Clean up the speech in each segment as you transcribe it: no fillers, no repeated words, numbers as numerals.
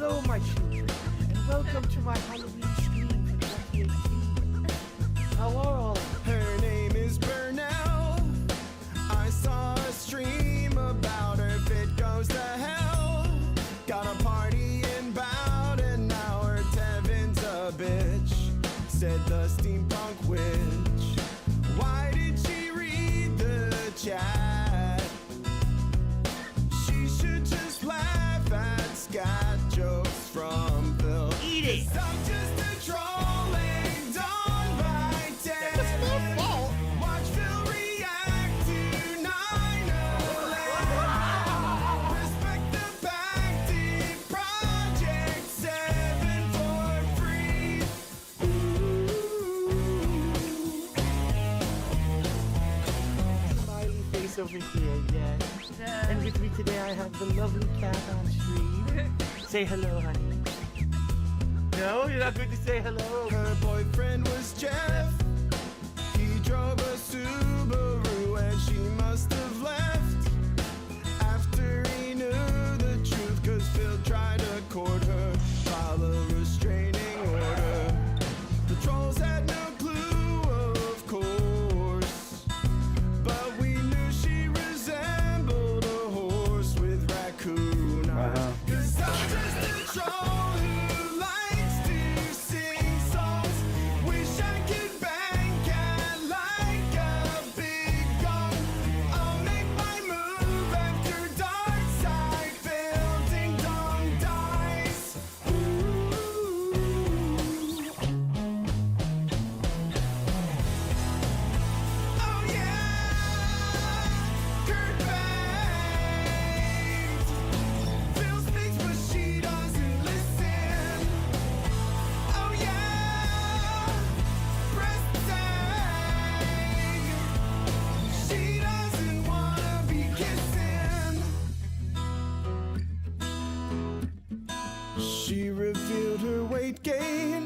Hello, my children, and welcome to my Halloween stream for 2018. How are all of you? Her name is Burnell. I saw a stream about her. If it goes to hell, got a party in bout, and now her Tevin's a bitch, said the steampunk witch. Why did she read the chat? She should just laugh at scat jokes from Phil. Eat it! I'm just a trolling done by 10. Watch Phil react to 9/11. Respect the pact, did Project 7 for free. Smiley face over here, yes. And with me today I have the lovely cat on stream. Say hello, honey. No, you're not going to say hello. Her boyfriend was Jeff. He drove a Subaru and she must have left after he knew the truth, cause Phil tried to court her, file a restraining order. The trolls had no clue, of course, but we knew she resembled a horse with raccoon eyes. Cause I'm just a troll who likes to sing songs. Wish I could bang cat like a big gong. I'll make my move after dark side Phil ding dong dies. Ooh. Oh yeah, Kurt banged. Phil speaks but she doesn't listen. Oh yeah, breast tag. She doesn't wanna be kissing. She revealed her weight gain.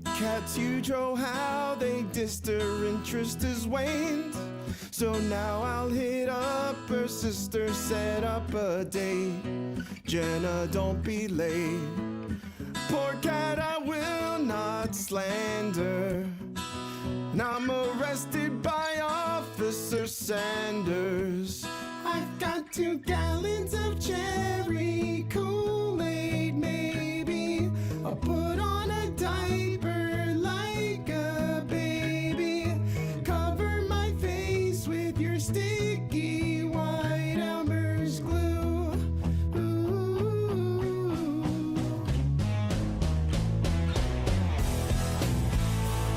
Cat's huge, oh how they dissed her interest has waned. So now I'll hit up her sister, set up a date. Jenna, don't be late. Poor cat, I will not slander. And I'm arrested by Officer Sanders. I've got 2 gallons of cherry Kool-Aid, maybe. I'll put on a diaper like a baby. Cover my face with your sticky white Elmer's glue. Ooh.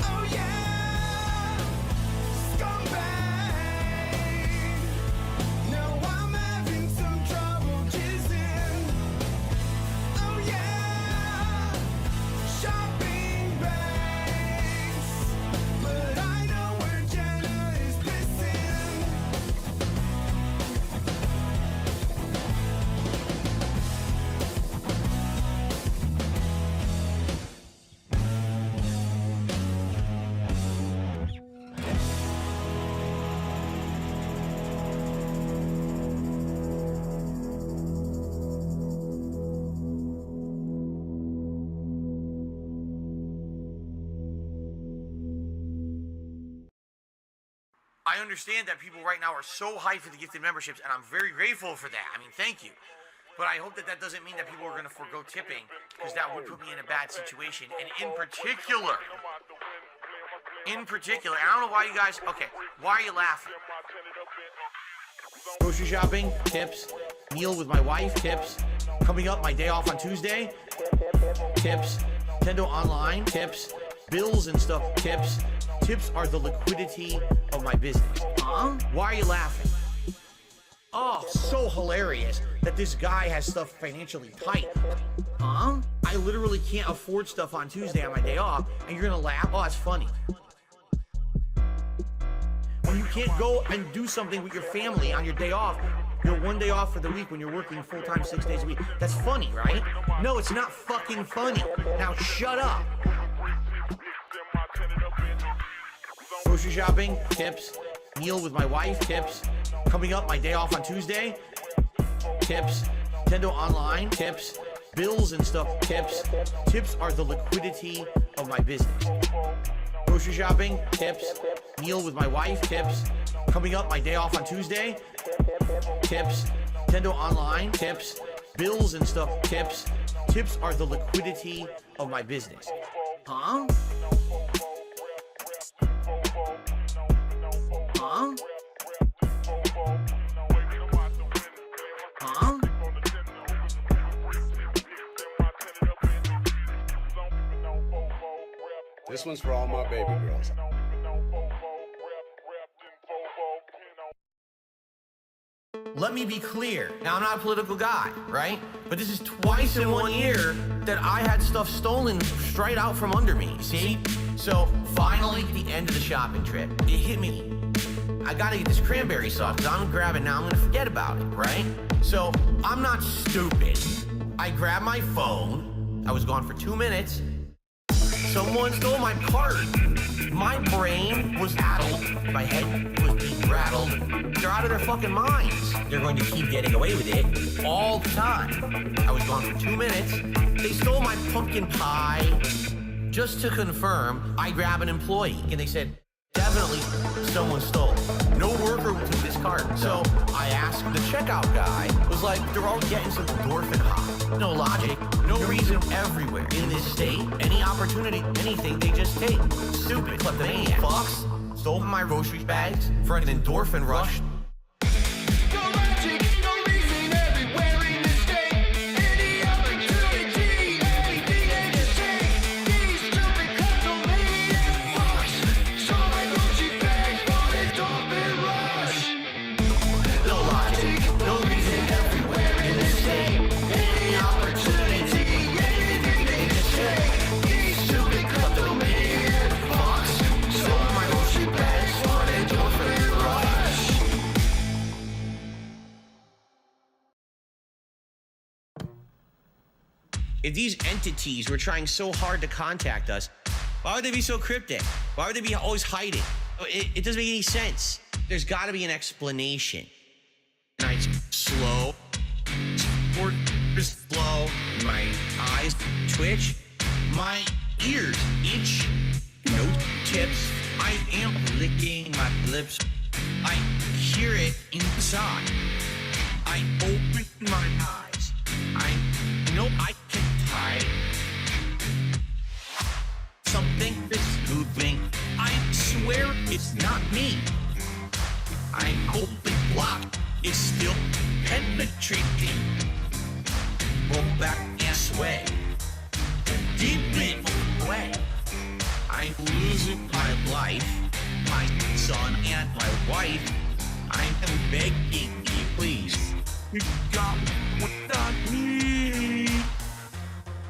Oh yeah, scumbag. No, I'm having some trouble jizzing. Oh yeah, shopping bags. But I know where Jenna is pissing. I understand that people right now are so hyped for the gifted memberships, and I'm very grateful for that. I mean, thank you. But I hope that that doesn't mean that people are going to forego tipping, because that would put me in a bad situation. And in particular, I don't know why you guys, okay, why are you laughing? Grocery shopping, tips. Meal with my wife, tips. Coming up, my day off on Tuesday, tips. Nintendo Online, tips. Bills and stuff, tips. Tips are the liquidity of my business. Huh? Why are you laughing? Oh, so hilarious that this guy has stuff financially tight. Huh? I literally can't afford stuff on Tuesday on my day off, and you're gonna laugh? Oh, that's funny. When you can't go and do something with your family on your day off, your one day off for the week when you're working full-time 6 days a week, that's funny, right? No, it's not fucking funny. Now shut up. Grocery shopping, tips. Meal with my wife, tips. Coming up, my day off on Tuesday, tips. Nintendo Online, tips. bills and stuff, tips. Tips are the liquidity of my business. Grocery shopping, tips. Meal with my wife, tips. Coming up my day off on Tuesday, tips. Nintendo Online, tips. Bills and stuff, tips. Tips are the liquidity of my business. Huh? Huh? Huh? This one's for all my baby girls. Let me be clear. Now, I'm not a political guy, right? But this is twice in 1 year that I had stuff stolen straight out from under me, see? So, finally, at the end of the shopping trip, it hit me. I gotta get this cranberry sauce, because I'm gonna grab it now, I'm gonna forget about it, right? So, I'm not stupid. I grabbed my phone. I was gone for 2 minutes. Someone stole my cart. My brain was addled. My head was being rattled. They're out of their fucking minds. They're going to keep getting away with it all the time. I was gone for 2 minutes. They stole my pumpkin pie. Just to confirm, I grabbed an employee, and they said, definitely someone stole. No worker took this cart. So I asked the checkout guy, was like, they're all getting some endorphin high. No logic, no reason everywhere. In this state, any opportunity, anything, they just take. Stupid kleptomaniac fucks stole my grocery bags for an endorphin rush. If these entities were trying so hard to contact us, why would they be so cryptic? Why would they be always hiding? It doesn't make any sense. There's got to be an explanation. Nights slow, shoulders flow, my eyes twitch, my ears itch, no tips. I am licking my lips. I hear it inside. I open my eyes. I know I can hide. Something is moving. I swear it's not me. I'm open block. It's still penetrating. Roll back and sway. Deep away. I'm losing my life, my son and my wife. I am begging you, please. You got what I need.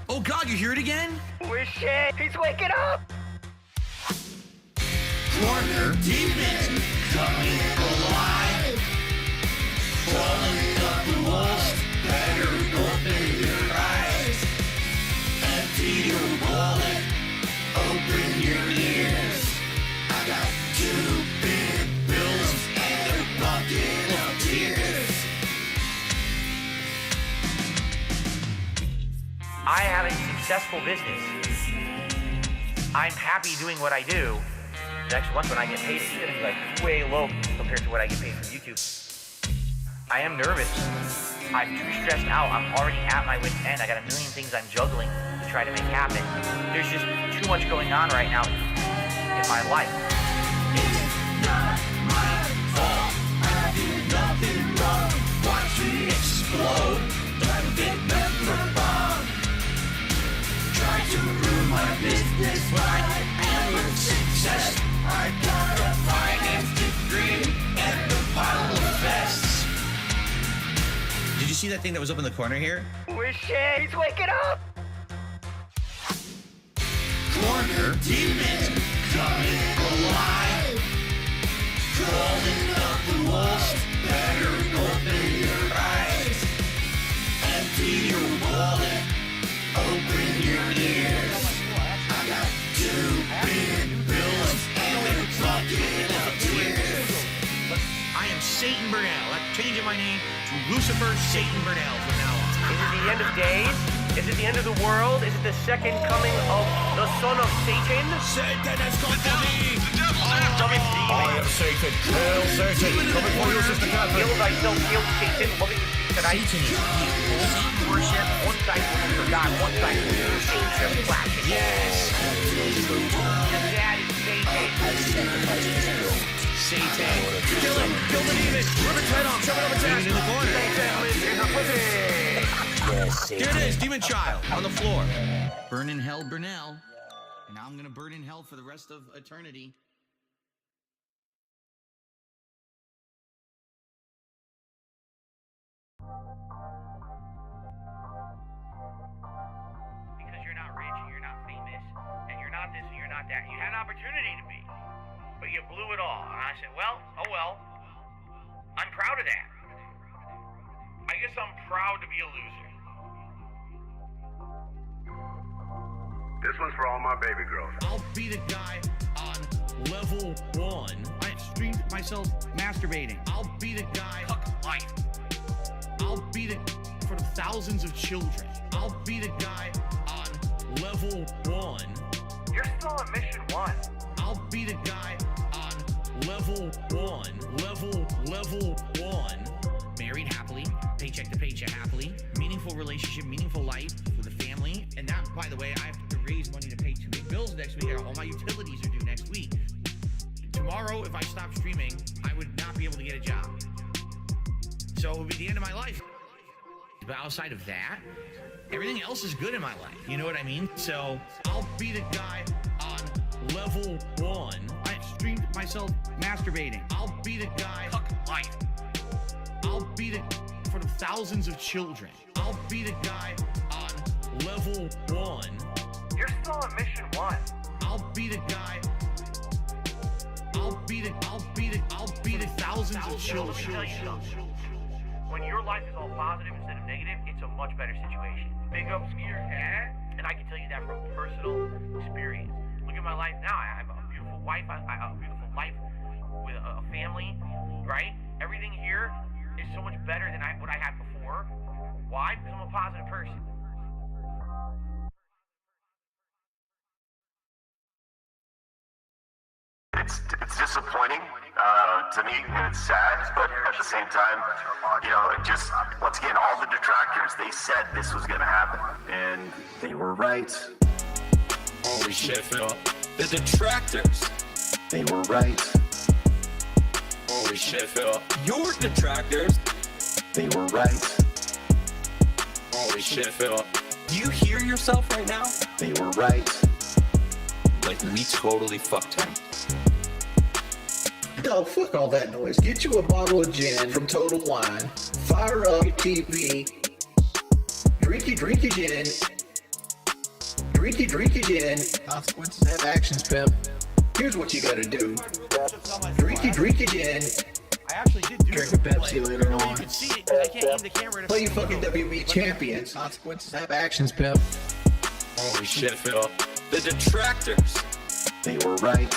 Oh God, you hear it again? Oh shit, he's waking up! Corner demons coming alive. Crawling up the walls, better open your eyes. Empty your wallet, open your ears. I got 2 big bills and a bucket of tears. I have a successful business. I'm happy doing what I do. Next month when I get paid, it's gonna be like way low compared to what I get paid from YouTube. I am nervous. I'm too stressed out. I'm already at my wit's end. I got a million things I'm juggling to try to make happen. There's just too much going on right now in my life. It's not my fault. I did nothing wrong. Watch me explode. Don't get never bomb. Try to ruin my business, but I am a success. I got a finance degree and a pile of vests. Did you see that thing that was up in the corner here? Oh shit, he's waking up! Corner demons coming alive. Crawling up the walls, better open your eyes. Empty your wallet, open your ears. I got 2 big bills and a bucket of tears. I am Satan Burnell. I'm changing my name to Lucifer Satan Burnell from now on. Is it the end of days? Is it the end of the world? Is it the second coming of the son of Satan? Satan has come for me. I am Satan. Hail Satan. Coming for you, Sister Catherine. Heal thyself, hail Satan. Loving tonight. Satan is evil. Worship. One side worship for God, one side worship for Satan. Flashing. Yes. And that is Satan. Satan. Kill him. Kill the demon. Rip its head off. Shove it up its ass. In the corner. Satan lives in her pussy. Here it is, demon child, on the floor. Burn in hell, Burnell. And I'm gonna burn in hell for the rest of eternity. Because you're not rich and you're not famous and you're not this and you're not that. You had an opportunity to be, but you blew it all. And I said, well, oh well. I'm proud of that. I guess I'm proud to be a loser. This one's for all my baby girls. I'll be the guy on level 1. I streamed myself masturbating. I'll be the guy. Fuck life. I'll be the for thousands of children. I'll be the guy on level 1. You're still on mission 1. I'll be the guy on level 1. Level 1. Married happily, paycheck to paycheck happily, meaningful relationship, meaningful life with a family. And that, by the way, I have to raise money to pay 2 big bills next week. All my utilities are due next week. Tomorrow, if I stop streaming, I would not be able to get a job. So it would be the end of my life. But outside of that, everything else is good in my life. You know what I mean? So I'll be the guy on level 1. I streamed myself masturbating. I'll be the guy. Fuck life. I'll be the for the thousands of children. I'll be the guy on level 1. You're still on mission 1. I'll be the guy. I'll be the thousands of children. Let me tell you something. When your life is all positive instead of negative, it's a much better situation. Big up, Skeeter. And I can tell you that from personal experience. Look at my life now. I have a beautiful wife. I have a beautiful life with a family, right? Everything here is so much better than what I had before. Why? Because I'm a positive person. It's disappointing to me, and it's sad, but at the same time, you know, just once again, all the detractors, they said this was going to happen, and they were right. Holy shit, Phil. The detractors. They were right. Holy shit, Phil. Your detractors. They were right. Holy shit, Phil. Do you hear yourself right now? They were right. Like, we totally fucked him. Dog, fuck all that noise. Get you a bottle of gin from Total Wine. Fire up your TV. Drink your gin. Drink your gin. Consequences have actions, Pep. Here's what you gotta do. Drink your gin. I actually did do Drink a Pepsi later You on. can see it, but I can't aim the camera to Play you fucking WB champions. Consequences have actions, Pep. Holy shit, Phil. The detractors. They were right.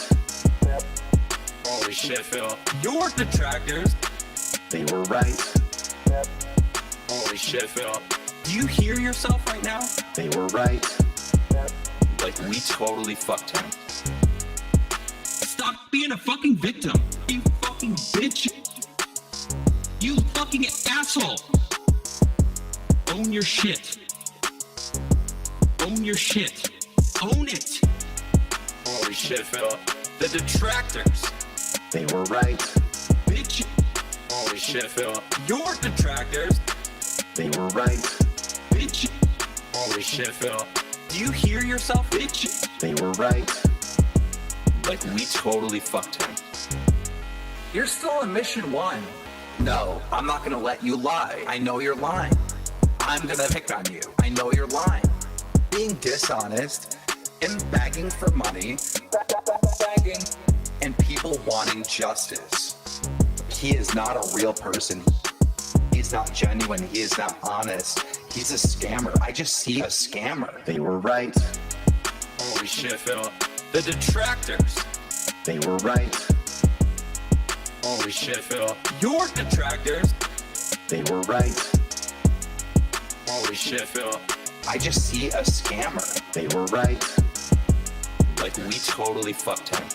Holy shit, Phil. Your detractors. They were right. Holy shit, Phil. Do you hear yourself right now? They were right. Like, we totally fucked him. Stop being a fucking victim. You fucking bitch. You fucking asshole. Own your shit. Own your shit. Own it. Holy shit, Phil. The detractors. They were right. Bitch. Holy shit, Phil. Your detractors. They were right. Bitch. Holy shit, Phil. Do you hear yourself, bitch? They were right. Like, we totally fucked him. You're still on mission 1. No, I'm not gonna let you lie. I know you're lying. I'm gonna pick on you. I know you're lying. Being dishonest and begging for money. Begging. And people wanting justice. He is not a real person. He's not genuine. He is not honest. He's a scammer. I just see a scammer. They were right. Holy shit, Phil. The detractors. They were right. Holy shit, Phil. Your detractors. They were right. Holy shit, Phil. I just see a scammer. They were right. Like, we totally fucked him.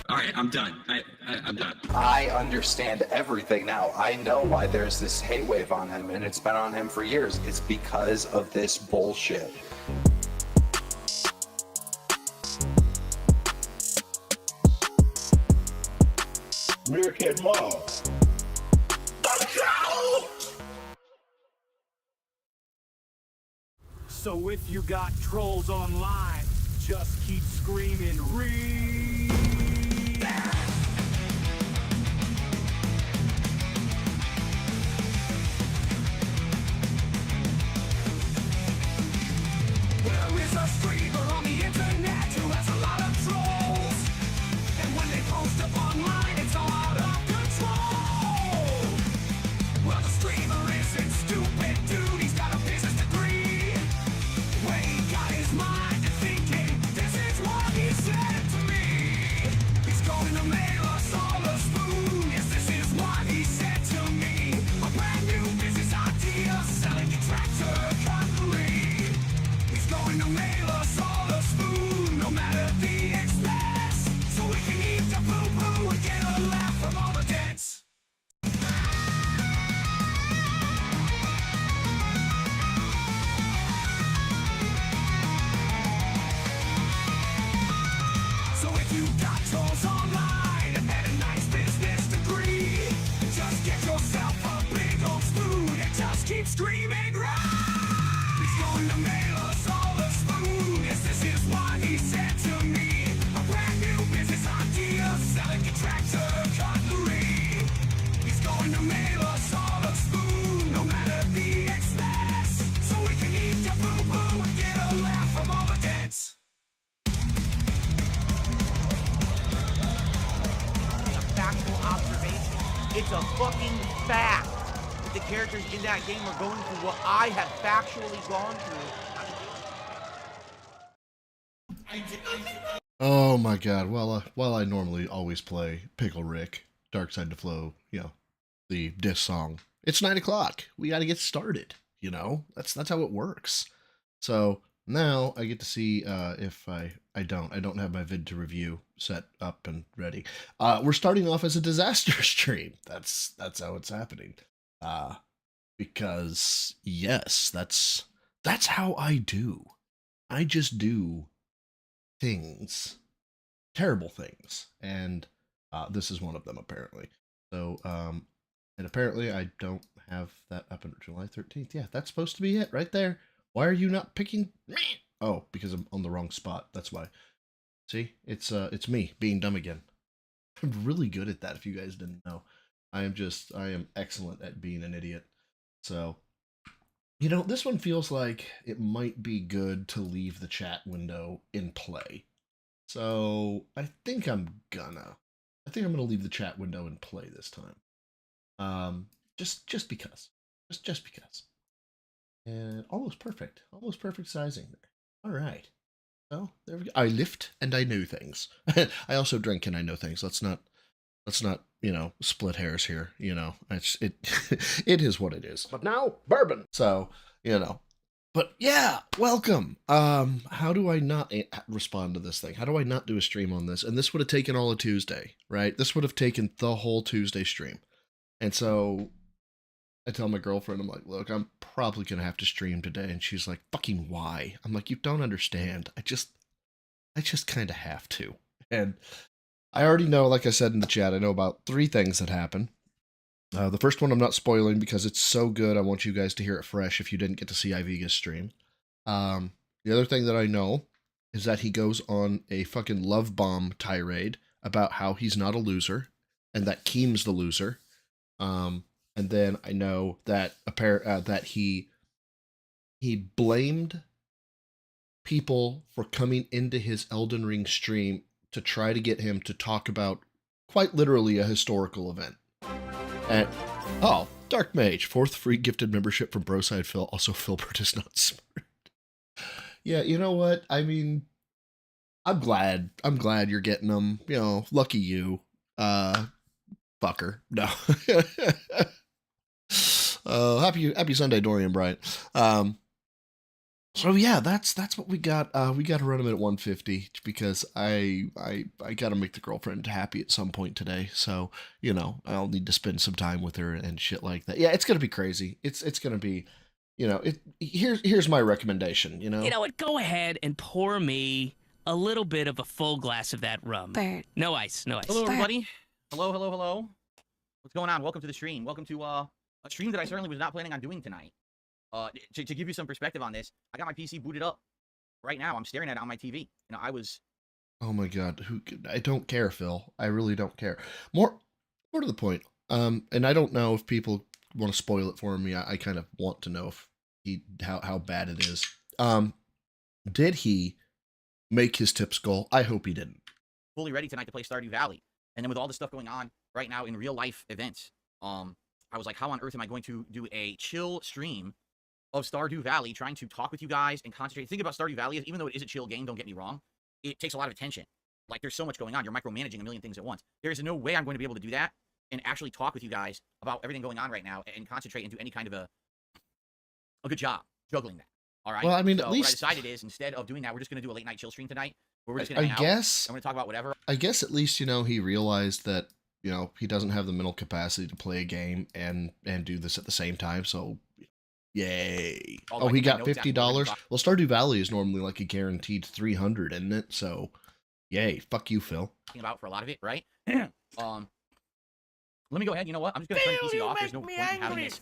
All right, I'm done. I'm done. I understand everything now. I know why there's this hate wave on him, and it's been on him for years. It's because of this bullshit. Meerkat Mall. So if you got trolls online, just keep screaming, read. There is a streamer on the internet who has a lot of trolls, and when they post up online, it's all out of control. Well, the streamer isn't stupid, dude. He's got a business degree. When he got his mind to thinking, this is what he said to me. He's going to mail us all a spoon. Yes, this is what he said to me. A brand new business idea, selling detractor cutlery. He's going to mail us all a spoon, no matter the expense, so we can eat the poo-poo and get a laugh from all the dents. So if you got trolls online and a nice business degree, just get yourself a big old spoon and just keep screaming, right! He's going to mail us all a spoon. Yes, this is what he said to me. A brand new business idea, selling detractor cutlery. He's going to mail us all a spoon, no matter the expense, so we can eat the boo-boo and get a laugh from all the dents. A factual observation. It's a fucking fact that the characters in that game are going through what I have factually gone through. Oh my god. Well, while I normally always play Pickle Rick, Dark Side to Flow, the diss song, it's 9 o'clock. We got to get started, That's how it works. So now I get to see if I don't have my vid to review set up and ready. We're starting off as a disaster stream. That's how it's happening. Because yes, that's how I do. I just do things, terrible things, and this is one of them apparently. So and apparently I don't have that up on July 13th. Yeah, that's supposed to be it right there. Why are you not picking me? Oh, because I'm on the wrong spot. That's why. See, it's me being dumb again. I'm really good at that. If you guys didn't know, I am excellent at being an idiot. So, this one feels like it might be good to leave the chat window in play. So I think I'm gonna leave the chat window in play this time. Just because. Just because. And almost perfect sizing there. All right. So there we go. I lift and I know things. I also drink and I know things. Let's not split hairs here. It is what it is. But now bourbon. So But yeah, welcome. How do I not respond to this thing? How do I not do a stream on this? And this would have taken all of Tuesday, right? This would have taken the whole Tuesday stream. And so I tell my girlfriend, I'm like, look, I'm probably going to have to stream today. And she's like, fucking why? I'm like, you don't understand. I just kind of have to. And I already know, like I said in the chat, I know about 3 things that happen. The first one I'm not spoiling because it's so good. I want you guys to hear it fresh if you didn't get to see Ivega's stream. The other thing that I know is that he goes on a fucking love bomb tirade about how he's not a loser and that Keem's the loser. And then I know that that he blamed people for coming into his Elden Ring stream to try to get him to talk about quite literally a historical event. And Dark Mage, 4th free gifted membership from Broside Phil. Also, Filbert is not smart. Yeah, you know what? I mean, I'm glad you're getting them. Lucky you. Fucker. No. Happy Sunday, Dorian Bryant. So yeah, that's what we got. We got to run him at 150 because I got to make the girlfriend happy at some point today. So I'll need to spend some time with her and shit like that. Yeah, it's gonna be crazy. It's gonna be, here's my recommendation. You know what? Go ahead and pour me a little bit of a full glass of that rum. Bert. No ice, no ice. Hello, everybody. Hello. What's going on? Welcome to the stream. Welcome to a stream that I certainly was not planning on doing tonight. To give you some perspective on this, I got my PC booted up right now. I'm staring at it on my TV. I was. Oh my god, I don't care, Phil. I really don't care. More to the point. And I don't know if people want to spoil it for me. I kind of want to know if how bad it is. Did he make his tips goal? I hope he didn't. Fully ready tonight to play Stardew Valley, and then with all this stuff going on right now in real life events, I was like, how on earth am I going to do a chill stream of Stardew Valley, trying to talk with you guys and concentrate? The thing about Stardew Valley is, even though it is a chill game, don't get me wrong, it takes a lot of attention. Like, there's so much going on. You're micromanaging a million things at once. There is no way I'm going to be able to do that and actually talk with you guys about everything going on right now and concentrate and do any kind of a good job juggling that. All right. Well, I mean, so at least what I decided is, instead of doing that, we're just going to do a late night chill stream tonight, where we're just going to hang out. I'm going to talk about whatever. I guess at least he realized that he doesn't have the mental capacity to play a game and do this at the same time. So. Yay. Oh, he got $50. Well, Stardew Valley is normally like a guaranteed 300, isn't it? So, yay. Fuck you, Phil. About for a lot of it, right? Let me go ahead. You know what? I'm just going to turn the PC off. There's no point in having this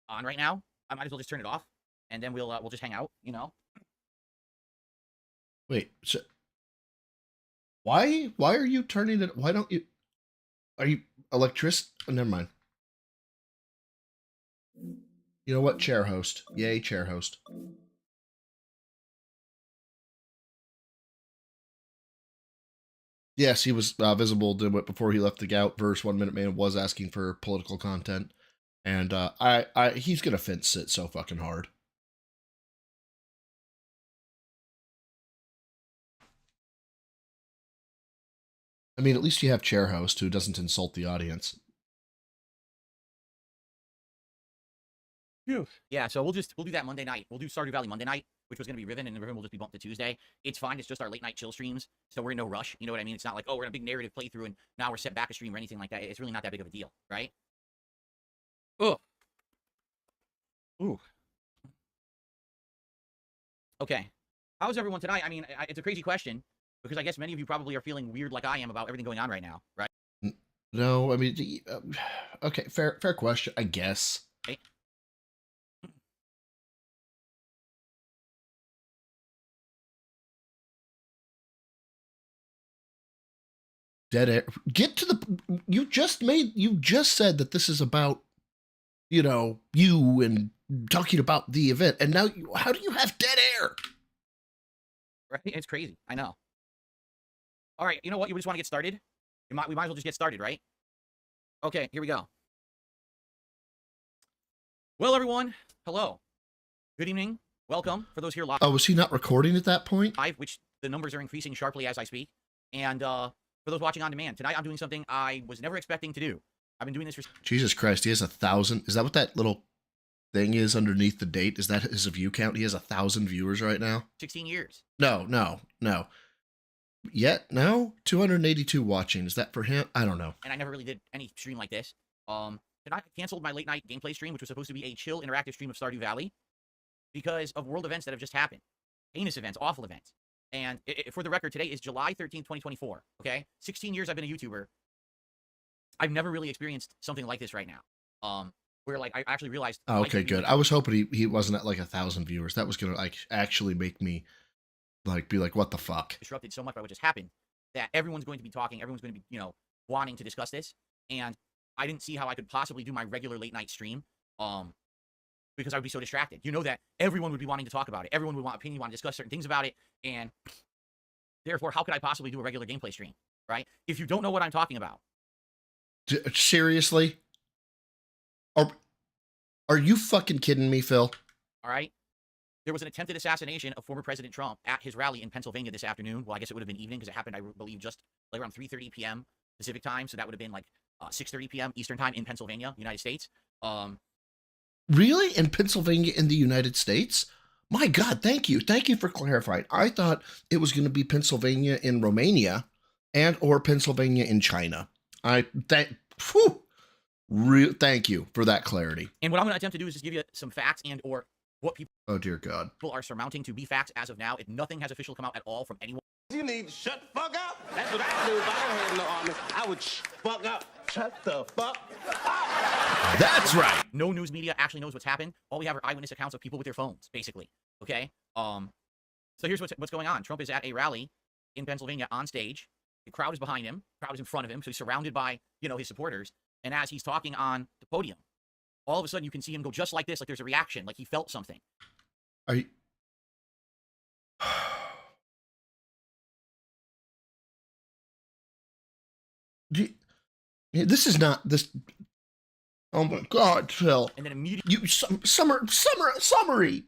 on right now. I might as well just turn it off, and then we'll just hang out, Wait, so why are you turning it? Why don't you? Are you electric? Oh, never mind. You know what? Chair host. Yay, chair host. Yes, he was visible before he left the Gout verse. 1 Minute Man was asking for political content. And he's going to fence it so fucking hard. I mean, at least you have chair host who doesn't insult the audience. Yeah, so we'll do that Monday night. We'll do Stardew Valley Monday night, which was going to be Riven, and Riven will just be bumped to Tuesday. It's fine. It's just our late night chill streams, so we're in no rush. You know what I mean? It's not like, oh, we're in a big narrative playthrough, and now we're set back a stream or anything like that. It's really not that big of a deal, right? Oh. Ooh. Okay. How's everyone tonight? I mean, it's a crazy question, because I guess many of you probably are feeling weird like I am about everything going on right now, right? No, I mean, okay, fair question, I guess. Okay. Dead air. Get to the. You just said that this is about, you and talking about the event, and now how do you have dead air? Right? It's crazy. I know. All right. You know what? You just want to get started? We might as well just get started, right? Okay. Here we go. Well, everyone. Hello. Good evening. Welcome for those here live. Oh, was he not recording at that point? Which the numbers are increasing sharply as I speak, and for those watching on demand, tonight I'm doing something I was never expecting to do. I've been doing this for... Jesus Christ, he has 1,000. Is that what that little thing is underneath the date? Is that his view count? He has 1,000 viewers right now? 16 years. No. Yet, no? 282 watching. Is that for him? I don't know. And I never really did any stream like this. Tonight I canceled my late night gameplay stream, which was supposed to be a chill interactive stream of Stardew Valley, because of world events that have just happened. Heinous events, awful events. And for the record, today is July 13th, 2024, okay? 16 years I've been a YouTuber. I've never really experienced something like this right now. Where, like, I actually realized... Oh, okay, good. I was hoping he wasn't at, like, 1,000 viewers. That was going to, like, actually make me, like, be like, what the fuck? Disrupted so much by what just happened that everyone's going to be talking, everyone's going to be, wanting to discuss this. And I didn't see how I could possibly do my regular late night stream, because I would be so distracted. You know that everyone would be wanting to talk about it. Everyone would want opinion, want to discuss certain things about it. And therefore, how could I possibly do a regular gameplay stream, right? If you don't know what I'm talking about. Seriously? Are you fucking kidding me, Phil? All right. There was an attempted assassination of former President Trump at his rally in Pennsylvania this afternoon. Well, I guess it would have been evening because it happened, I believe, just like around 3:30 p.m. Pacific time. So that would have been like 6:30 p.m. Eastern time in Pennsylvania, United States. Really? In Pennsylvania in the United States? My God, thank you. Thank you for clarifying. I thought it was going to be Pennsylvania in Romania and or Pennsylvania in China. Thank you for that clarity. And what I'm going to attempt to do is just give you some facts and or what people Oh, dear God. are surmounting to be facts as of now. Nothing has officially come out at all from anyone. You need to shut the fuck up. That's what I do if I don't have no army. I would fuck up. Shut the fuck up. That's right. No news media actually knows what's happened. All we have are eyewitness accounts of people with their phones, basically. Okay? So here's what's going on. Trump is at a rally in Pennsylvania on stage. The crowd is behind him. The crowd is in front of him. So he's surrounded by, his supporters. And as he's talking on the podium, all of a sudden you can see him go just like this, like there's a reaction, like he felt something. Are you... This is not this. Oh my God, Phil! And then immediately, summary.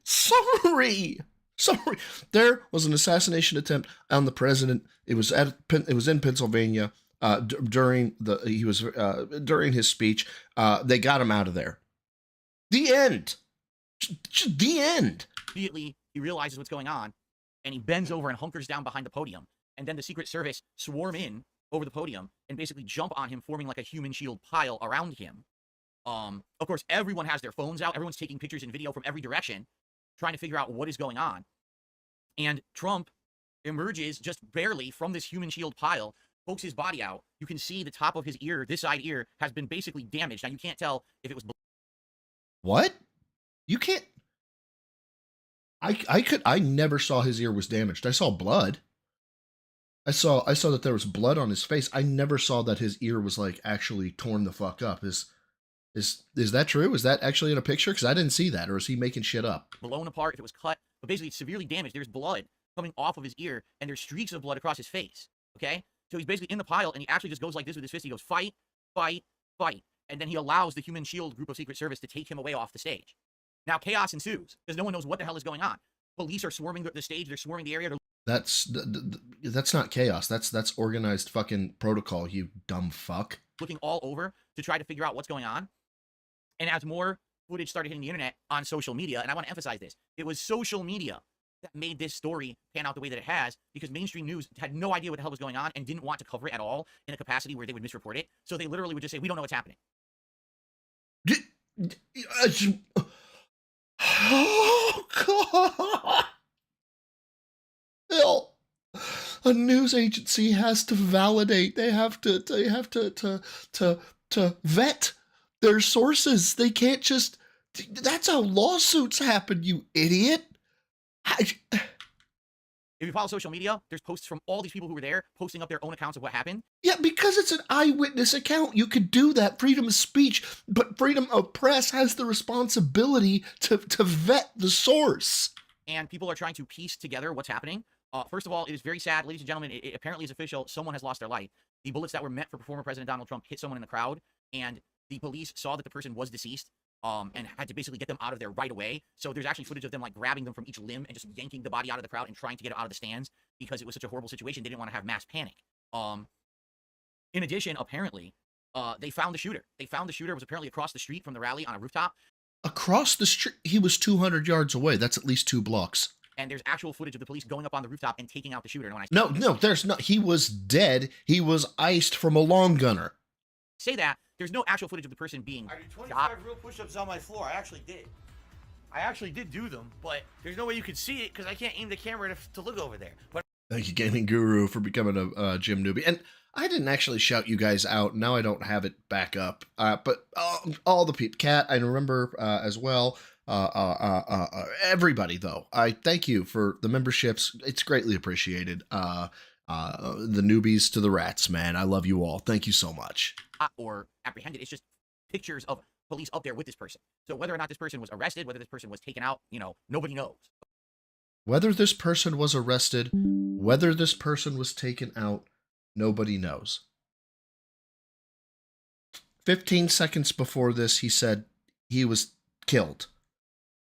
There was an assassination attempt on the president. It was in Pennsylvania during his speech. They got him out of there. The end. Just the end. Immediately, he realizes what's going on, and he bends over and hunkers down behind the podium. And then the Secret Service swarm in over the podium and basically jump on him, forming like a human shield pile around him. Of course, everyone has their phones out. Everyone's taking pictures and video from every direction, trying to figure out what is going on. And Trump emerges just barely from this human shield pile, pokes his body out. You can see the top of his ear, this side ear, has been basically damaged. Now, you can't tell if it was... What? You can't... I never saw his ear was damaged. I saw blood. I saw that there was blood on his face. I never saw that his ear was like actually torn the fuck up. Is that true? Is that actually in a picture? Because I didn't see that. Or is he making shit up? Blown apart, if it was cut, but basically it's severely damaged. There's blood coming off of his ear, and there's streaks of blood across his face. Okay? So he's basically in the pile, and he actually just goes like this with his fist. He goes, fight, fight, fight. And then he allows the human shield group of Secret Service to take him away off the stage. Now chaos ensues, because no one knows what the hell is going on. Police are swarming the stage. They're swarming the area. That's not chaos. That's organized fucking protocol, you dumb fuck. Looking all over to try to figure out what's going on. And as more footage started hitting the internet on social media, and I want to emphasize this, it was social media that made this story pan out the way that it has, because mainstream news had no idea what the hell was going on and didn't want to cover it at all in a capacity where they would misreport it. So they literally would just say, we don't know what's happening. Oh, God. Bill, a news agency has to validate. They have to vet their sources. They can't just. That's how lawsuits happen, you idiot. If you follow social media, there's posts from all these people who were there posting up their own accounts of what happened. Yeah, because it's an eyewitness account. You could do that. Freedom of speech, but freedom of press has the responsibility to vet the source. And people are trying to piece together what's happening. First of all, it is very sad, ladies and gentlemen. It apparently is official. Someone has lost their life. The bullets that were meant for former President Donald Trump hit someone in the crowd, and the police saw that the person was deceased, and had to basically get them out of there right away. So there's actually footage of them like grabbing them from each limb and just yanking the body out of the crowd and trying to get it out of the stands because it was such a horrible situation. They didn't want to have mass panic. In addition, apparently, they found the shooter. They found the shooter was apparently across the street from the rally on a rooftop. Across the street? He was 200 yards away. That's at least 2 blocks. And there's actual footage of the police going up on the rooftop and taking out the shooter. And when No, there's not. He was dead. He was iced from a long gunner. Say that, there's no actual footage of the person being I did 25 shot. real push-ups on my floor. I actually did do them, but there's no way you could see it because I can't aim the camera to look over there. But Thank you, Gaming Guru, for becoming a gym newbie. And I didn't actually shout you guys out. Now I don't have it back up. But all the people, Kat, I remember as well. Everybody, though, I thank you for the memberships. It's greatly appreciated. The newbies to the rats, man. I love you all. Thank you so much. Or apprehended. It's just pictures of police up there with this person. So whether or not this person was arrested, whether this person was taken out, nobody knows. Whether this person was arrested, whether this person was taken out, nobody knows. 15 seconds before this, he said he was killed.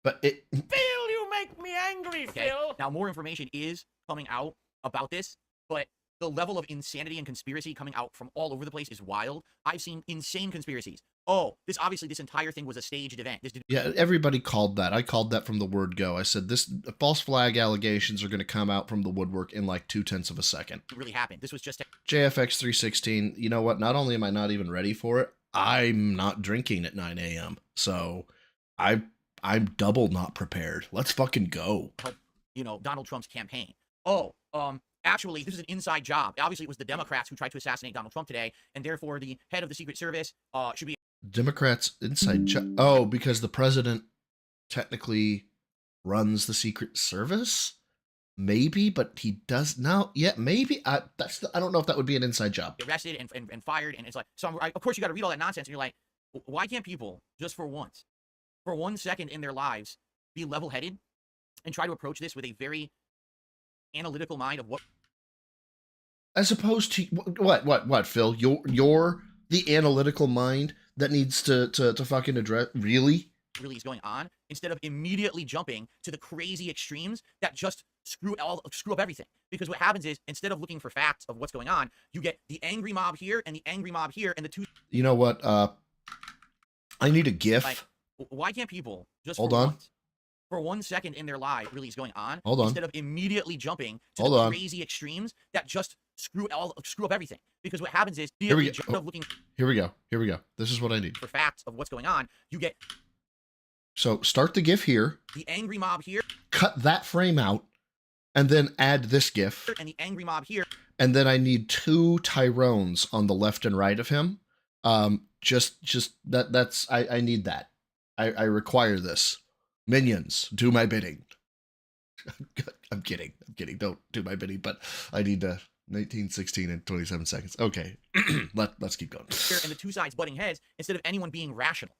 But it... Phil, you make me angry, Okay? Phil. Now, more information is coming out about this, but the level of insanity and conspiracy coming out from all over the place is wild. I've seen insane conspiracies. Oh, this entire thing was a staged event. Yeah, everybody called that. I called that from the word go. I said this false flag allegations are going to come out from the woodwork in like 0.2 of a second. It really happened. This was just JFX 316. You know what? Not only am I not even ready for it, I'm not drinking at 9 a.m. So I'm double not prepared. Let's fucking go. help, Donald Trump's campaign. Oh, actually, this is an inside job. Obviously, it was the Democrats who tried to assassinate Donald Trump today, and therefore the head of the Secret Service should be. Democrats inside job. Oh, because the president technically runs the Secret Service? Maybe, but he does now. Yeah, maybe. I don't know if that would be an inside job. Arrested and fired, and it's like, so of course you got to read all that nonsense, and you're like, why can't people just for 1 second in their lives, be level-headed and try to approach this with a very analytical mind of what, As opposed to what, Phil? You're the analytical mind that needs to fucking address really is going on, instead of immediately jumping to the crazy extremes that just screw up everything. Because what happens is, instead of looking for facts of what's going on, you get the angry mob here and the angry mob here, and the two. You know what? I need a GIF. Like, why can't people just for 1 second in their life is going on, instead of immediately jumping to the crazy extremes that just screw up everything? Because what happens is, Here we go. This is what I need. For facts of what's going on, you get. So start the GIF here. The angry mob here. Cut that frame out, and then add this GIF. And the angry mob here. And then I need 2 Tyrones on the left and right of him. Just that's I need that. I require this. Minions, do my bidding. I'm kidding. Don't do my bidding, but I need 19, 16, and 27 seconds. Okay, let's keep going. And the two sides butting heads instead of anyone being rational.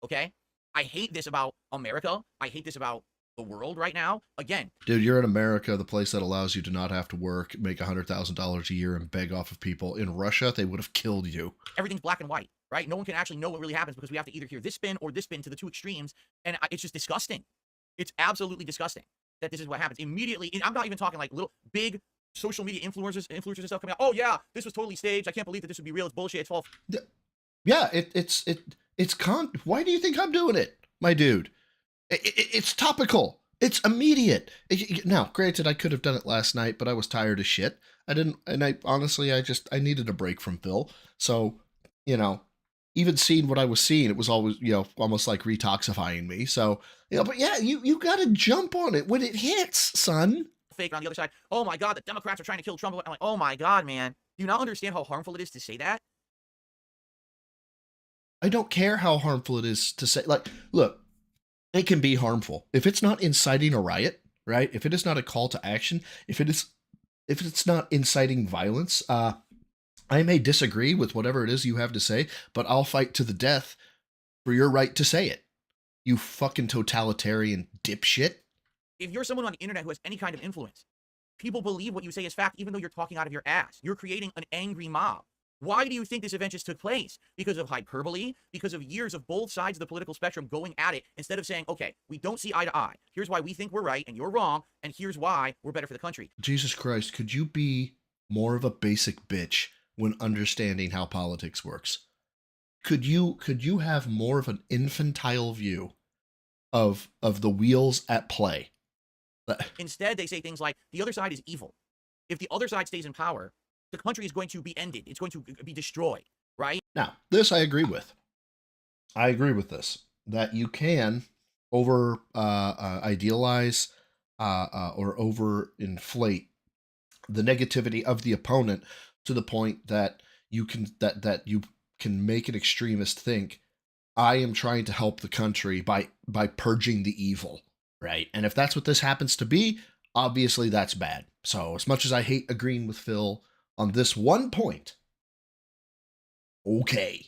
Okay? I hate this about America. I hate this about the world right now. Again. Dude, you're in America, the place that allows you to not have to work, make $100,000 a year, and beg off of people. In Russia, they would have killed you. Everything's black and white, right? No one can actually know what really happens because we have to either hear this spin or this spin to the two extremes. And it's just disgusting. It's absolutely disgusting that this is what happens. Immediately, and I'm not even talking like little, big social media influencers and stuff coming out. Oh, yeah, this was totally staged. I can't believe that this would be real. It's bullshit. It's false. Yeah, why do you think I'm doing it, my dude? It's topical. It's immediate. Now, granted, I could have done it last night, but I was tired as shit. I didn't, and I honestly, I needed a break from Phil. So, even seeing what I was seeing, it was always, almost like retoxifying me. So, but yeah, you got to jump on it when it hits, son. Fake on the other side. Oh my God, the Democrats are trying to kill Trump. I'm like, oh my God, man. Do you not understand how harmful it is to say that? I don't care how harmful it is to say, like, look, it can be harmful. If it's not inciting a riot, right? If it is not a call to action, if it's not inciting violence, I may disagree with whatever it is you have to say, but I'll fight to the death for your right to say it. You fucking totalitarian dipshit. If you're someone on the internet who has any kind of influence, people believe what you say is fact, even though you're talking out of your ass. You're creating an angry mob. Why do you think this event just took place? Because of hyperbole? Because of years of both sides of the political spectrum going at it, instead of saying, okay, we don't see eye to eye. Here's why we think we're right and you're wrong, and here's why we're better for the country. Jesus Christ, could you be more of a basic bitch when understanding how politics works? Could you have more of an infantile view of the wheels at play? Instead, they say things like, the other side is evil. If the other side stays in power, the country is going to be ended. It's going to be destroyed, right? Now, this I agree with. I agree with this, that you can over idealize or over inflate the negativity of the opponent to the point that you can make an extremist think, I am trying to help the country by purging the evil, right? And if that's what this happens to be, obviously that's bad. So as much as I hate agreeing with Phil on this one point, okay.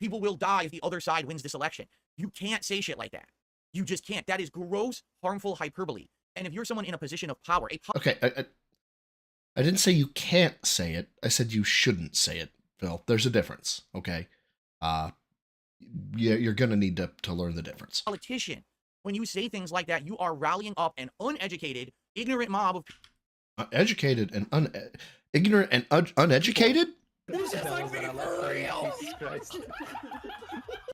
People will die if the other side wins this election. You can't say shit like that. You just can't. That is gross, harmful hyperbole. And if you're someone in a position of power... Okay, I didn't say you can't say it. I said you shouldn't say it, Phil. There's a difference, okay? You're going to need to learn the difference. Politician, when you say things like that, you are rallying up an uneducated, ignorant mob of... Educated and ignorant and uneducated?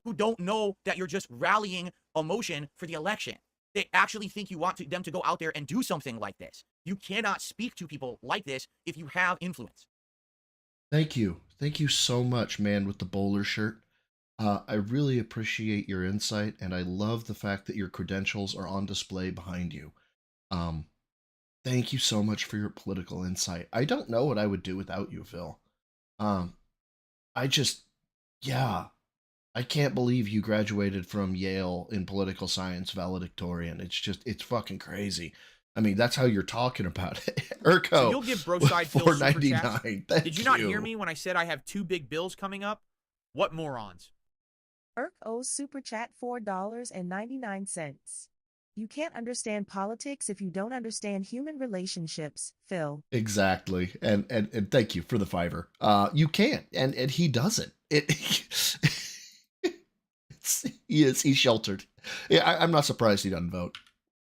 Who don't know that you're just rallying emotion for the election. They actually think you want them to go out there and do something like this. You cannot speak to people like this if you have influence. Thank you. Thank you so much, man, with the bowler shirt. I really appreciate your insight, and I love the fact that your credentials are on display behind you. Thank you so much for your political insight. I don't know what I would do without you, Phil. I just, yeah, I can't believe you graduated from Yale in political science valedictorian. It's fucking crazy. I mean, that's how you're talking about it. Urko, So you'll give Broside Phil super chats? $4.99. Did you not hear me when I said I have 2 big bills coming up? What morons? Irk owes super chat $4.99. You can't understand politics if you don't understand human relationships, Phil. Exactly. And thank you for the fiver. You can't, and he doesn't. He's sheltered. Yeah, I'm not surprised he doesn't vote.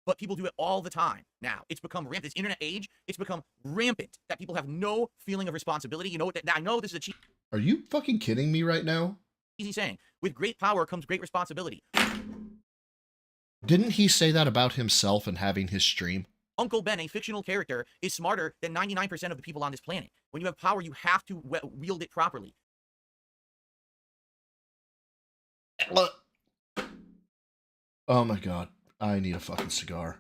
But people do it all the time now. It's become rampant. This internet age, it's become rampant that people have no feeling of responsibility. You know what? I know this is a cheap. Are you fucking kidding me right now? Easy saying. With great power comes great responsibility. Didn't he say that about himself and having his stream? Uncle Ben, a fictional character, is smarter than 99% of the people on this planet. When you have power, you have to wield it properly. Oh my god. I need a fucking cigar.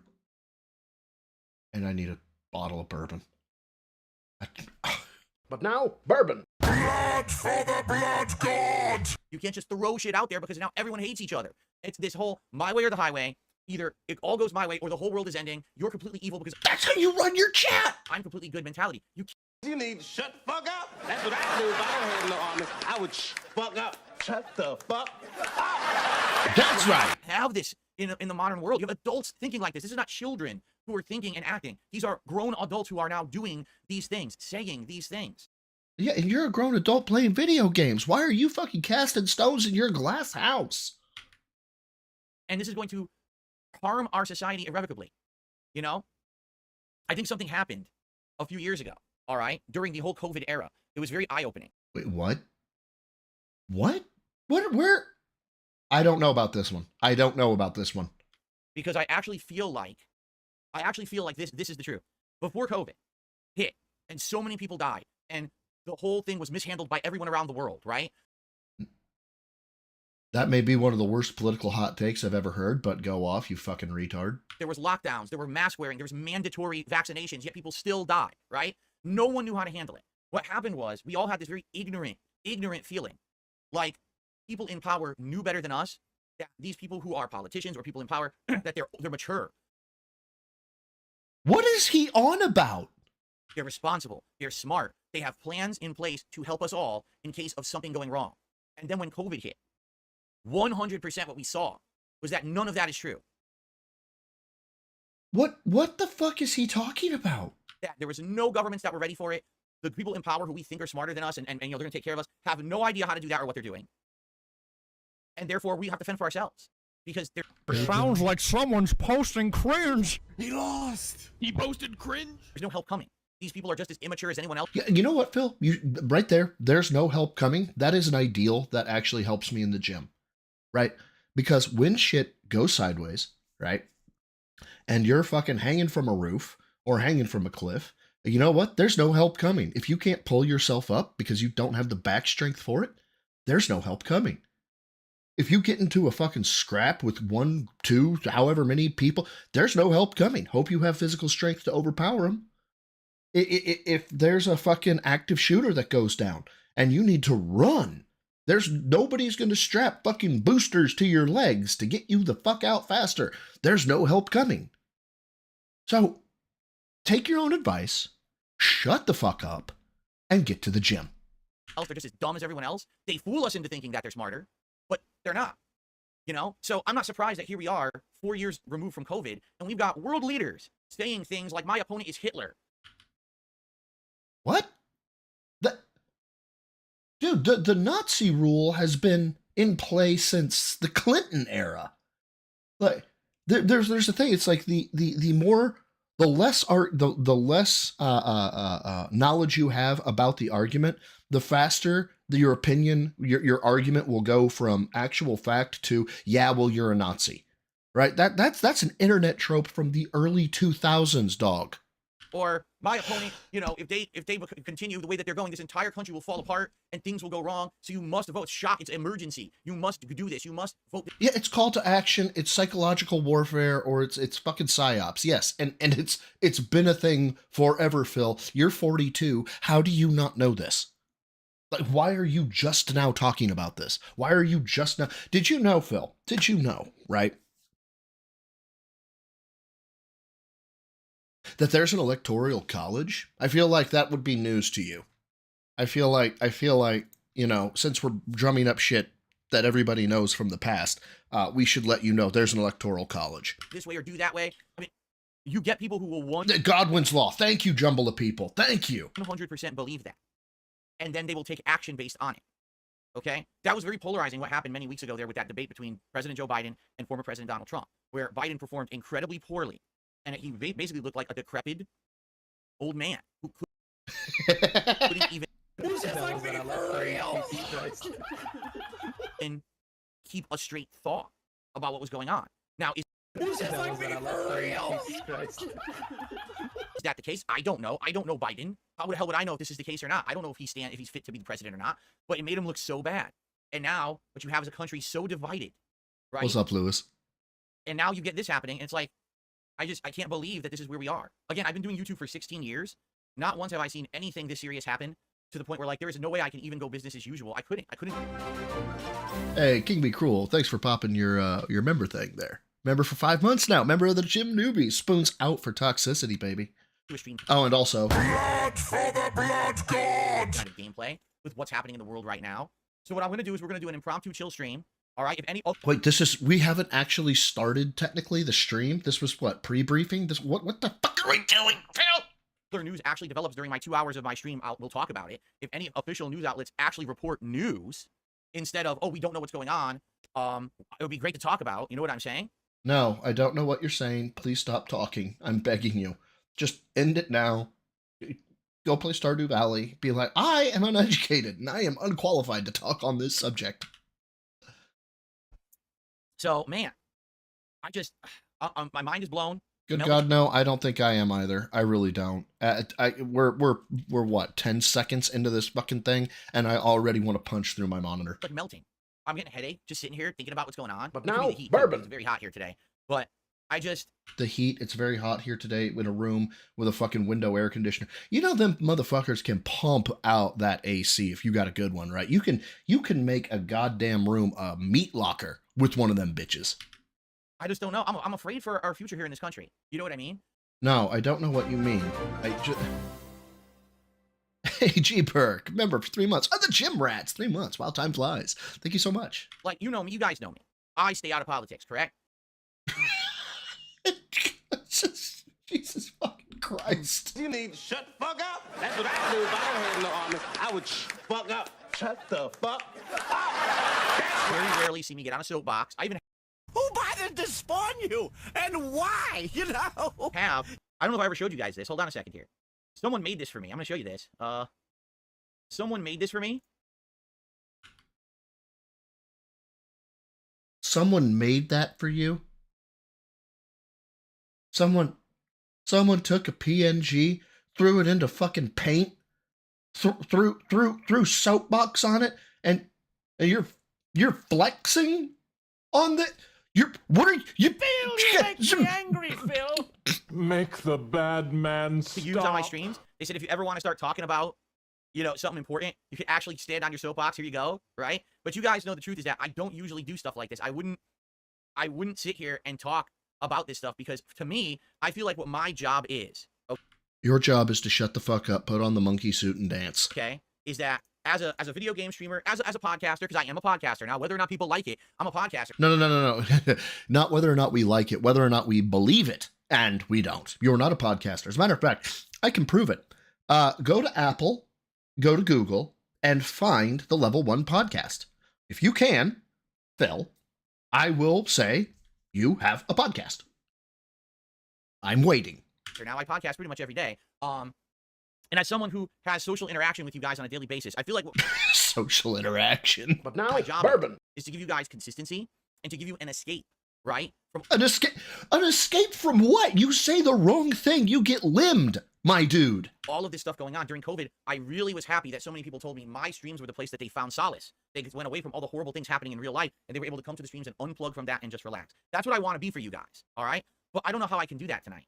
And I need a bottle of bourbon. But now, bourbon. Blood for the blood god! You can't just throw shit out there because now everyone hates each other. It's this whole my way or the highway. Either it all goes my way or the whole world is ending. You're completely evil because that's how you run your chat. I'm completely good mentality. You need to shut the fuck up. That's what I do if I had no army. I would fuck up. Shut the fuck up. That's right. Have this in the modern world. You have adults thinking like this. This is not children who are thinking and acting. These are grown adults who are now doing these things, saying these things. Yeah, and you're a grown adult playing video games. Why are you fucking casting stones in your glass house? And this is going to harm our society irrevocably. You know? I think something happened a few years ago, all right? During the whole COVID era. It was very eye-opening. Wait, what? What? Where? I don't know about this one. I don't know about this one. Because I actually feel like this is the truth. Before COVID hit and so many people died and the whole thing was mishandled by everyone around the world, right? That may be one of the worst political hot takes I've ever heard, but go off, you fucking retard. There was lockdowns, there were mask wearing, there was mandatory vaccinations, yet people still died, right? No one knew how to handle it. What happened was we all had this very ignorant feeling. Like people in power knew better than us, that these people who are politicians or people in power, that they're mature. What is he on about? They're responsible, they're smart, they have plans in place to help us all in case of something going wrong. And then when COVID hit, 100% what we saw was that none of that is true. What the fuck is he talking about? That there was no governments that were ready for it. The people in power who we think are smarter than us and you know, they're gonna take care of us have no idea how to do that or what they're doing. And therefore we have to fend for ourselves. Because they're Sounds like someone's posting cringe. He lost. He posted cringe. There's no help coming. These people are just as immature as anyone else. Yeah, you know what, Phil? Right there, there's no help coming. That is an ideal that actually helps me in the gym, right? Because when shit goes sideways, right, and you're fucking hanging from a roof or hanging from a cliff, you know what? There's no help coming. If you can't pull yourself up because you don't have the back strength for it, there's no help coming. If you get into a fucking scrap with 1, 2, however many people, there's no help coming. Hope you have physical strength to overpower them. If there's a fucking active shooter that goes down and you need to run, nobody's going to strap fucking boosters to your legs to get you the fuck out faster. There's no help coming. So take your own advice, shut the fuck up, and get to the gym. They're just as dumb as everyone else. They fool us into thinking that they're smarter, but they're not. You know? So I'm not surprised that here we are 4 years removed from COVID and we've got world leaders saying things like my opponent is Hitler. What? Dude, the Nazi rule has been in play since the Clinton era. Like, there's a thing. It's like the more the less knowledge you have about the argument, the faster your opinion, your argument will go from actual fact to, yeah, well, you're a Nazi, right? That's an internet trope from the early 2000s, dog. Or my opponent, if they continue the way that they're going, this entire country will fall apart and things will go wrong. So you must vote. Shock. It's emergency. You must do this. You must vote. Yeah, it's call to action. It's psychological warfare, or it's fucking psyops. Yes, and it's been a thing forever, Phil. You're 42. How do you not know this? Like, why are you just now talking about this? Why are you just now? Did you know, Phil? Did you know, right? That there's an electoral college? I feel like that would be news to you. I feel like, since we're drumming up shit that everybody knows from the past, we should let you know there's an electoral college. This way or do that way. I mean, you get people who will Godwin's Law. Thank you, jumble of people. Thank you. 100% believe that. And then they will take action based on it. Okay? That was very polarizing what happened many weeks ago there with that debate between President Joe Biden and former President Donald Trump, where Biden performed incredibly poorly. And he basically looked like a decrepit old man who couldn't even and keep a straight thought about what was going on. Now, is that the case? I don't know. I don't know Biden. How the hell would I know if this is the case or not? I don't know if he's fit to be the president or not. But it made him look so bad. And now what you have is a country so divided, right? What's up, Lewis? And now you get this happening, and it's like, I can't believe that this is where we are. Again, I've been doing YouTube for 16 years. Not once have I seen anything this serious happen to the point where, like, there is no way I can even go business as usual. I couldn't. Hey, King Be Cruel, thanks for popping your member thing there. Member for 5 months now. Member of the Gym Newbies. Spoons out for toxicity, baby. Oh, and also... Blood for the blood god! Kind of gameplay with what's happening in the world right now. So what I'm going to do is we're going to do an impromptu chill stream. All right, if any... Oh. Wait, we haven't actually started, technically, the stream? This was, what, pre-briefing? What the fuck are we doing, Phil? Other news actually develops during my 2 hours of my stream, we'll talk about it. If any official news outlets actually report news, instead of, oh, we don't know what's going on, it would be great to talk about. You know what I'm saying? No, I don't know what you're saying. Please stop talking. I'm begging you. Just end it now. Go play Stardew Valley. Be like, I am uneducated, and I am unqualified to talk on this subject. So, man, my mind is blown. Good God, no, I don't think I am either. I really don't. We're what, 10 seconds into this fucking thing, and I already want to punch through my monitor. Like melting. I'm getting a headache just sitting here thinking about what's going on. But now, the heat, bourbon. It's very hot here today. But the heat, it's very hot here today in a room with a fucking window air conditioner. You know them motherfuckers can pump out that AC if you got a good one, right? You can make a goddamn room a meat locker with one of them bitches. I just don't know. I'm afraid for our future here in this country. You know what I mean? No, I don't know what you mean. Hey, G-Perk, member for 3 months. Oh, the Gym Rats, 3 months. Wild time flies. Thank you so much. Like, you know me. You guys know me. I stay out of politics, correct? Jesus fucking Christ. You need to shut the fuck up. That's what I do if I had no army. I would fuck up. Shut the fuck up. Very rarely see me get on a soapbox. I even Who bothered to spawn you? And why? You know? I don't know if I ever showed you guys this. Hold on a second here. Someone made this for me. I'm going to show you this. Someone made this for me. Someone made that for you? Someone took a PNG, threw it into fucking paint, threw soapbox on it, and you're flexing on the. What are you? Phil, you make me angry, Phil. Make the bad man To use on my streams, they said if you ever want to start talking about, something important, you can actually stand on your soapbox. Here you go, right? But you guys know the truth is that I don't usually do stuff like this. I wouldn't sit here and talk about this stuff because to me, I feel like what my job is. Okay, your job is to shut the fuck up, put on the monkey suit, and dance. Okay, is that as a video game streamer, as a podcaster, because I am a podcaster now. Whether or not people like it, I'm a podcaster. No. Not whether or not we like it, whether or not we believe it, and we don't. You're not a podcaster. As a matter of fact, I can prove it. Go to Apple, go to Google, and find the Level 1 podcast. If you can, Phil, I will say you have a podcast. I'm waiting. Now I podcast pretty much every day. And as someone who has social interaction with you guys on a daily basis, I feel like Social interaction. But now my it's job bourbon. is to give you guys consistency and to give you an escape, right? From An escape from what? You say the wrong thing, you get limbed, my dude. all of this stuff going on during COVID. I really was happy that so many people told me my streams were the place that they found solace. They went away from all the horrible things happening in real life, and they were able to come to the streams and unplug from that and just relax. That's what I want to be for you guys, all right? But I don't know how I can do that tonight.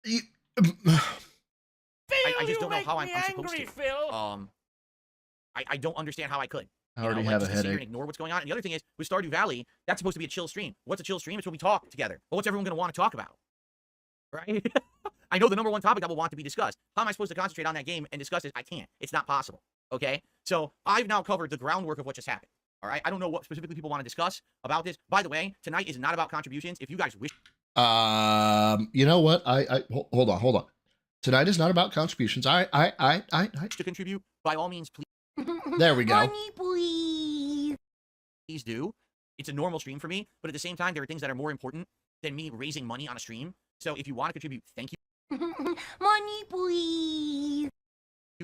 I just don't know how I'm supposed to. Phil. I don't understand how I could. I already like, have a just to sit here headache. and ignore what's going on. And the other thing is, with Stardew Valley, that's supposed to be a chill stream. What's a chill stream? It's when we talk together. But what's everyone going to want to talk about? Right? I know the number one topic that will want to be discussed. How am I supposed to concentrate on that game and discuss it? I can't. It's not possible. Okay? So I've now covered the groundwork of what just happened. All right? I don't know what specifically people want to discuss about this. By the way, tonight is not about contributions. If you guys wish You know what? Hold on. Tonight is not about contributions. I to contribute, by all means, please. There we go. Money, Please do. It's a normal stream for me, but at the same time, there are things that are more important than me raising money on a stream. So if you want to contribute, thank you Money, please.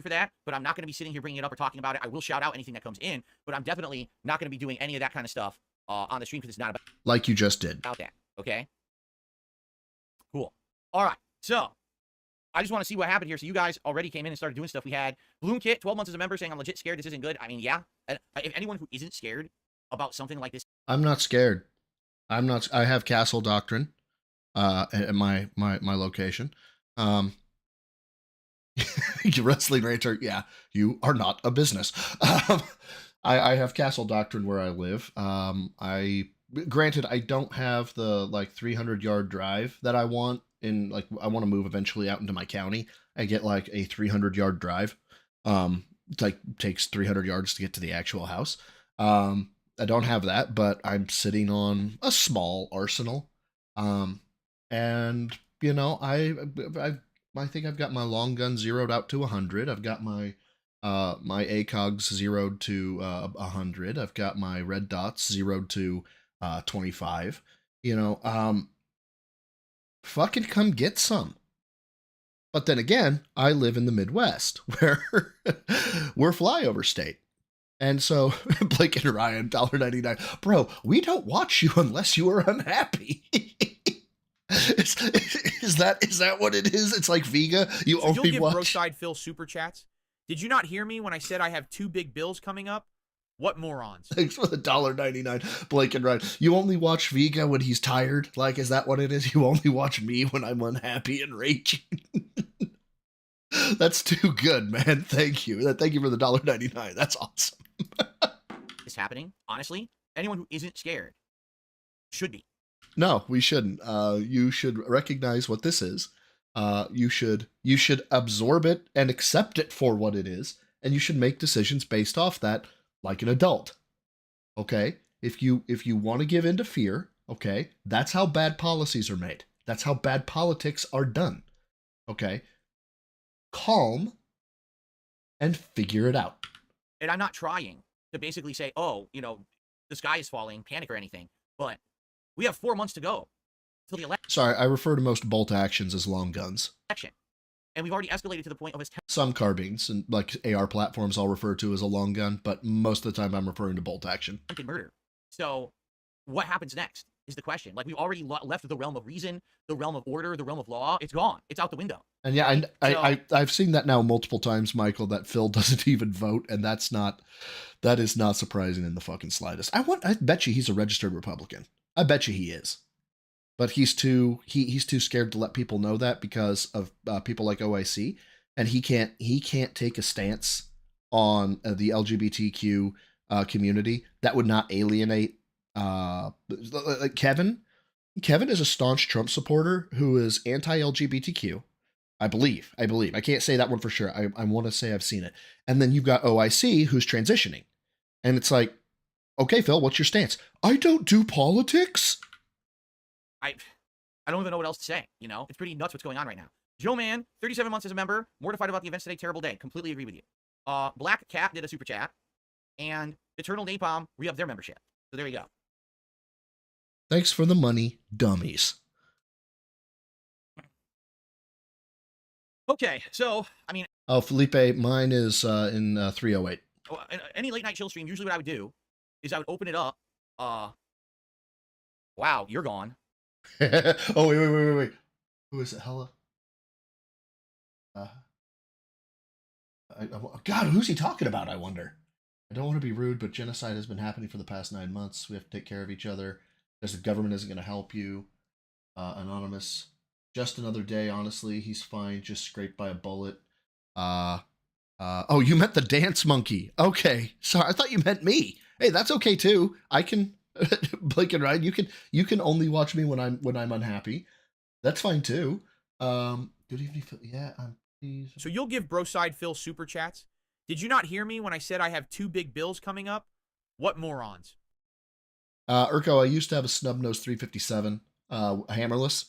for that, but I'm not going to be sitting here bringing it up or talking about it. I will shout out anything that comes in, but I'm definitely not going to be doing any of that kind of stuff on the stream because it's not Like you just did. about that, okay? Cool. All right, so I just want to see what happened here. So you guys already came in and started doing stuff. We had Bloom Kit, 12 months as a member, saying I'm legit scared this isn't good. I mean, yeah. If anyone who isn't scared about something like this I'm not scared. I have Castle Doctrine at my location. Wrestling Ranger, yeah, you are not a business. I have Castle Doctrine where I live. Granted, I don't have the 300-yard drive that I want. I want to move eventually out into my county. I get a 300-yard drive. Takes 300 yards to get to the actual house. I don't have that, but I'm sitting on a small arsenal. And I think I've got my long gun zeroed out to 100. I've got my ACOGs zeroed to 100. I've got my red dots zeroed to 25. Fucking come get some. But then again, I live in the Midwest, where we're flyover state. And so, Blake and Ryan, $1.99. Bro, we don't watch you unless you are unhappy. Is that what it is? It's like Vega. You So only you'll give watch. Broside Phil super chats. Did you not hear me when I said I have 2 big bills coming up? What morons? Thanks for the $1.99, Blake and Ryan. You only watch Vega when he's tired. Is that what it is? You only watch me when I'm unhappy and raging. That's too good, man. Thank you. Thank you for the $1.99. That's awesome. Is happening. Honestly, anyone who isn't scared should be. No, we shouldn't. You should recognize what this is. You should absorb it and accept it for what it is, and you should make decisions based off that, like an adult. Okay? If you want to give in to fear, okay, that's how bad policies are made. That's how bad politics are done. Okay? Calm and figure it out. And I'm not trying to basically say, oh, the sky is falling, panic or anything, but we have 4 months to go till the Sorry, I refer to most bolt actions as long guns. election. And we've already escalated to the point of his Some carbines and AR platforms I'll refer to as a long gun, but most of the time I'm referring to bolt action. attempted murder. So what happens next is the question. We've already left the realm of reason, the realm of order, the realm of law. It's gone. It's out the window. And yeah, I've seen that now multiple times, Michael, that Phil doesn't even vote, and that is not surprising in the fucking slightest. I bet you he's a registered Republican. I bet you he is. But he's too scared to let people know that because of people like OIC, and he can't take a stance on the LGBTQ community that would not alienate Kevin. Kevin is a staunch Trump supporter who is anti-LGBTQ. I believe. I can't say that one for sure. I want to say I've seen it. And then you've got OIC who's transitioning. And it's like, okay, Phil, what's your stance? I don't do politics. I don't even know what else to say. It's pretty nuts what's going on right now. Joe Man, 37 months as a member, mortified about the events today, terrible day. Completely agree with you. Black Cat did a super chat, and Eternal Napalm re-upped their membership. So there you go. Thanks for the money, dummies. Okay, so I mean, Oh, Felipe, mine is in 308. any late night chill stream, usually what I would do is I would open it up. Wow, you're gone. Oh, wait. Who is it? Hella? God, who's he talking about, I wonder? I don't want to be rude, but genocide has been happening for the past 9 months. We have to take care of each other. Because the government isn't going to help you. Anonymous. Just another day, honestly. He's fine. Just scraped by a bullet. Oh, you meant the dance monkey. Okay. Sorry, I thought you meant me. Hey, that's okay too. I can Blake and Ryan, you can only watch me when I'm unhappy. That's fine too. Good evening, Phil. Yeah, I'm pleased. So you'll give Broside Phil super chats? Did you not hear me when I said I have 2 big bills coming up? What morons? Urko, I used to have a Snubnose 357, hammerless,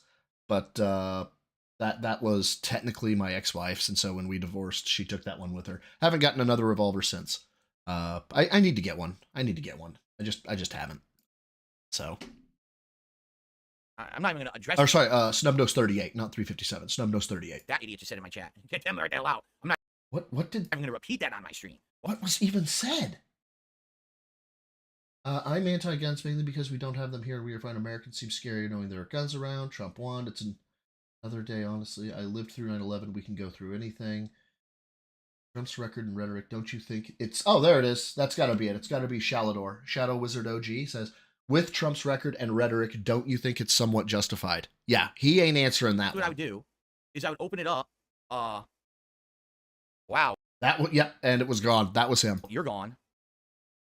but that was technically my ex-wife's, and so when we divorced, she took that one with her. Haven't gotten another revolver since. I need to get one. I just haven't. So. I'm not even going to address. Or sorry, Snubnose 38, not 357. Snubnose 38. That idiot just said in my chat. Get them right there loud. I'm not. What did? I'm going to repeat that on my stream. What was even said? I'm anti-guns mainly because we don't have them here. We are fine. Americans seem scary knowing there are guns around. Trump won. It's another day, honestly. I lived through 9/11. We can go through anything. Trump's record and rhetoric. Don't you think it's... Oh, there it is. That's got to be it. It's got to be Shalador. Shadow Wizard OG says, with Trump's record and rhetoric, don't you think it's somewhat justified? Yeah, he ain't answering that What one. I would do is I would open it up. Wow. Yep, and it was gone. That was him. You're gone.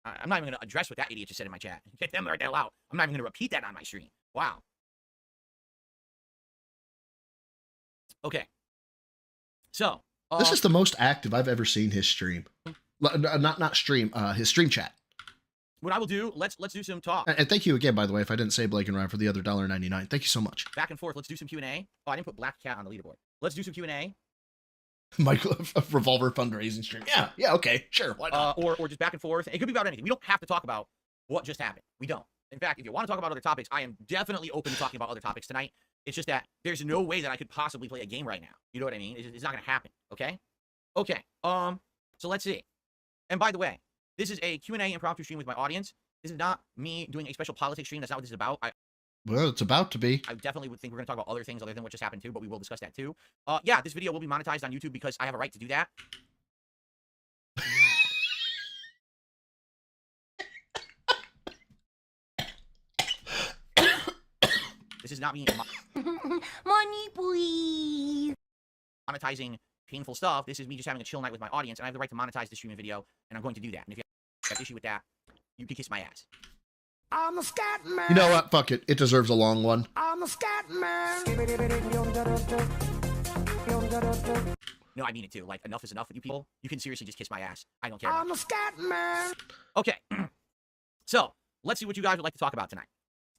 I'm not even going to address what that idiot just said in my chat. Get them right there loud. I'm not even going to repeat that on my stream. Wow. Okay. So. This is the most active I've ever seen his stream. Not stream, his stream chat. What I will do, let's do some talk. And thank you again, by the way, if I didn't say Blake and Ryan for the other $1.99. Thank you so much. Back and forth. Let's do some Q&A. Oh, I didn't put Black Cat on the leaderboard. Let's do some Q&A. Michael, a revolver fundraising stream. Yeah, okay, sure. Why not? Or just back and forth. It could be about anything. We don't have to talk about what just happened. We don't. In fact, if you want to talk about other topics, I am definitely open to talking about other topics tonight. It's just that there's no way that I could possibly play a game right now. You know what I mean? It's not going to happen. Okay? Okay. So let's see. And by the way, this is a Q&A impromptu stream with my audience. This is not me doing a special politics stream. That's not what this is about. Well, it's about to be. I definitely would think we're going to talk about other things other than what just happened too, but we will discuss that too. Yeah, this video will be monetized on YouTube because I have a right to do that. This is not me Money, please. monetizing painful stuff. This is me just having a chill night with my audience, and I have the right to monetize the streaming video, and I'm going to do that. And if you have an issue with that, you can kiss my ass. I'm the scat man. You know what? Fuck it. It deserves a long one. I'm the scat man. No, I mean it too. Like, enough is enough with you people. You can seriously just kiss my ass. I don't care. I'm the scat man. Okay. So, let's see what you guys would like to talk about tonight.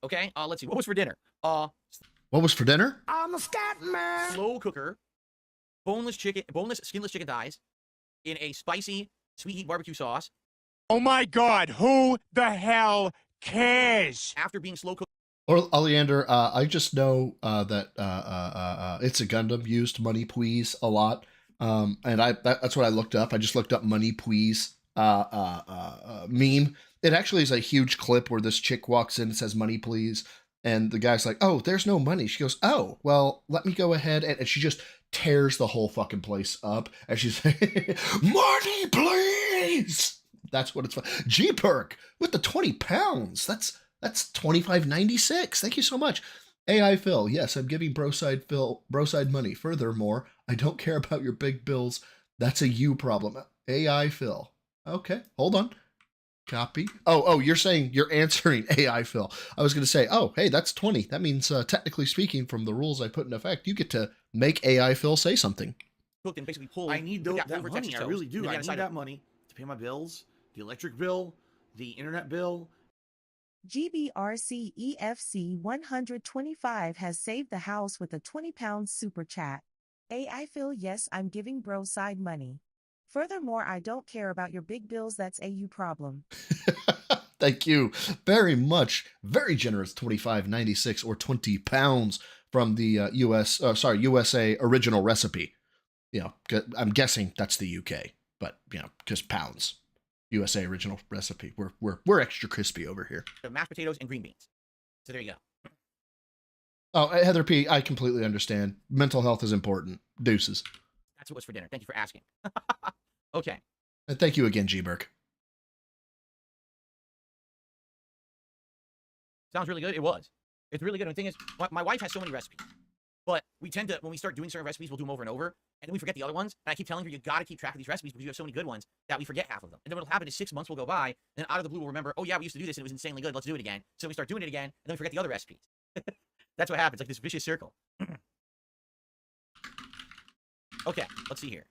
Okay? Let's see. What was for dinner? What was for dinner? I'm the scat man. Slow cooker, boneless, skinless chicken thighs in a spicy sweet heat barbecue sauce. Oh my god, who the hell cares? After being slow cooked. Or Oleander, I just know that It's a Gundam used Money Please a lot. And that's what I looked up. I just looked up Money Please meme. It actually is a huge clip where this chick walks in and says Money Please. And the guy's like, oh, there's no money. She goes, oh, well, let me go ahead. And she just tears the whole fucking place up. And she's like, money please. That's what it's for. G-Perk with the 20 pounds. That's $25.96. Thank you so much. AI Phil. Yes, I'm giving Broside money. Furthermore, I don't care about your big bills. That's a you problem. AI Phil. Okay, hold on. Copy. Oh, you're saying you're answering AI Phil. I was going to say, oh, hey, that's 20. That means, technically speaking, from the rules I put in effect, you get to make AI Phil say something. Cooked and basically pulled. I need that money. I really do. I need that money to pay my bills, the electric bill, the internet bill. GBRC EFC 125 has saved the house with a 20-pound super chat. AI Phil, yes, I'm giving Broside money. Furthermore, I don't care about your big bills. That's a you problem. Thank you very much. Very generous. $25.96 or 20 pounds from the USA original recipe. You know, I'm guessing that's the UK, but you know, because pounds, USA original recipe. We're extra crispy over here. Mashed potatoes and green beans. So there you go. Oh, Heather P, I completely understand. Mental health is important. Deuces. That's what was for dinner. Thank you for asking. Okay. And thank you again, G. Burke. Sounds really good. It was. It's really good. And the thing is, my wife has so many recipes. But we tend to, when we start doing certain recipes, we'll do them over and over. And then we forget the other ones. And I keep telling her, you got to keep track of these recipes because you have so many good ones that we forget half of them. And then what'll happen is 6 months will go by. And out of the blue, we'll remember, oh, yeah, we used to do this and it was insanely good. Let's do it again. So we start doing it again. And then we forget the other recipes. That's what happens, like this vicious circle. Okay, let's see here.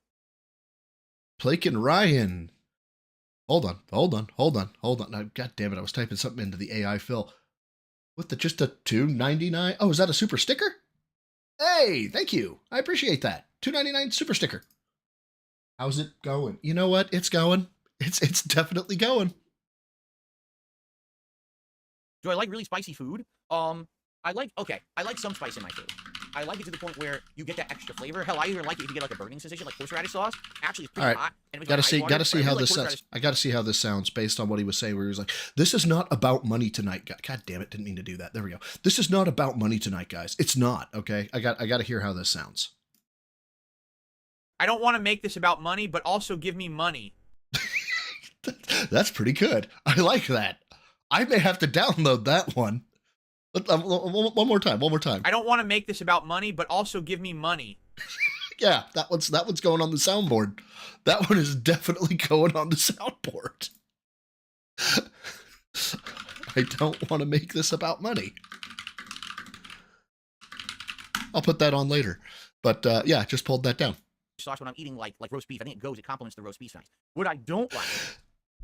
Blake and Ryan. Hold on. Now, God damn it, I was typing something into the AI Phil. With just a $2.99? Oh, is that a super sticker? Hey, thank you. I appreciate that. $2.99 super sticker. How's it going? You know what? It's going. It's definitely going. Do I like really spicy food? I like some spice in my food. I like it to the point where you get that extra flavor. Hell, I even like it if you get like a burning sensation, like horseradish sauce. Actually, it's pretty hot. And Gotta see how this sounds. I gotta see how this sounds based on what he was saying, where he was like, "This is not about money tonight." God damn it, didn't mean to do that. There we go. This is not about money tonight, guys. It's not. Okay, I gotta hear how this sounds. I don't want to make this about money, but also give me money. That's pretty good. I like that. I may have to download that one. One more time. I don't want to make this about money, but also give me money. Yeah, that one's going on the soundboard. That one is definitely going on the soundboard. I don't want to make this about money. I'll put that on later. But yeah, just pulled that down. Sauce when I'm eating like roast beef. I think it complements the roast beef spice. What I don't like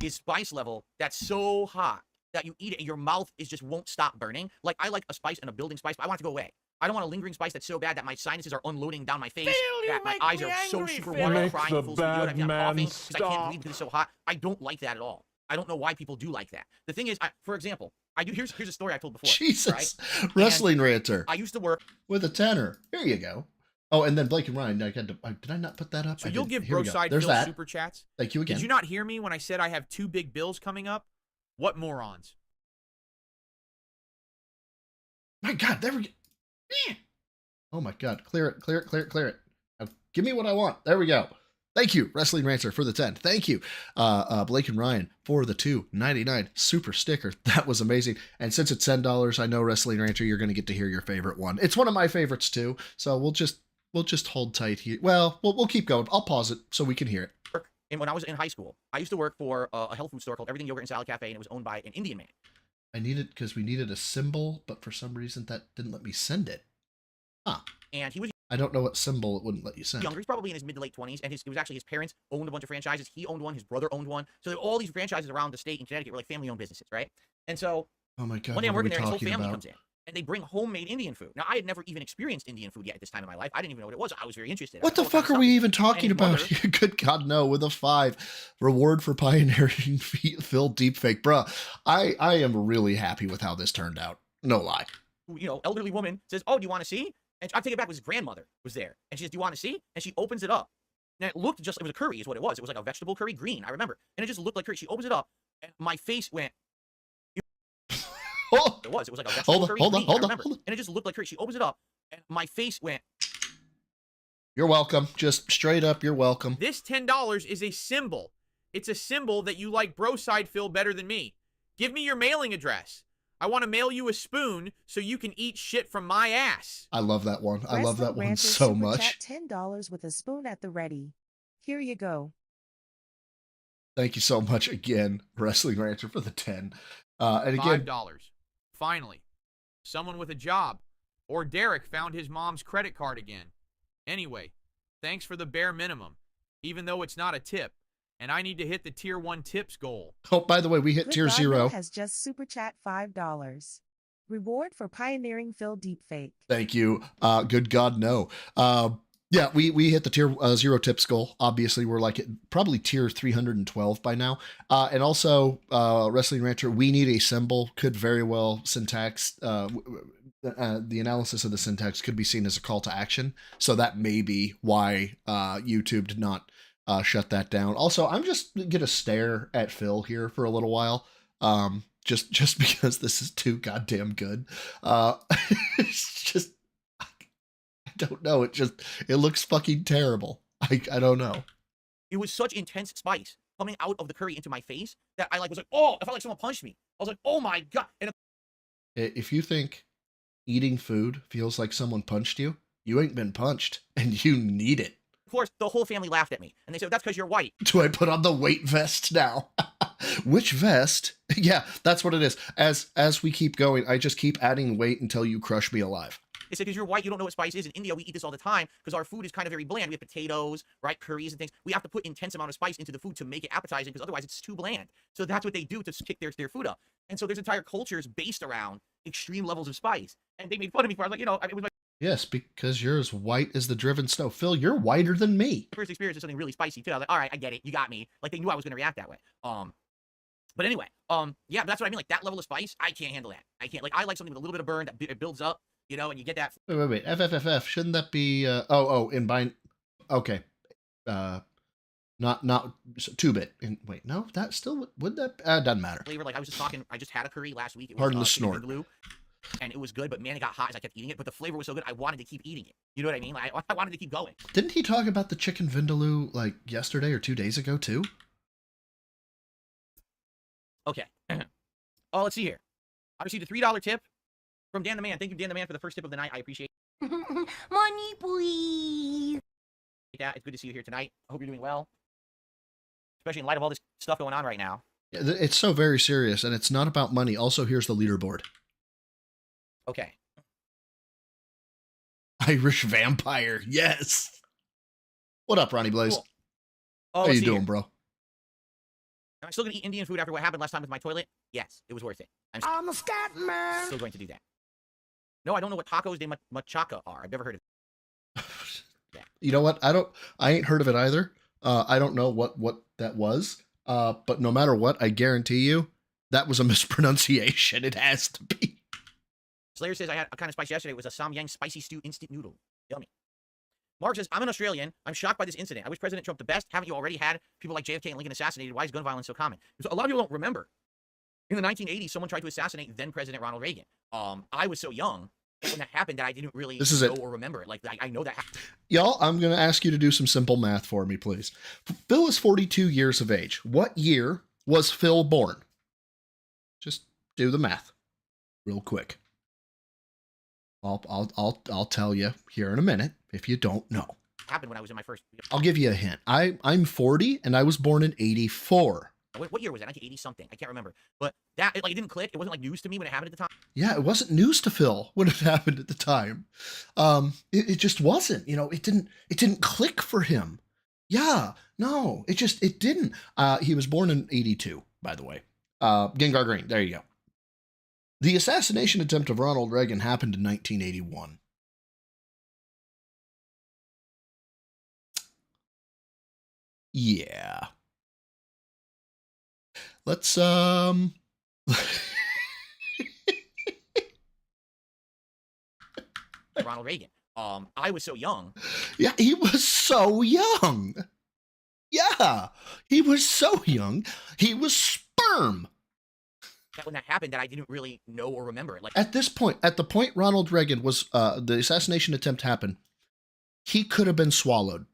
is spice level that's so hot that you eat it and your mouth just won't stop burning. Like, I like a spice and a building spice, but I want it to go away. I don't want a lingering spice that's so bad that my sinuses are unloading down my face, that my eyes are so super watery, crying full speed, I'm coughing because I can't breathe because it's so hot. I don't like that at all. I don't know why people do like that. The thing is, for example, here's a story I told before. Jesus, right? Wrestling ranter. I used to work with a tenor. Here you go. Oh, and then Blake and Ryan, did I not put that up? So you'll give Bro Side Phil super chats? Thank you again. Did you not hear me when I said I have 2 big bills coming up? What morons? My God, there we go. Oh my God, clear it. Now, give me what I want. There we go. Thank you, Wrestling Rancher, for the 10. Thank you, Blake and Ryan, for the $2.99 super sticker. That was amazing. And since it's $10, I know, Wrestling Rancher, you're going to get to hear your favorite one. It's one of my favorites too, so we'll just hold tight here. Well, we'll keep going. I'll pause it so we can hear it. And when I was in high school, I used to work for a health food store called Everything Yogurt and Salad Cafe, and it was owned by an Indian man. I needed, because we needed a symbol, but for some reason that didn't let me send it. Huh. And he was... I don't know what symbol it wouldn't let you send. Younger. He's probably in his mid to late 20s, and it was actually his parents owned a bunch of franchises. He owned one, his brother owned one. So there were all these franchises around the state in Connecticut were like family-owned businesses, right? And so oh my God, one day I'm working there, and his whole family comes in, and they bring homemade Indian food. Now, I had never even experienced Indian food yet at this time in my life. I didn't even know what it was. I was very interested. What the fuck are we even talking about? Good God, no. With a 5, reward for pioneering Phil deepfake. Bruh, I am really happy with how this turned out. No lie. You know, elderly woman says, oh, do you want to see? And I take it back, his grandmother was there. And she says, do you want to see? And she opens it up. And it looked just, it was a curry is what it was. It was like a vegetable curry, green, I remember. And it just looked like curry. She opens it up, and my face went... It was like a vegetable curry, green, I remember. And it just looked like curry. She opens it up, and my face went... You're welcome. Just straight up, you're welcome. This $10 is a symbol. It's a symbol that you like Bro Side Phil better than me. Give me your mailing address. I want to mail you a spoon so you can eat shit from my ass. I love that one. I love that one so much. $10 with a spoon at the ready. Here you go. Thank you so much again, Wrestling Rancher, for the 10. And again, $5. Finally, someone with a job. Or Derek found his mom's credit card again. Anyway, thanks for the bare minimum, even though it's not a tip. And I need to hit the tier 1 tips goal. Oh, by the way, we hit tier 0. Has just super chat $5. Reward for pioneering Phil deepfake. Thank you. Good God, no. Yeah, we hit the tier 0 tips goal. Obviously, we're like at probably tier 312 by now. And also, Wrestling Rancher, we need a symbol. Could very well syntax. the analysis of the syntax could be seen as a call to action. So that may be why YouTube did not shut that down. Also, I'm just gonna stare at Phil here for a little while. Just because this is too goddamn good. It's just, I don't know. It looks fucking terrible. I don't know. It was such intense spice coming out of the curry into my face that I was like, oh, I felt like someone punched me. I was like, oh my God. And If you think eating food feels like someone punched you, you ain't been punched and you need it. of course, the whole family laughed at me. And they said, that's because you're white. Do I put on the weight vest now? Which vest? Yeah, that's what it is. As we keep going, I just keep adding weight until you crush me alive. They said, because you're white, you don't know what spice is. In India, we eat this all the time because our food is kind of very bland. We have potatoes, right, curries and things. We have to put intense amount of spice into the food to make it appetizing because otherwise it's too bland. So that's what they do to kick their food up. And so there's entire cultures based around extreme levels of spice. And they made fun of me for it. I was like, it was my Yes, because you're as white as the driven snow. Phil, you're whiter than me. first experience of something really spicy too. I was like, all right, I get it. You got me. Like they knew I was going to react that way. But anyway, yeah, but that's what I mean. Like that level of spice, I can't handle that. I can't. Like I like something with a little bit of burn that it builds up, and you get that. Wait. FFFF. Shouldn't that be? In bind. Okay. Not 2-bit. Wait, no, that still would that doesn't matter. Flavor. Like I was just talking. I just had a curry last week. It was, Pardon the chicken snort. vindaloo, and it was good. But man, it got hot as I kept eating it. But the flavor was so good, I wanted to keep eating it. You know what I mean? Like I wanted to keep going. Didn't he talk about the chicken vindaloo like yesterday or 2 days ago too? Okay. Oh, let's see here. I received a $3 tip from Dan the Man. Thank you, Dan the Man, for the first tip of the night. I appreciate Money, please. that. It's good to see you here tonight. I hope you're doing well, especially in light of all this stuff going on right now. Yeah, it's so very serious, and it's not about money. Also, here's the leaderboard. Okay. Irish vampire, yes. What up, Ronnie Blaze? Cool. Oh, How let's you see doing, here. bro? Am I still gonna eat Indian food after what happened last time with my toilet? Yes, it was worth it. I'm a scat man. Still going to do that. No, I don't know what tacos de machaca are. I've never heard of it. You know what? I ain't heard of it either. I don't know what that was. But no matter what, I guarantee you that was a mispronunciation. It has to be. Slayer says, I had a kind of spice yesterday. It was a samyang spicy stew instant noodle. Yummy. Mark says, I'm an Australian. I'm shocked by this incident. I wish President Trump the best. Haven't you already had people like JFK and Lincoln assassinated? Why is gun violence so common? So a lot of people don't remember. In the 1980s, someone tried to assassinate then President Ronald Reagan. I was so young when that happened that I didn't really know or remember it. Like, I know that happened. Y'all, I'm going to ask you to do some simple math for me, please. Phil is 42 years of age. What year was Phil born? Just do the math real quick. I'll tell you here in a minute if you don't know. Happened when I was in my first. I'll give you a hint. I'm 40 and I was born in 84. What year was that? 1980 something. I can't remember. But that it didn't click. It wasn't like news to me when it happened at the time. Yeah, it wasn't news to Phil when it happened at the time. It just wasn't. It didn't click for him. Yeah, no, it didn't. He was born in 82, by the way. Gengar Green. There you go. The assassination attempt of Ronald Reagan happened in 1981. Yeah. Let's Ronald Reagan. I was so young. Yeah, he was so young. Yeah, he was so young. He was sperm. That when that happened, that I didn't really know or remember it. Like At the point Ronald Reagan was, the assassination attempt happened, he could have been swallowed.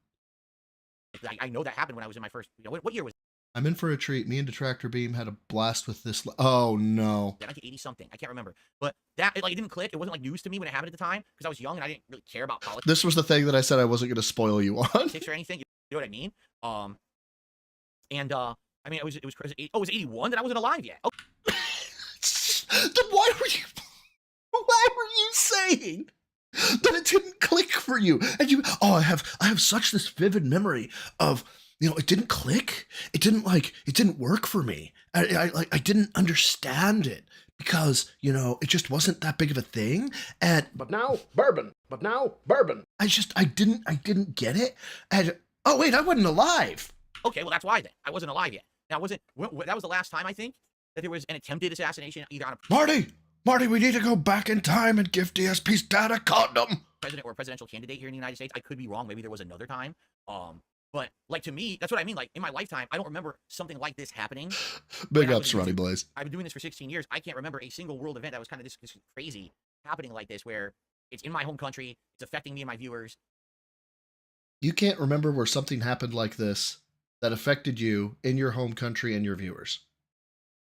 I know that happened when I was in my first. What year was? I'm in for a treat. Me and Detractor Beam had a blast with this. Oh no. 1980 something. I can't remember. But that it didn't click. It wasn't like news to me when it happened at the time because I was young and I didn't really care about politics. This was the thing that I said I wasn't going to spoil you on. Or anything. You know what I mean? I mean, it was crazy. Oh, it was 81 that I wasn't alive yet. Okay. Then why were you saying that it didn't click for you? And I have such this vivid memory of, it didn't click. It didn't work for me. I didn't understand it because, it just wasn't that big of a thing. But now bourbon. I didn't get it. Oh wait, I wasn't alive. Okay, well that's why then. I wasn't alive yet. Now that was the last time I think that there was an attempted assassination either on a Marty, Marty, we need to go back in time and give DSP's dad a condom. President or presidential candidate here in the United States. I could be wrong. Maybe there was another time. But like to me, that's what I mean. Like in my lifetime, I don't remember something like this happening. Big ups, Ronnie Blaze. I've been doing this for 16 years. I can't remember a single world event that was kind of this crazy happening like this, where it's in my home country, it's affecting me and my viewers. You can't remember where something happened like this that affected you in your home country and your viewers.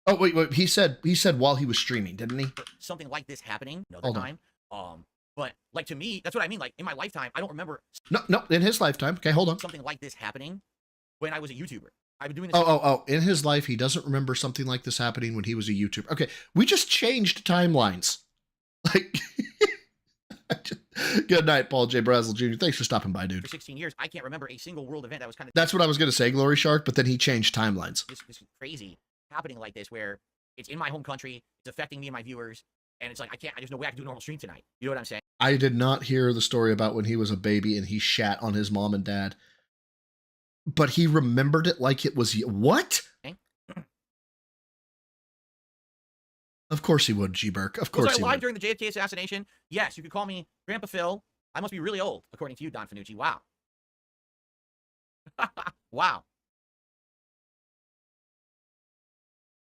Oh, wait. He said while he was streaming, didn't he? Something like this happening another time. But like to me, that's what I mean. Like in my lifetime, I don't remember. No, in his lifetime. Okay, hold on. Something like this happening when I was a YouTuber. I've been doing this. Oh. In his life, he doesn't remember something like this happening when he was a YouTuber. Okay, we just changed timelines. Like, good night, Paul J. Brazel Jr. Thanks for stopping by, dude. For 16 years, I can't remember a single world event that was kind of. That's what I was going to say, Glory Shark, but then he changed timelines. This crazy happening like this, where it's in my home country, it's affecting me and my viewers, and it's like there's no way I can do a normal stream tonight. You know what I'm saying? I did not hear the story about when he was a baby and he shat on his mom and dad, but he remembered it like it was what? Okay. Of course he would, G. Burke. Of course he would. Was I live during the JFK assassination? Yes, you could call me Grandpa Phil. I must be really old, according to you, Don Finucci. Wow. Wow.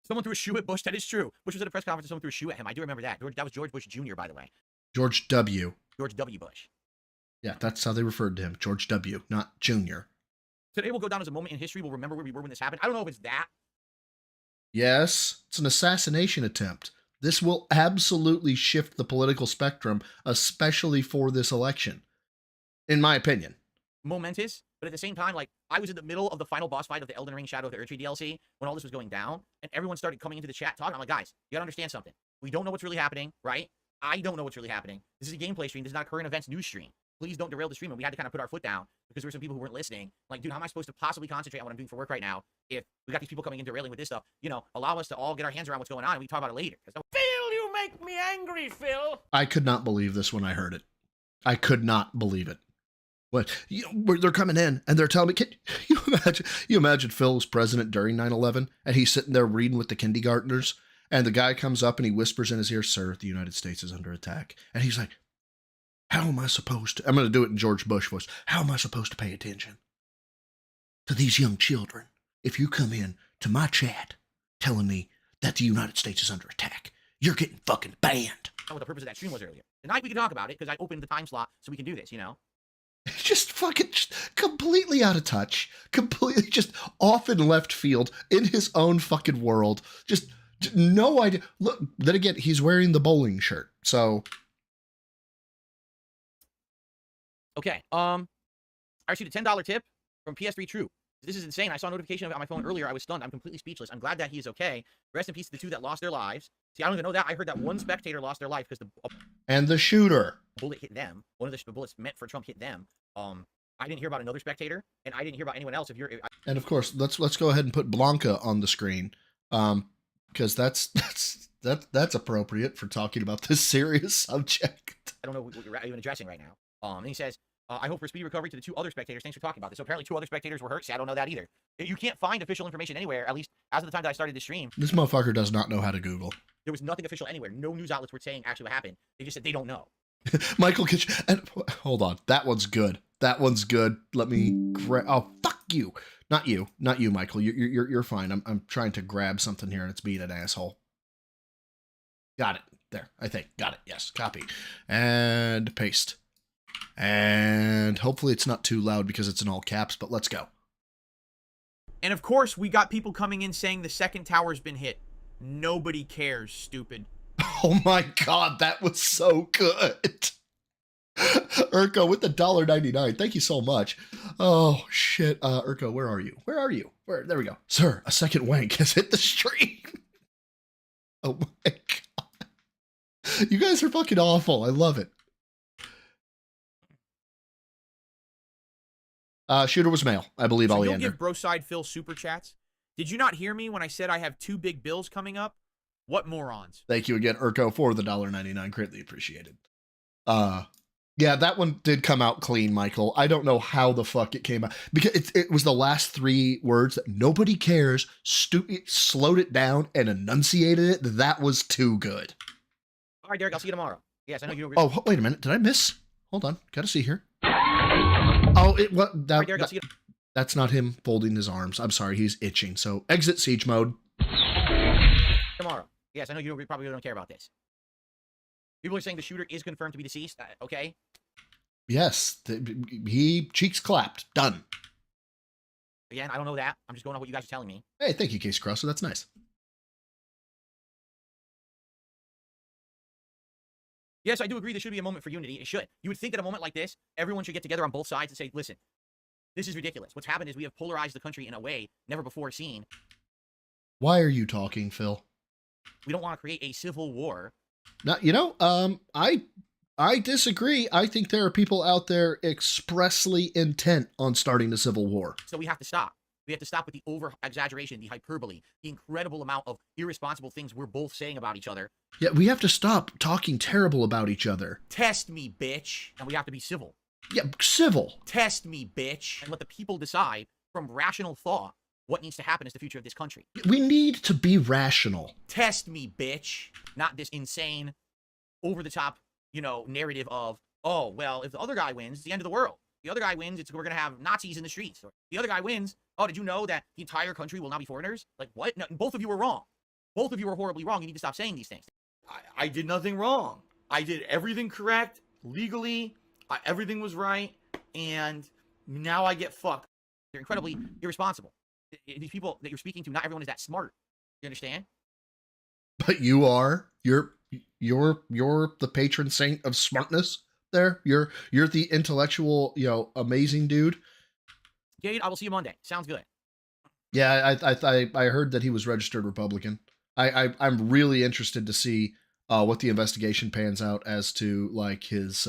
Someone threw a shoe at Bush. That is true. Bush was at a press conference and someone threw a shoe at him. I do remember that. That was George Bush Jr., by the way. George W. George W. Bush. Yeah, that's how they referred to him. George W., not Jr. Today will go down as a moment in history. We'll remember where we were when this happened. I don't know if it's that. Yes, it's an assassination attempt. This will absolutely shift the political spectrum, especially for this election, in my opinion. Momentous, but at the same time, like, I was in the middle of the final boss fight of the Elden Ring Shadow of the Erdtree DLC when all this was going down, and everyone started coming into the chat talking. I'm like, guys, you gotta understand something. We don't know what's really happening, right? I don't know what's really happening. This is a gameplay stream. This is not a current events news stream. Please don't derail the stream. And we had to kind of put our foot down because there were some people who weren't listening. Like, dude, how am I supposed to possibly concentrate on what I'm doing for work right now if we got these people coming in derailing with this stuff? You know, allow us to all get our hands around what's going on and we talk about it later. Phil, you make me angry, Phil. I could not believe this when I heard it. I could not believe it. What, they're coming in and they're telling me, can you imagine Phil was president during 9/11 and he's sitting there reading with the kindergartners and the guy comes up and he whispers in his ear, "Sir, the United States is under attack." And he's like, how am I supposed to, I'm going to do it in George Bush voice. How am I supposed to pay attention to these young children if you come in to my chat telling me that the United States is under attack? You're getting fucking banned. What the purpose of that stream was earlier. Tonight we can talk about it because I opened the time slot so we can do this, you know? Just fucking completely out of touch, completely just off in left field in his own fucking world. Just no idea. Look, then again, he's wearing the bowling shirt. So. Okay. I received a $10 tip from PS3 True. This is insane. I saw a notification of it on my phone earlier. I was stunned. I'm completely speechless. I'm glad that he is okay. Rest in peace to the two that lost their lives. See, I don't even know that. I heard that one spectator lost their life because and the shooter bullet hit them. One of the bullets meant for Trump hit them. I didn't hear about another spectator, and I didn't hear about anyone else. And of course, let's go ahead and put Blanca on the screen, because that's appropriate for talking about this serious subject. I don't know what you're even addressing right now. And he says, I hope for speedy recovery to the two other spectators. Thanks for talking about this. So apparently 2 other spectators were hurt. See, I don't know that either. You can't find official information anywhere, at least as of the time that I started the stream. This motherfucker does not know how to Google. There was nothing official anywhere. No news outlets were saying actually what happened. They just said they don't know. Michael Kitch, and hold on, that one's good. That one's good. Let me grab. Oh, fuck you. Not you, Michael. You're fine. I'm trying to grab something here, and it's being an asshole. Got it. There, I think. Got it. Yes. Copy and paste. And hopefully it's not too loud because it's in all caps. But let's go. And of course, we got people coming in saying the second tower's been hit. Nobody cares, stupid. Oh my god, that was so good. Urko with the $1.99. Thank you so much. Oh shit. Urko, where are you? There we go. Sir, a second wank has hit the stream. Oh my god. You guys are fucking awful. I love it. Shooter was male. I believe So Oleander. you'll give Broside Phil super chats? Did you not hear me when I said I have 2 big bills coming up? What morons. Thank you again, Urko, for the $1.99. Greatly appreciated. Yeah, that one did come out clean, Michael. I don't know how the fuck it came out. Because it was the last 3 words that nobody cares, slowed it down and enunciated it. That was too good. All right, Derek, I'll see you tomorrow. Yes, I know you don't. Oh, wait a minute. Did I miss? Hold on. Gotta see here. Oh, All right, Derek, I'll see you that's not him folding his arms. I'm sorry. He's itching. So exit siege mode. tomorrow. Yes, I know you probably don't care about this. People are saying the shooter is confirmed to be deceased. Okay. Yes. He cheeks clapped. Done. Again, I don't know that. I'm just going on what you guys are telling me. Hey, thank you, Case Crosser. That's nice. Yes, I do agree there should be a moment for unity. It should. You would think at a moment like this, everyone should get together on both sides and say, listen, this is ridiculous. What's happened is we have polarized the country in a way never before seen. Why are you talking, Phil? We don't want to create a civil war. Now, I disagree. I think there are people out there expressly intent on starting a civil war. So we have to stop. We have to stop with the over-exaggeration, the hyperbole, the incredible amount of irresponsible things we're both saying about each other. Yeah, we have to stop talking terrible about each other. Test me, bitch. And we have to be civil. Yeah, civil. Test me, bitch. And let the people decide from rational thought what needs to happen is the future of this country. We need to be rational. Test me, bitch. Not this insane, over-the-top, narrative of, oh, well, if the other guy wins, it's the end of the world. The other guy wins, we're going to have Nazis in the streets. Or the other guy wins, oh, did you know that the entire country will now be foreigners? Like, what? No, both of you were wrong. Both of you were horribly wrong. You need to stop saying these things. I did nothing wrong. I did everything correct, legally. Everything was right. And now I get fucked. You're incredibly irresponsible. These people that you're speaking to, not everyone is that smart. You understand? But you are. You're the patron saint of smartness. There, you're the intellectual, amazing dude. Gade, I will see you Monday. Sounds good. Yeah, I heard that he was registered Republican. I'm really interested to see what the investigation pans out as to like his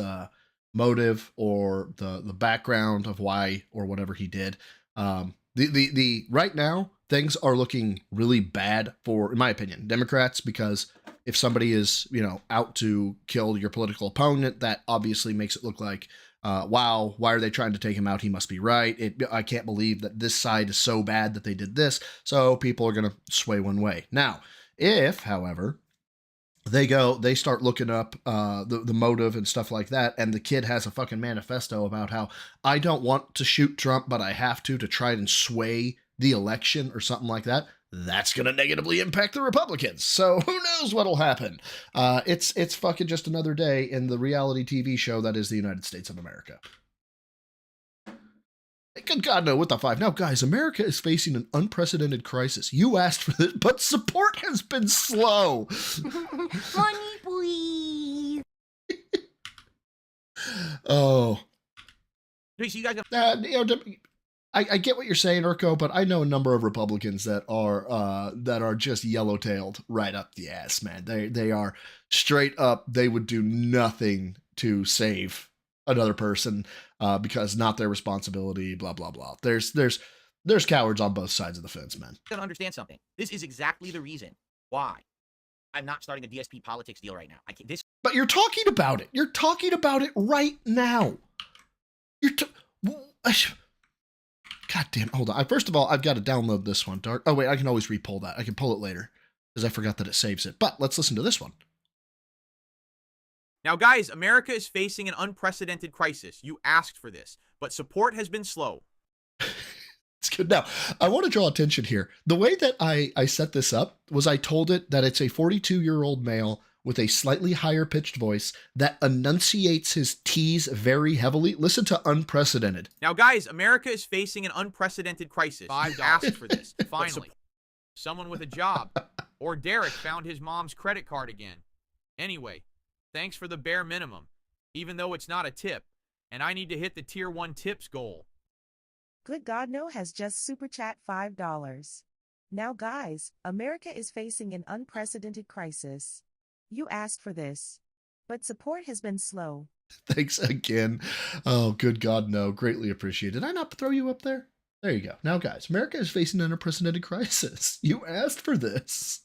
motive or the background of why or whatever he did. The right now things are looking really bad for, in my opinion, Democrats, because if somebody is, out to kill your political opponent, that obviously makes it look like, wow, why are they trying to take him out? He must be right. I can't believe that this side is so bad that they did this. So people are going to sway one way. Now, if, however, they start looking up the motive and stuff like that, and the kid has a fucking manifesto about how I don't want to shoot Trump, but I have to try and sway the election or something like that, that's going to negatively impact the Republicans. So who knows what'll happen? It's fucking just another day in the reality TV show that is the United States of America. Good God, no, what the five? Now, guys, America is facing an unprecedented crisis. You asked for this, but support has been slow. Money, please. Oh. So you guys I get what you're saying, Urko, but I know a number of Republicans that are just yellow-tailed right up the ass, man. They are straight up. They would do nothing to save another person because not their responsibility. Blah blah blah. There's cowards on both sides of the fence, man. You gotta understand something. This is exactly the reason why I'm not starting a DSP politics deal right now. But you're talking about it. You're talking about it right now. God damn, hold on. First of all, I've got to download this one. Dark. Oh, wait, I can always re-pull that. I can pull it later because I forgot that it saves it. But let's listen to this one. Now, guys, America is facing an unprecedented crisis. You asked for this, but support has been slow. It's good. Now, I want to draw attention here. The way that I set this up was I told it that it's a 42-year-old male with a slightly higher pitched voice that enunciates his T's very heavily. Listen to unprecedented. Now, guys, America is facing an unprecedented crisis. You asked for this. Finally, someone with a job. Or Derek found his mom's credit card again. Anyway, thanks for the bare minimum, even though it's not a tip, and I need to hit the tier 1 tips goal. Good God No has just super chat $5. Now guys, America is facing an unprecedented crisis. You asked for this, but support has been slow. Thanks again. Oh, good God, no. Greatly appreciated. Did I not throw you up there? There you go. Now, guys, America is facing an unprecedented crisis. You asked for this,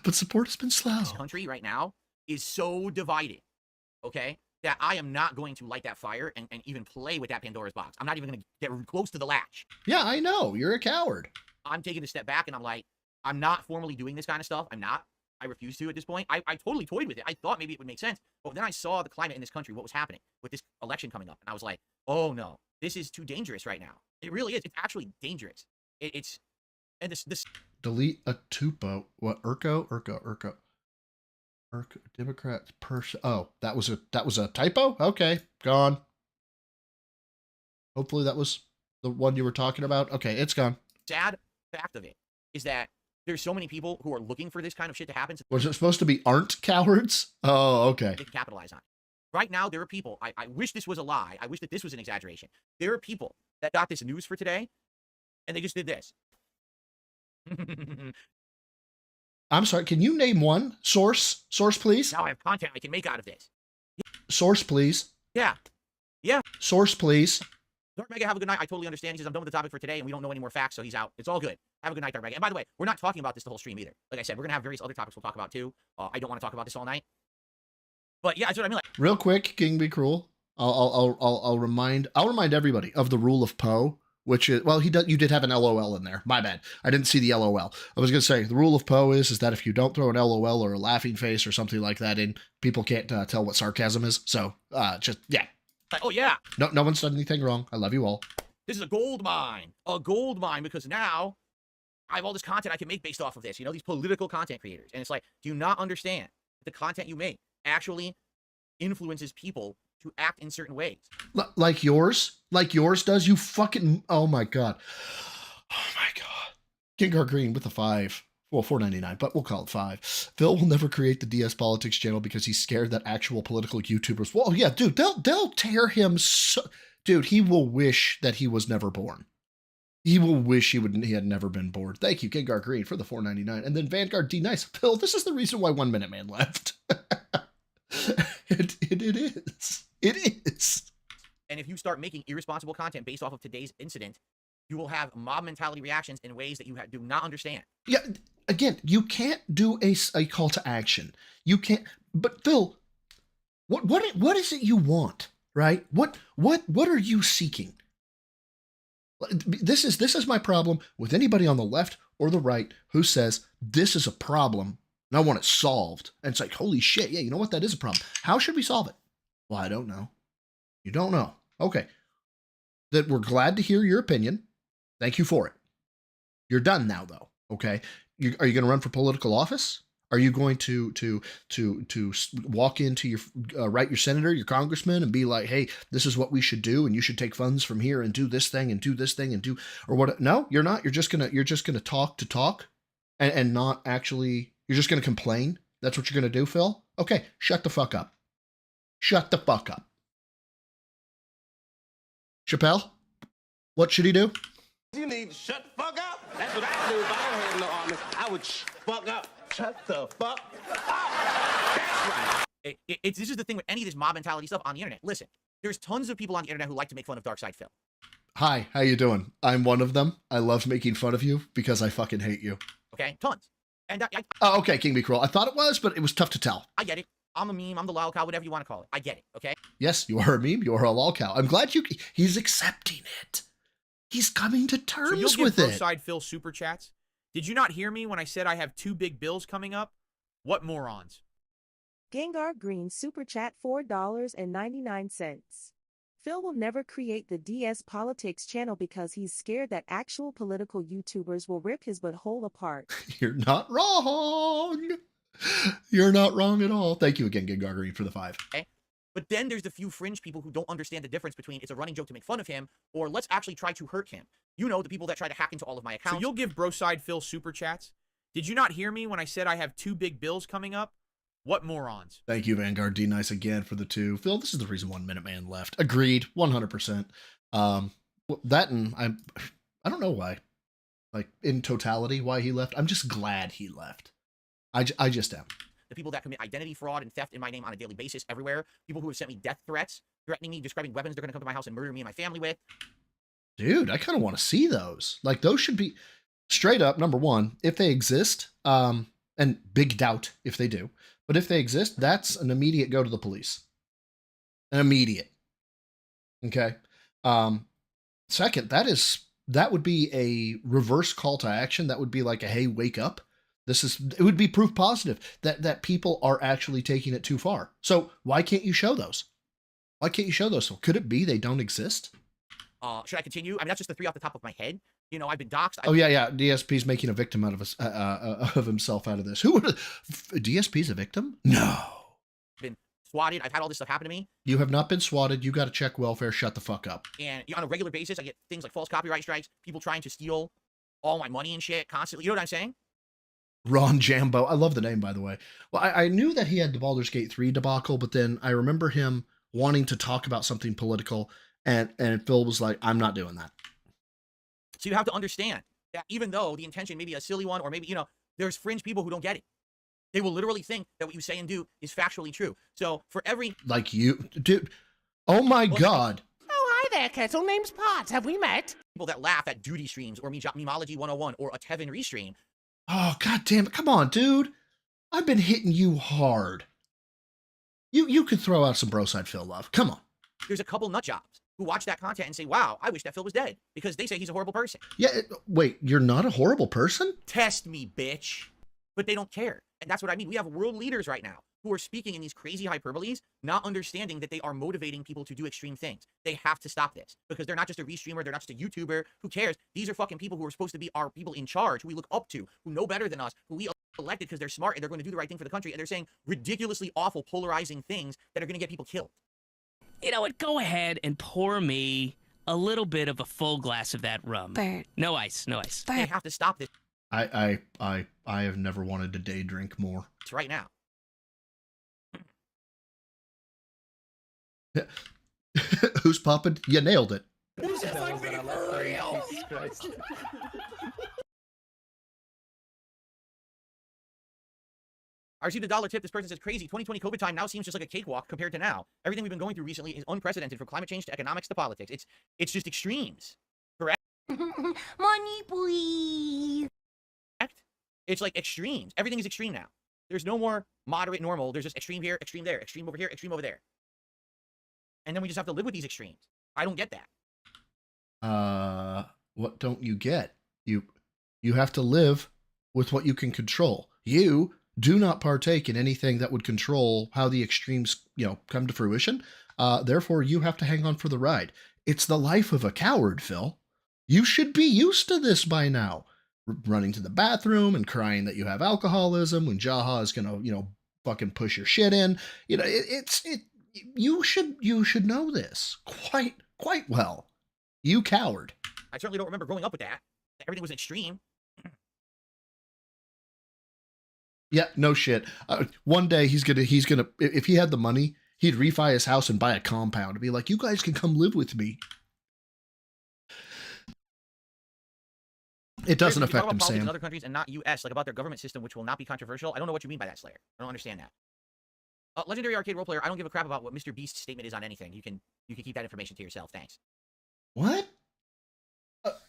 but support has been slow. This country right now is so divided, okay, that I am not going to light that fire and even play with that Pandora's box. I'm not even going to get close to the latch. Yeah, I know. You're a coward. I'm taking a step back and I'm like, I'm not formally doing this kind of stuff. I'm not. I refuse to at this point. I totally toyed with it. I thought maybe it would make sense. But then I saw the climate in this country, what was happening with this election coming up. And I was like, oh no, this is too dangerous right now. It really is. It's actually dangerous. It's, and this. Delete a tupo. What? Urco? Democrats oh, that was a typo? Okay, gone. Hopefully that was the one you were talking about. Okay, it's gone. Sad fact of it is that there's so many people who are looking for this kind of shit to happen. Was it supposed to be aren't cowards? Oh, okay. They can capitalize on it. Right now, there are people, I wish this was a lie. I wish that this was an exaggeration. There are people that got this news for today, and they just did this. I'm sorry, can you name one? Source, please? Now I have content I can make out of this. Source, please. Yeah. Source, please. Dark Mega, have a good night. I totally understand. He says, I'm done with the topic for today, and we don't know any more facts, so he's out. It's all good. Have a good night, Dark Mega. And by the way, we're not talking about this the whole stream either. Like I said, we're going to have various other topics we'll talk about too. I don't want to talk about this all night. But yeah, that's what I mean. Like, real quick, King Be Cruel. I'll remind everybody of the rule of Poe, which is, well, you did have an LOL in there. My bad. I didn't see the LOL. I was going to say, the rule of Poe is that if you don't throw an LOL or a laughing face or something like that in, people can't tell what sarcasm is. So, yeah. oh yeah. No one's done anything wrong. I love you all. This is a gold mine. A gold mine, because now I have all this content I can make based off of this. You know, these political content creators. And it's like, do you not understand the content you make actually influences people to act in certain ways? Like yours does? You fucking, oh my God. Gengar Green with a 5. Well, $4.99, but we'll call it 5. Phil will never create the DS Politics channel because he's scared that actual political YouTubers, well, yeah, dude, they'll tear him so, dude, he will wish that he was never born. He will wish he had never been born. Thank you, Gengar Green, for the $4.99. And then Vanguard D Nice. Phil, this is the reason why 1 Minute Man left. It is. It is. And if you start making irresponsible content based off of today's incident, you will have mob mentality reactions in ways that you do not understand. Yeah, again, you can't do a call to action. You can't. But Phil, what is it you want, right? What are you seeking? This is my problem with anybody on the left or the right who says this is a problem and I want it solved. And it's like, holy shit, yeah, you know what? That is a problem. How should we solve it? Well, I don't know. You don't know. Okay. That we're glad to hear your opinion. Thank you for it. You're done now, though. Okay. Are you going to run for political office? Are you going to walk into your write your senator, your congressman, and be like, hey, this is what we should do, and you should take funds from here and do this thing and do this thing and do, or what? No, you're not. You're just gonna talk to talk, and not actually. You're just gonna complain. That's what you're gonna do, Phil. Okay, shut the fuck up. Shut the fuck up. Chappelle, what should he do? You need to shut the fuck up. That's what I do if I had no army. I would fuck up. Shut the fuck up. That's right. This is the thing with any of this mob mentality stuff on the internet. Listen, there's tons of people on the internet who like to make fun of Dark Side Phil. Hi, how you doing? I'm one of them. I love making fun of you because I fucking hate you. Okay, tons. And oh, okay, King Be Cruel. I thought it was, but it was tough to tell. I get it. I'm a meme. I'm the lolcow, whatever you want to call it. I get it. Okay. Yes, you are a meme. You are a lolcow. I'm glad he's accepting it. He's coming to terms with it. So you'll give Side Phil super chats? Did you not hear me when I said I have 2 big bills coming up? What morons? Gengar Green Super Chat $4.99. Phil will never create the DS Politics channel because he's scared that actual political YouTubers will rip his butthole apart. You're not wrong. You're not wrong at all. Thank you again, Gengar Green, for the 5. Okay. But then there's the few fringe people who don't understand the difference between it's a running joke to make fun of him or let's actually try to hurt him. You know, the people that try to hack into all of my accounts. So you'll give Side Phil super chats? Did you not hear me when I said I have 2 big bills coming up? What morons? Thank you, Vanguard D Nice, again for the 2. Phil, this is the reason 1 Minute Man left. Agreed, 100%. That and I don't know why. Like in totality, why he left. I'm just glad he left. I just am. The people that commit identity fraud and theft in my name on a daily basis everywhere. People who have sent me death threats, threatening me, describing weapons they're going to come to my house and murder me and my family with. Dude, I kind of want to see those. Like, those should be straight up, number one, if they exist, and big doubt if they do, but if they exist, that's an immediate go to the police. An immediate. Okay. Second, that would be a reverse call to action. That would be like a, hey, wake up. It would be proof positive that people are actually taking it too far. So why can't you show those? Why can't you show those? So could it be they don't exist? Should I continue? I mean, that's just the 3 off the top of my head. You know, I've been doxxed. Oh yeah. DSP's making a victim out of us of himself out of this. Who would DSP's a victim? No. Been swatted. I've had all this stuff happen to me. You have not been swatted. You got to check welfare. Shut the fuck up. And on a regular basis, I get things like false copyright strikes, people trying to steal all my money and shit constantly. You know what I'm saying? Ron Jambo. I love the name, by the way. Well, I knew that he had the Baldur's Gate 3 debacle, but then I remember him wanting to talk about something political, and Phil was like, I'm not doing that. So you have to understand that even though the intention may be a silly one, or maybe, you know, there's fringe people who don't get it. They will literally think that what you say and do is factually true. So for every... Like you, dude. Oh my God. Oh, hi there, Kettle. Name's Pot. Have we met? People that laugh at duty streams or Memology 101 or a Tevin restream. Oh, God damn it. Come on, dude. I've been hitting you hard. You could throw out some Broside Phil love. Come on. There's a couple nut jobs who watch that content and say, wow, I wish that Phil was dead, because they say he's a horrible person. Yeah, wait, you're not a horrible person? Test me, bitch. But they don't care. And that's what I mean. We have world leaders right now who are speaking in these crazy hyperboles, not understanding that they are motivating people to do extreme things. They have to stop this, because they're not just a restreamer, they're not just a YouTuber. Who cares? These are fucking people who are supposed to be our people in charge, who we look up to, who know better than us, who we elected because they're smart and they're going to do the right thing for the country, and they're saying ridiculously awful, polarizing things that are going to get people killed. You know what? Go ahead and pour me a little bit of a full glass of that rum. Bert. No ice, no ice. They have to stop this. I have never wanted to day drink more. It's right now. Who's popping? You nailed it. I received a $1 tip. This person says, crazy. 2020 COVID time now seems just like a cakewalk compared to now. Everything we've been going through recently is unprecedented, from climate change to economics to politics. It's just extremes. Correct? Money, please. It's like extremes. Everything is extreme now. There's no more moderate normal. There's just extreme here, extreme there, extreme over here, extreme over there. And then we just have to live with these extremes. I don't get that. What don't you get? You have to live with what you can control. You do not partake in anything that would control how the extremes, come to fruition. Therefore, you have to hang on for the ride. It's the life of a coward, Phil. You should be used to this by now. Running to the bathroom and crying that you have alcoholism when Jaha is gonna, fucking push your shit in. You should know this quite well. You coward. I certainly don't remember growing up with that. Everything was extreme. Yeah, no shit. One day he's gonna, if he had the money, he'd refi his house and buy a compound and be like, you guys can come live with me. It doesn't affect him, Sam. In other countries and not U.S., like about their government system, which will not be controversial. I don't know what you mean by that, Slayer. I don't understand that. Legendary arcade role player. I don't give a crap about what Mr. Beast's statement is on anything. You can keep that information to yourself. Thanks. What?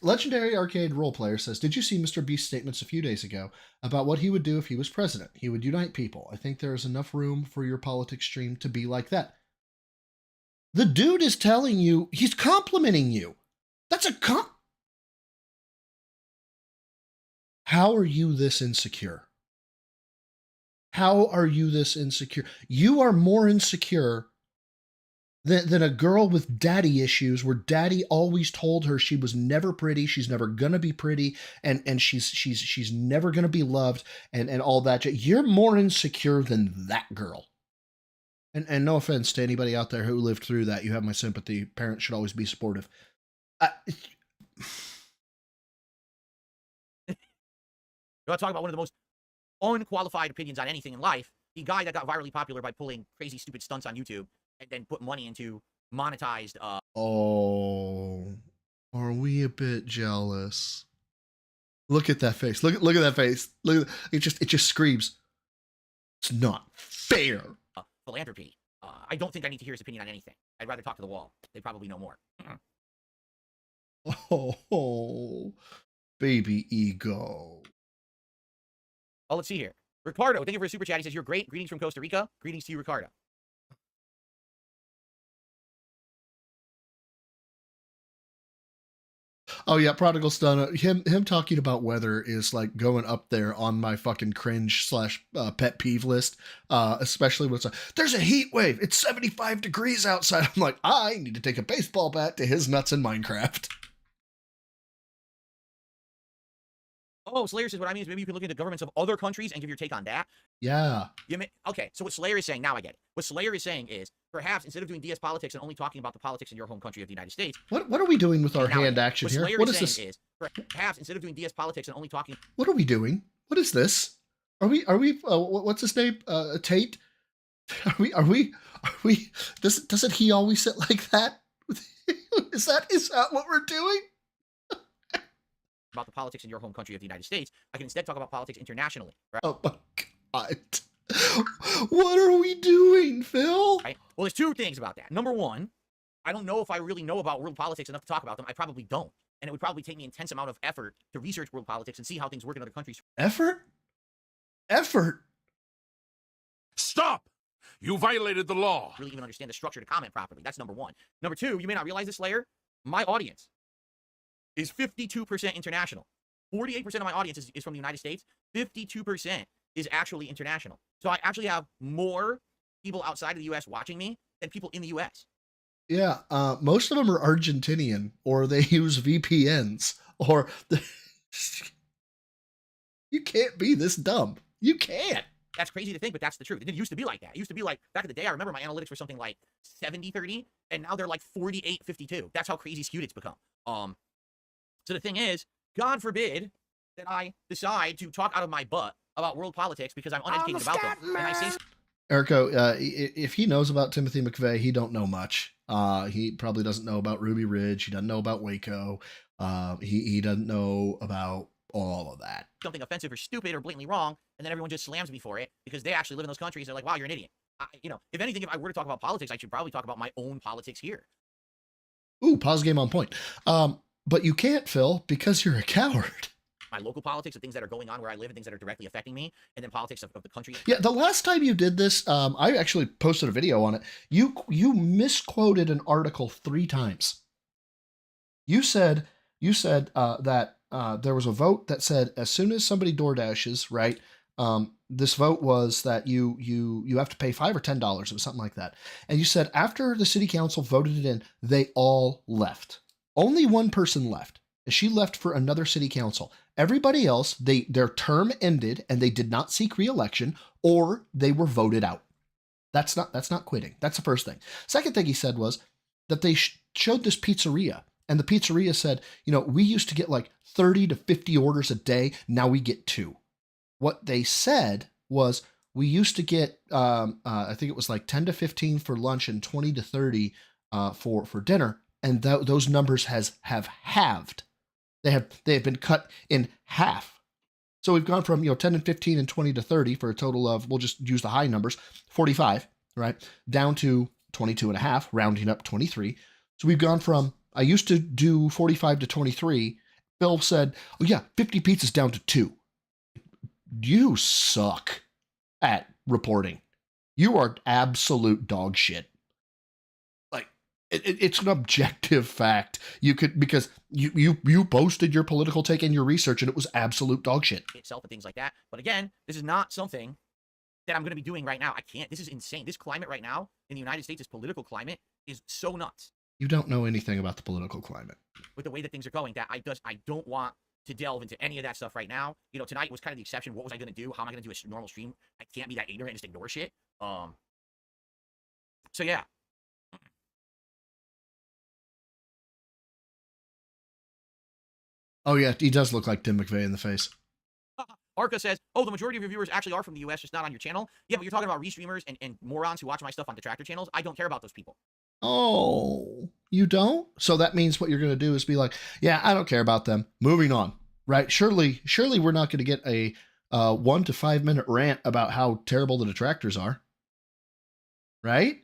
Legendary arcade role player says, did you see Mr. Beast's statements a few days ago about what he would do if he was president? He would unite people. I think there is enough room for your politics stream to be like that. The dude is telling you, he's complimenting you. That's a How are you this insecure? How are you this insecure? You are more insecure than a girl with daddy issues, where daddy always told her she was never pretty, she's never gonna be pretty, and she's never gonna be loved, and all that. You're more insecure than that girl. And no offense to anybody out there who lived through that. You have my sympathy. Parents should always be supportive. You want to talk about one of the most unqualified opinions on anything in life? The guy that got virally popular by pulling crazy, stupid stunts on YouTube and then put money into monetized. Oh, are we a bit jealous? Look at that face. Look at that face. Look, it just screams. It's not fair. Philanthropy. I don't think I need to hear his opinion on anything. I'd rather talk to the wall. They probably know more. Oh, baby ego. Oh, let's see here. Ricardo, thank you for a super chat. He says, you're great. Greetings from Costa Rica. Greetings to you, Ricardo. Oh yeah, prodigal son. Him talking about weather is like going up there on my fucking cringe slash pet peeve list. Especially when it's like, there's a heat wave. It's 75 degrees outside. I'm like, I need to take a baseball bat to his nuts in Minecraft. Oh, Slayer says what I mean is maybe you can look into governments of other countries and give your take on that. Yeah. Okay, so what Slayer is saying, now I get it. What Slayer is saying is, perhaps instead of doing DS politics and only talking about the politics in your home country of the United States. What are we doing with our hand action here? Slayer What is is saying this? is, perhaps instead of doing DS politics and only talking. What are we doing? What is this? Are we what's his name? Tate? Are we doesn't he always sit like that? Is that what we're doing? About the politics in your home country of the United States, I can instead talk about politics internationally. Right? Oh my God. What are we doing, Phil? Right? Well, there's two things about that. Number one, I don't know if I really know about world politics enough to talk about them. I probably don't. And it would probably take me an intense amount of effort to research world politics and see how things work in other countries. Effort? Stop! You violated the law. Really even understand the structure to comment properly. That's number one. Number two, you may not realize this, Slayer. My audience is 52% international. 48% of my audience is from the United States. 52% is actually international. So I actually have more people outside of the U.S. watching me than people in the U.S. Yeah, most of them are Argentinian, or they use VPNs, or you can't be this dumb. You can't. That's crazy to think, but that's the truth. It didn't used to be like that. It used to be like, back in the day, I remember my analytics were something like 70-30, and now they're like 48-52. That's how crazy skewed it's become. So the thing is, God forbid that I decide to talk out of my butt about world politics because I'm uneducated about them. And I say, Erico, if he knows about Timothy McVeigh, he don't know much. He probably doesn't know about Ruby Ridge. He doesn't know about Waco. He doesn't know about all of that. Something offensive or stupid or blatantly wrong, and then everyone just slams me for it because they actually live in those countries. They're like, wow, you're an idiot. If anything, if I were to talk about politics, I should probably talk about my own politics here. Ooh, pause game on point. But you can't, Phil, because you're a coward. My local politics of things that are going on where I live and things that are directly affecting me, and then politics of the country. Yeah, the last time you did this, I actually posted a video on it. You misquoted an article 3 times. You said that there was a vote that said as soon as somebody door dashes, right? This vote was that you have to pay $5 or $10. It was something like that. And you said after the city council voted it in, they all left. Only one person left. She left for another city council. Everybody else, their term ended and they did not seek re-election, or they were voted out. That's not quitting. That's the first thing. Second thing he said was that they showed this pizzeria, and the pizzeria said, we used to get like 30 to 50 orders a day. Now we get 2. What they said was we used to get, I think it was like 10 to 15 for lunch and 20 to 30 for dinner. And those numbers have halved. They have been cut in half. So we've gone from 10 and 15 and 20 to 30 for a total of, we'll just use the high numbers, 45, right? Down to 22 and a half, rounding up 23. So we've gone from, I used to do 45 to 23. Bill said, oh yeah, 50 pizzas down to 2. You suck at reporting. You are absolute dog shit. It's an objective fact. Because you posted your political take and your research, and it was absolute dog shit. Itself and things like that. But again, this is not something that I'm going to be doing right now. I can't. This is insane. This climate right now in the United States, this political climate is so nuts. You don't know anything about the political climate. With the way that things are going, that I don't want to delve into any of that stuff right now. Tonight was kind of the exception. What was I going to do? How am I going to do a normal stream? I can't be that ignorant and just ignore shit. So yeah. Oh, yeah, he does look like Tim McVeigh in the face. Arca says, oh, the majority of your viewers actually are from the U.S., just not on your channel. Yeah, but you're talking about restreamers and morons who watch my stuff on Detractor channels. I don't care about those people. Oh, you don't? So that means what you're going to do is be like, yeah, I don't care about them. Moving on, right? Surely we're not going to get a 1 to 5 minute rant about how terrible the Detractors are. Right?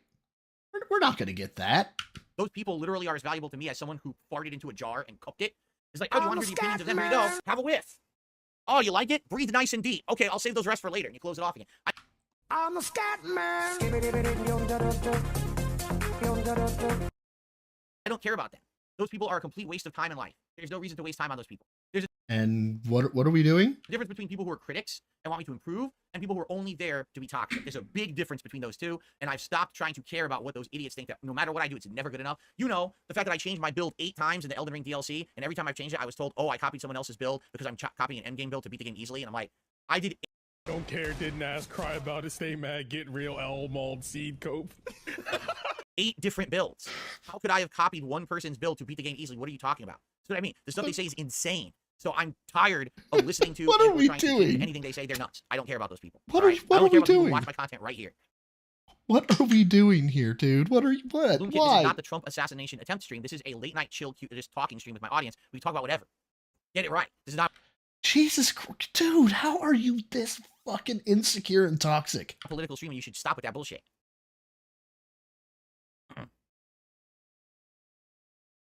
We're not going to get that. Those people literally are as valuable to me as someone who farted into a jar and cooked it. It's like, oh, do you want to hear the opinions of them? Here you go. Have a whiff. Oh, you like it? Breathe nice and deep. Okay, I'll save those rest for later. And you close it off again. I'm a scat man. I don't care about them. Those people are a complete waste of time in life. There's no reason to waste time on those people. There's a And what are we doing? difference between people who are critics and want me to improve and people who are only there to be toxic. There's a big difference between those two, and I've stopped trying to care about what those idiots think, that no matter what I do, it's never good enough. You know, the fact that I changed my build 8 times in the Elden Ring DLC, and every time I've changed it, I was told, oh, I copied someone else's build because I'm copying an endgame build to beat the game easily, and I'm like, I did Don't care, didn't ask, cry about it, stay mad, get real, Elmald seed cope. 8 different builds. How could I have copied one person's build to beat the game easily? What are you talking about? That's what I mean. The stuff they say is insane. So I'm tired of listening to What are and we trying to doing? anything they say. They're nuts. I don't care about those people. What all are- right? what I don't are care we about people who doing? watch my content right here. What are we doing here, dude? What? Bloom Kid, this Why? is not the Trump assassination attempt stream. This is a late night chill, just talking stream with my audience. We talk about whatever. Get it right. This is not Jesus Christ, dude, how are you this fucking insecure and toxic? a political stream, and you should stop with that bullshit.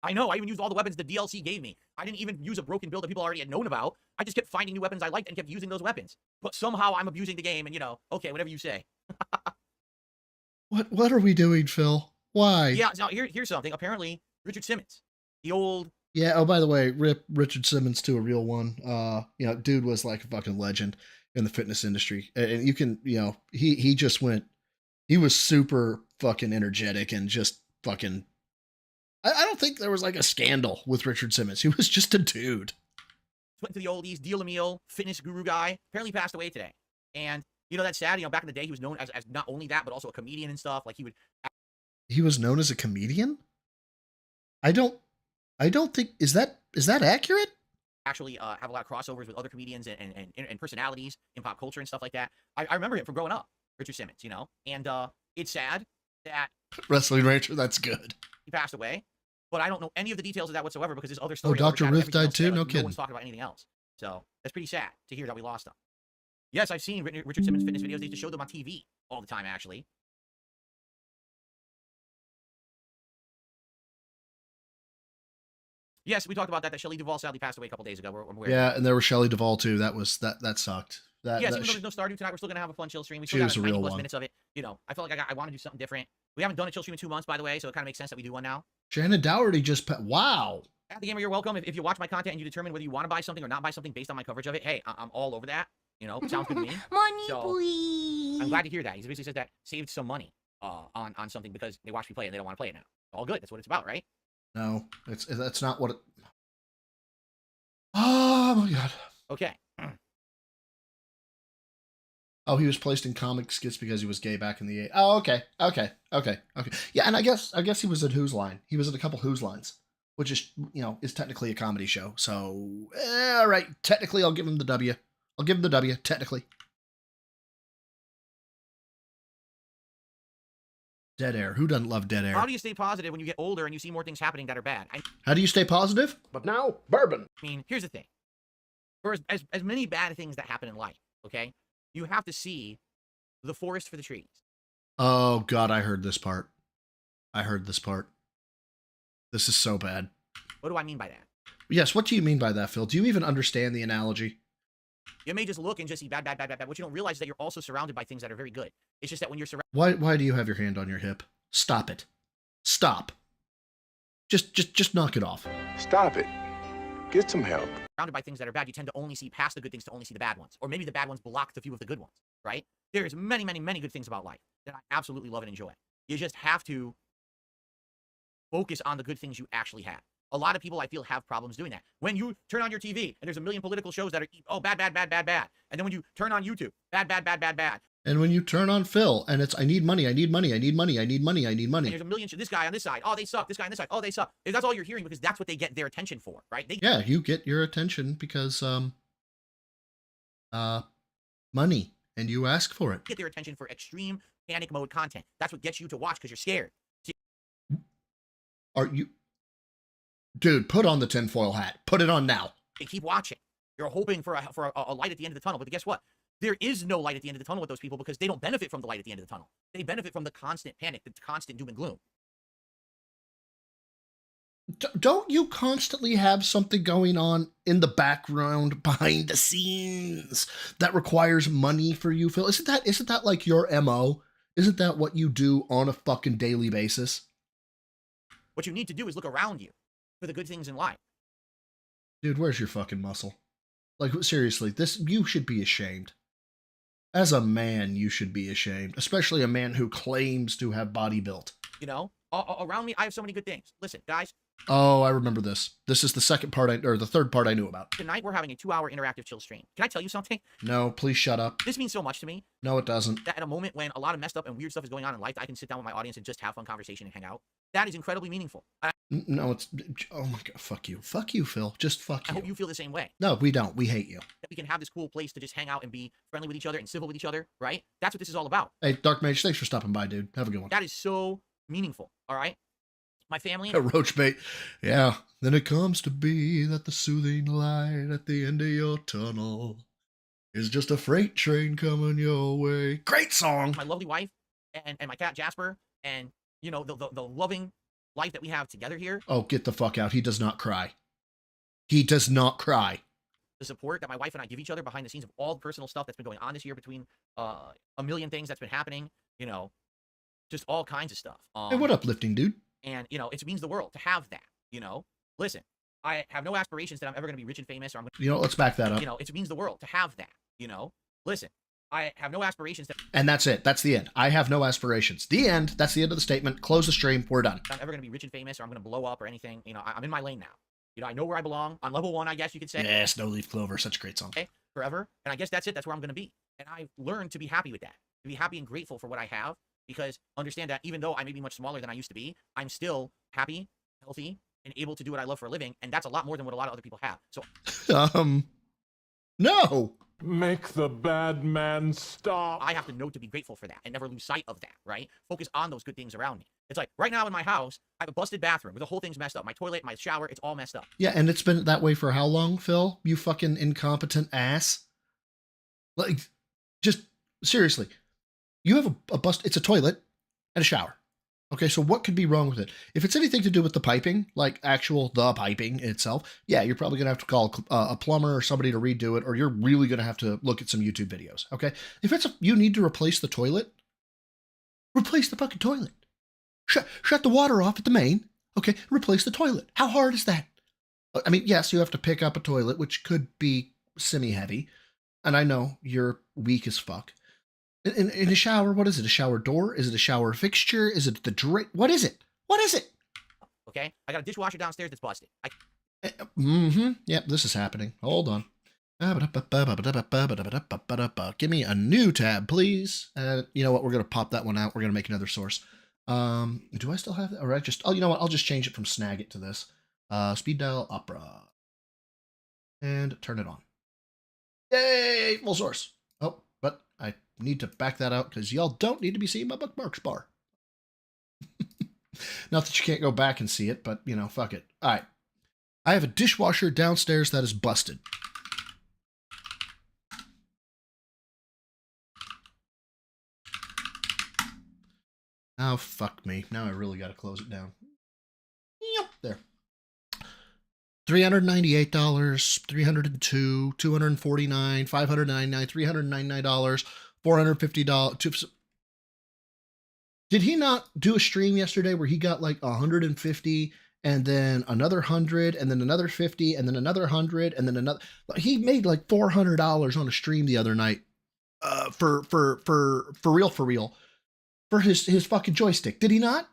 I know, I even used all the weapons the DLC gave me. I didn't even use a broken build that people already had known about. I just kept finding new weapons I liked and kept using those weapons. But somehow I'm abusing the game, and you know, okay, whatever you say. What are we doing, Phil? Why? Yeah, now here's something. Apparently, Richard Simmons, the old... Yeah, oh, by the way, rip Richard Simmons to a real one. You know, dude was like a fucking legend in the fitness industry. And you can, you know, he just went, he was super fucking energetic and just fucking, I don't think there was like a scandal with Richard Simmons. He was just a dude. Went to the oldies, deal a meal, fitness guru guy, apparently passed away today. And, you know, that's sad. You know, back in the day, he was known as not only that, but also a comedian and stuff. Like, He was known as a comedian? I don't think, is that accurate? actually have a lot of crossovers with other comedians and personalities in pop culture and stuff like that. I remember him from growing up, Richard Simmons, you know? And it's sad that Wrestling Rancher, that's good. he passed away. But I don't know any of the details of that whatsoever because his other story... Oh, Dr. Riff died too? No No kidding. one's talking about anything else. So that's pretty sad to hear that we lost him. Yes, I've seen Richard Simmons fitness videos. They just show them on TV all the time, actually. Yes, we talked about that. That Shelley Duvall sadly passed away a couple days ago. Yeah, and there was Shelley Duvall too. That sucked. Yes, even though there's no Stardew tonight, we're still gonna have a fun chill stream. We she still was got a real 90 plus one. minutes of it. You know, I felt like I want to do something different. We haven't done a chill stream in 2 months, by the way, so it kind of makes sense that we do one now. Shannon Dougherty just wow. At the Gamer, you're welcome. If you watch my content and you determine whether you want to buy something or not buy something based on my coverage of it, hey, I'm all over that. You know, sounds good to me. Money, So, please. I'm glad to hear that. He basically says that saved some money on something because they watched me play it and they don't want to play it now. All good. That's what it's about, right? No, that's not what it. Oh my god. Okay. Oh, he was placed in comic skits because he was gay back in the 80s. Oh, okay. Yeah, and I guess he was at Who's Line. He was at a couple Who's Lines, which is, you know, is technically a comedy show. So, all right, technically I'll give him the W. Technically. Dead air. Who doesn't love dead air? How do you stay positive when you get older and you see more things happening that are bad? How do you stay positive? But now, bourbon. I mean, here's the thing. For as many bad things that happen in life, okay, you have to see the forest for the trees. Oh god, I heard this part. This is so bad. What do I mean by that? Yes, what do you mean by that, Phil? Do you even understand the analogy? You may just look and just see bad. What you don't realize is that you're also surrounded by things that are very good. It's just that when you're surrounded... Why do you have your hand on your hip? Stop it. Stop. Just knock it off. Stop it. Get some help. Surrounded by things that are bad, you tend to only see past the good things to only see the bad ones. Or maybe the bad ones block the view of the good ones, right? There's many good things about life that I absolutely love and enjoy. You just have to focus on the good things you actually have. A lot of people, I feel, have problems doing that. When you turn on your TV and there's a million political shows that are, oh, bad. And then when you turn on YouTube, bad. And when you turn on Phil and it's, I need money. And there's a million, this guy on this side, oh, they suck. This guy on this side, oh, they suck. That's all you're hearing because that's what they get their attention for, right? Yeah, you get your attention because, money, and you ask for it. Get their attention for extreme panic mode content. That's what gets you to watch because you're scared. Are you... Dude, put on the tinfoil hat. Put it on now. They keep watching. You're hoping for a light at the end of the tunnel. But guess what? There is no light at the end of the tunnel with those people because they don't benefit from the light at the end of the tunnel. They benefit from the constant panic, the constant doom and gloom. Don't you constantly have something going on in the background, behind the scenes, that requires money for you, Phil? Isn't that like your MO? Isn't that what you do on a fucking daily basis? What you need to do is look around you. for the good things in life. Dude, where's your fucking muscle? Like, seriously, you should be ashamed. As a man, you should be ashamed, especially a man who claims to have body built. You know, around me, I have so many good things. Listen, guys. Oh, I remember this. This is the third part I knew about. Tonight, we're having a 2-hour interactive chill stream. Can I tell you something? No, please shut up. This means so much to me. No, it doesn't. That at a moment when a lot of messed up and weird stuff is going on in life, I can sit down with my audience and just have fun conversation and hang out. That is incredibly meaningful. No, it's... Oh my God, fuck you. Fuck you, Phil. Just fuck you. I hope you feel the same way. No, we don't. We hate you. That we can have this cool place to just hang out and be friendly with each other and civil with each other, right? That's what this is all about. Hey, Dark Mage, thanks for stopping by, dude. Have a good one. That is so meaningful, all right? My family... Roach bait. Yeah. Then it comes to be that the soothing light at the end of your tunnel is just a freight train coming your way. Great song. My lovely wife and my cat Jasper and, you know, the loving life that we have together here. Oh, get the fuck out. He does not cry. He does not cry. The support that my wife and I give each other behind the scenes of all the personal stuff that's been going on this year between a million things that's been happening, you know, just all kinds of stuff. Hey, what uplifting, dude? And, you know, it means the world to have that, you know. Listen, I have no aspirations that I'm ever going to be rich and famous or I'm going to... You know, let's back that up. You know, it means the world to have that, you know. Listen, I have no aspirations that... And that's it. That's the end. I have no aspirations. The end. That's the end of the statement. Close the stream. We're done. I'm ever going to be rich and famous or I'm going to blow up or anything. You know, I'm in my lane now. You know, I know where I belong. On level 1, I guess you could say. Yes, No Leaf Clover. Such a great song. Okay, forever. And I guess that's it. That's where I'm going to be. And I've learned to be happy with that. To be happy and grateful for what I have. Because understand that even though I may be much smaller than I used to be, I'm still happy, healthy, and able to do what I love for a living. And that's a lot more than what a lot of other people have. So, no. Make the bad man stop. I have to know to be grateful for that and never lose sight of that, right? Focus on those good things around me. It's like right now in my house, I have a busted bathroom where the whole thing's messed up. My toilet, my shower, it's all messed up. Yeah, and it's been that way for how long, Phil? You fucking incompetent ass. Like, just seriously. You have a bust. It's a toilet and a shower. Okay, so what could be wrong with it? If it's anything to do with the piping, like the piping itself, yeah, you're probably going to have to call a plumber or somebody to redo it, or you're really going to have to look at some YouTube videos, okay? If you need to replace the toilet, replace the fucking toilet. Shut the water off at the main, okay? Replace the toilet. How hard is that? I mean, yes, you have to pick up a toilet, which could be semi-heavy, and I know you're weak as fuck. In a shower, what is it? A shower door? Is it a shower fixture? Is it the drain? What is it? What is it? Okay, I got a dishwasher downstairs that's busted. Yep, this is happening. Hold on. Give me a new tab, please. You know what? We're gonna pop that one out. We're gonna make another source. Do I still have that? Or I just? Oh, you know what? I'll just change it from Snagit to this. Speed dial Opera, and turn it on. Yay! Full source. Oh, but I need to back that out because y'all don't need to be seeing my bookmarks bar. Not that you can't go back and see it, but, you know, fuck it. All right. I have a dishwasher downstairs that is busted. Oh, fuck me. Now I really got to close it down. Yep, there. $398, $302, $249, $599, $399, $450. Did he not do a stream yesterday where he got like 150 and then another 100 and then another 50 and then another 100 and then another? He made like $400 on a stream the other night. For real, for his fucking joystick. Did he not?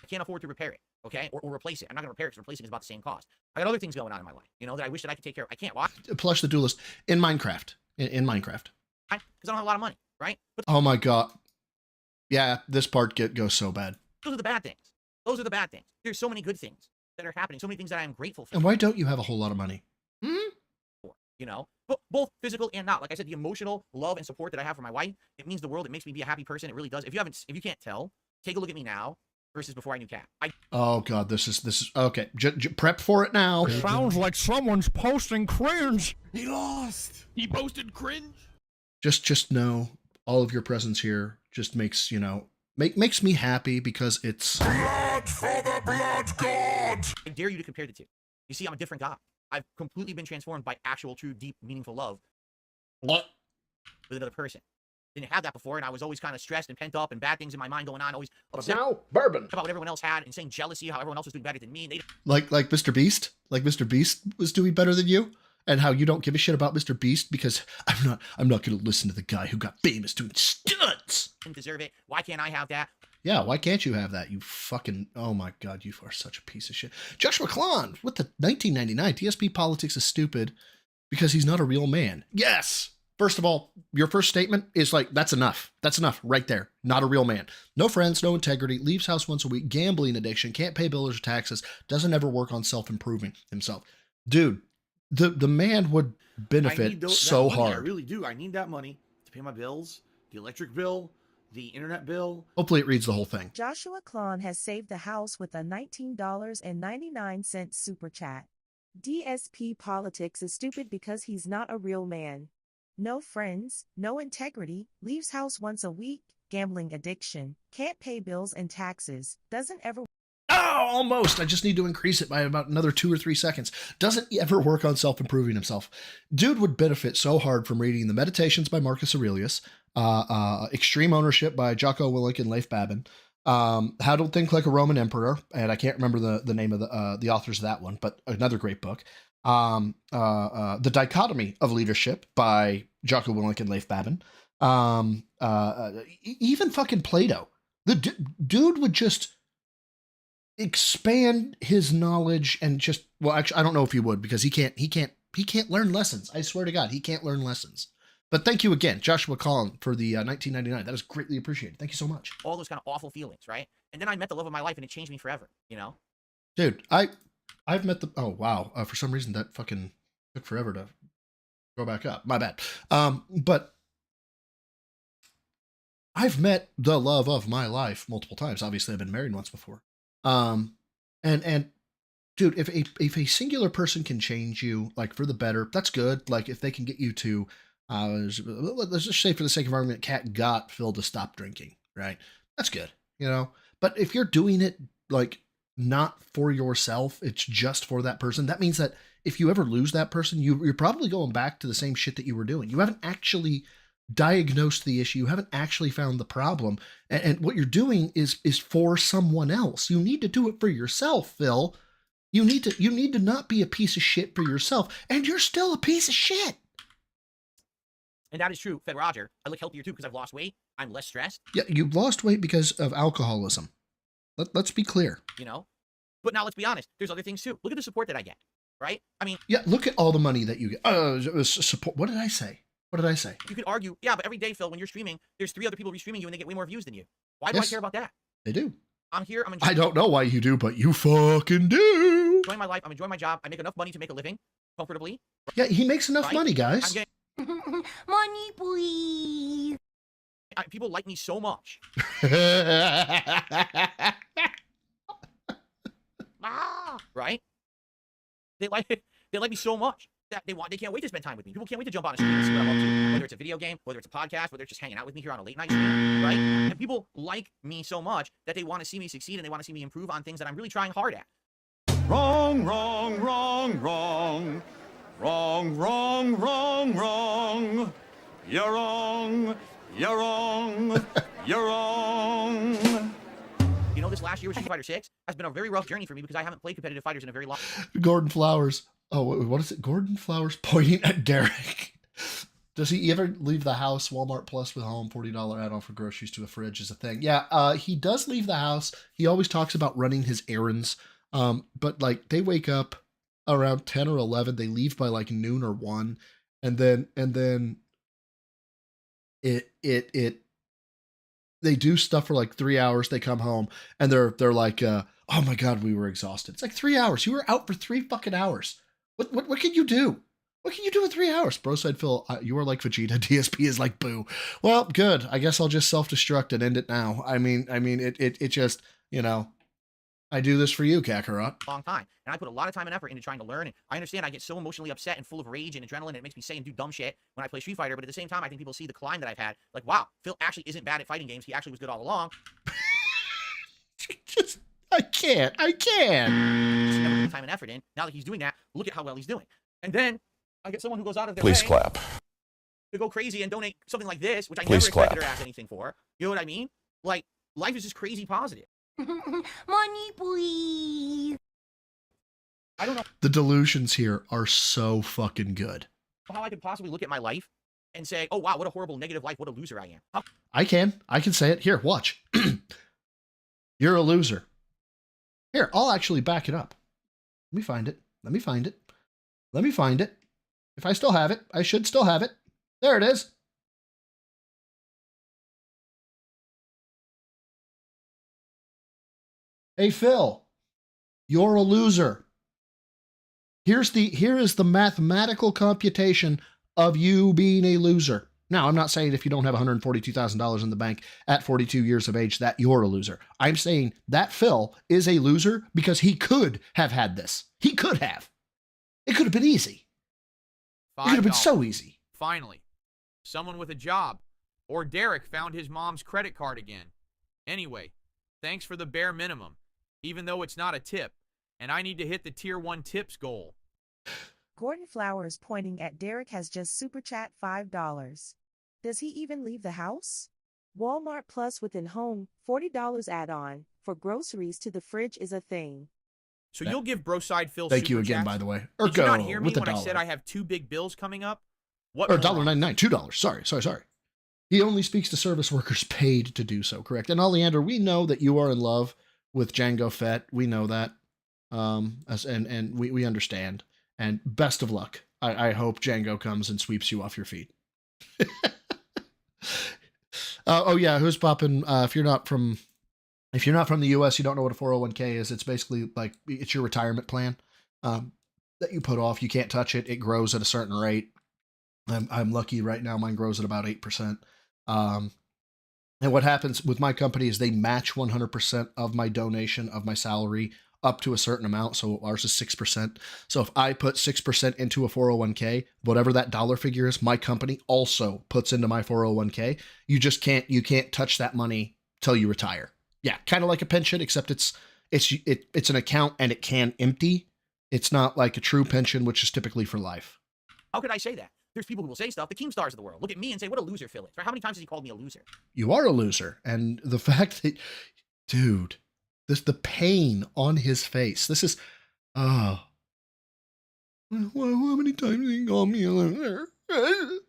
I can't afford to repair it. Okay, or replace it. I'm not gonna repair it because replacing is about the same cost. I got other things going on in my life, you know, that I wish that I could take care of. I can't watch. Plush the Duelist in Minecraft. In Minecraft. Because I don't have a lot of money, right? But oh my god. Yeah, this part goes so bad. Those are the bad things. Those are the bad things. There's so many good things that are happening. So many things that I am grateful for. And why don't you have a whole lot of money? You know, both physical and not. Like I said, the emotional love and support that I have for my wife, it means the world. It makes me be a happy person. It really does. If you can't tell, take a look at me now versus before I knew Cat. Oh god, this is okay. Prep for it now. Sounds like someone's posting cringe. He lost. He posted cringe. Just know all of your presence here just makes, you know, makes me happy because it's blood for the blood god. I dare you to compare the two. You see, I'm a different guy. I've completely been transformed by actual, true, deep, meaningful love. What? With another person. didn't have that before, and I was always kind of stressed and pent up and bad things in my mind going on, always upset Now, bourbon. about what everyone else had, insane jealousy, how everyone else was doing better than me. And they Like Mr. Beast? Like Mr. Beast was doing better than you? And how you don't give a shit about Mr. Beast because I'm not going to listen to the guy who got famous doing stunts. didn't deserve it. Why can't I have that? Yeah, why can't you have that? You fucking, oh my God, you are such a piece of shit. Joshua Klon with the 1999 TSP politics is stupid because he's not a real man. Yes. First of all, your first statement is like, that's enough. That's enough right there. Not a real man. No friends, no integrity, leaves house once a week, gambling addiction, can't pay bills or taxes, doesn't ever work on self-improving himself. Dude, the man would benefit so hard. I really do. I need that money to pay my bills, the electric bill, the internet bill. Hopefully it reads the whole thing. Joshua Klon has saved the house with a $19.99 super chat. DSP politics is stupid because he's not a real man. No friends, no integrity, leaves house once a week, gambling addiction, can't pay bills and taxes, doesn't ever... Oh, almost. I just need to increase it by about another 2 or 3 seconds. Doesn't ever work on self-improving himself. Dude would benefit so hard from reading the Meditations by Marcus Aurelius, Extreme Ownership by Jocko Willink and Leif Babin, How to Think Like a Roman Emperor, and I can't remember the name of the authors of that one, but another great book. The Dichotomy of Leadership by Jocko Willink and Leif Babin. Even fucking Plato. The dude would just expand his knowledge and just, well, actually, I don't know if he would because he can't learn lessons. I swear to God, he can't learn lessons. But thank you again, Joshua Collin, for the 1999. That is greatly appreciated. Thank you so much. all those kind of awful feelings, right? And then I met the love of my life, and it changed me forever. You know, Dude, I've met the, oh wow, for some reason that fucking took forever to go back up. My bad. But I've met the love of my life multiple times. Obviously, I've been married once before. And dude, if a singular person can change you like for the better, that's good. Like if they can get you to, let's just say for the sake of argument, Cat got Phil to stop drinking, right? That's good, you know. But if you're doing it like not for yourself, it's just for that person. That means that if you ever lose that person, you're probably going back to the same shit that you were doing. You haven't actually diagnosed the issue. You haven't actually found the problem. And what you're doing is for someone else. You need to do it for yourself, Phil. You need to not be a piece of shit for yourself. And you're still a piece of shit. and that is true. Fed Roger, I look healthier too because I've lost weight. I'm less stressed. Yeah, you lost weight because of alcoholism. Let's be clear. You know, but now let's be honest. There's other things too. Look at the support that I get. Right? I mean, yeah. Look at all the money that you get. Support. What did I say? What did I say? You could argue, yeah, but every day, Phil, when you're streaming, there's 3 other people restreaming you and they get way more views than you. Why do I care about that? They do. I'm here. I'm enjoying. I don't know why you do, but you fucking do. Enjoying my life. I'm enjoying my job. I make enough money to make a living comfortably. Yeah, he makes enough money, guys. I'm getting, Money, please. people like me so much. Right? They like me so much that they can't wait to spend time with me. People can't wait to jump on a stream and see what I'm up to. Whether it's a video game, whether it's a podcast, whether it's just hanging out with me here on a late night stream, right? And people like me so much that they want to see me succeed and they want to see me improve on things that I'm really trying hard at. Wrong, wrong, wrong, wrong. Wrong, wrong, wrong, wrong. You're wrong. You're wrong. You're wrong. You know, this last year with Street Fighter 6 has been a very rough journey for me because I haven't played competitive fighters in a very long time. Gordon Flowers. Oh, what is it? Gordon Flowers pointing at Derek. Does he ever leave the house? Walmart Plus with home, $40 add-on for groceries to a fridge is a thing. Yeah, he does leave the house. He always talks about running his errands. But like they wake up around 10 or 11. They leave by like noon or 1. And then they do stuff for like 3 hours. They come home and they're like, oh my God, we were exhausted. It's like 3 hours. You were out for 3 fucking hours. What can you do? What can you do in 3 hours? Bro said, Phil, you are like Vegeta. DSP is like Boo. Well, good. I guess I'll just self-destruct and end it now. I mean, it just, you know, I do this for you, Kakarot. Long time. And I put a lot of time and effort into trying to learn. And I understand I get so emotionally upset and full of rage and adrenaline. And it makes me say and do dumb shit when I play Street Fighter. But at the same time, I think people see the climb that I've had. Like, wow, Phil actually isn't bad at fighting games. He actually was good all along. I can't. Just never put time and effort in. Now that he's doing that, look at how well he's doing. And then I get someone who goes out of their way. Please clap. to go crazy and donate something like this, which I Please never expected clap. her to ask anything for. You know what I mean? Like, life is just crazy positive. Money, please. I don't know The delusions here are so fucking good. how I could possibly look at my life and say, oh, wow, what a horrible, negative life. What a loser I am. How I can say it. Here, watch. You're a loser. Here, I'll actually back it up. Let me find it. Let me find it. Let me find it. If I still have it, I should still have it. There it is. Hey, Phil, you're a loser. Here is the mathematical computation of you being a loser. Now, I'm not saying if you don't have $142,000 in the bank at 42 years of age that you're a loser. I'm saying that Phil is a loser because he could have had this. He could have. It could have been easy. It could have been so easy. Finally, someone with a job. Or Derek found his mom's credit card again. Anyway, thanks for the bare minimum, even though it's not a tip, and I need to hit the tier 1 tips goal. Gordon Flowers pointing at Derek has just super chat $5. Does he even leave the house? Walmart Plus within home, $40 add-on for groceries to the fridge is a thing. So you'll give Broside Phil Thank you super again, chats? by the way. Did you not hear me with the when I dollar. said I have 2 big bills coming up? What? Or more? $1.99, $2. Sorry. He only speaks to service workers paid to do so, correct? And Oleander, we know that you are in love with Django Fett. We know that. And we understand. And best of luck. I hope Django comes and sweeps you off your feet. Oh yeah, who's popping? If you're not from the US, you don't know what a 401k is. It's basically like it's your retirement plan that you put off. You can't touch it. It grows at a certain rate. I'm lucky right now. Mine grows at about 8%. And what happens with my company is they match 100% of my donation of my salary up to a certain amount. So ours is 6%. So if I put 6% into a 401k, whatever that dollar figure is, my company also puts into my 401k. You can't touch that money till you retire. Yeah, kind of like a pension, except it's an account and it can empty. It's not like a true pension, which is typically for life. How could I say that? There's people who will say stuff, the Keemstars of the world, look at me and say, what a loser Phil is. Right? How many times has he called me a loser? You are a loser. And the fact that, dude, the pain on his face. This is, how many times did he call me a loser? I'm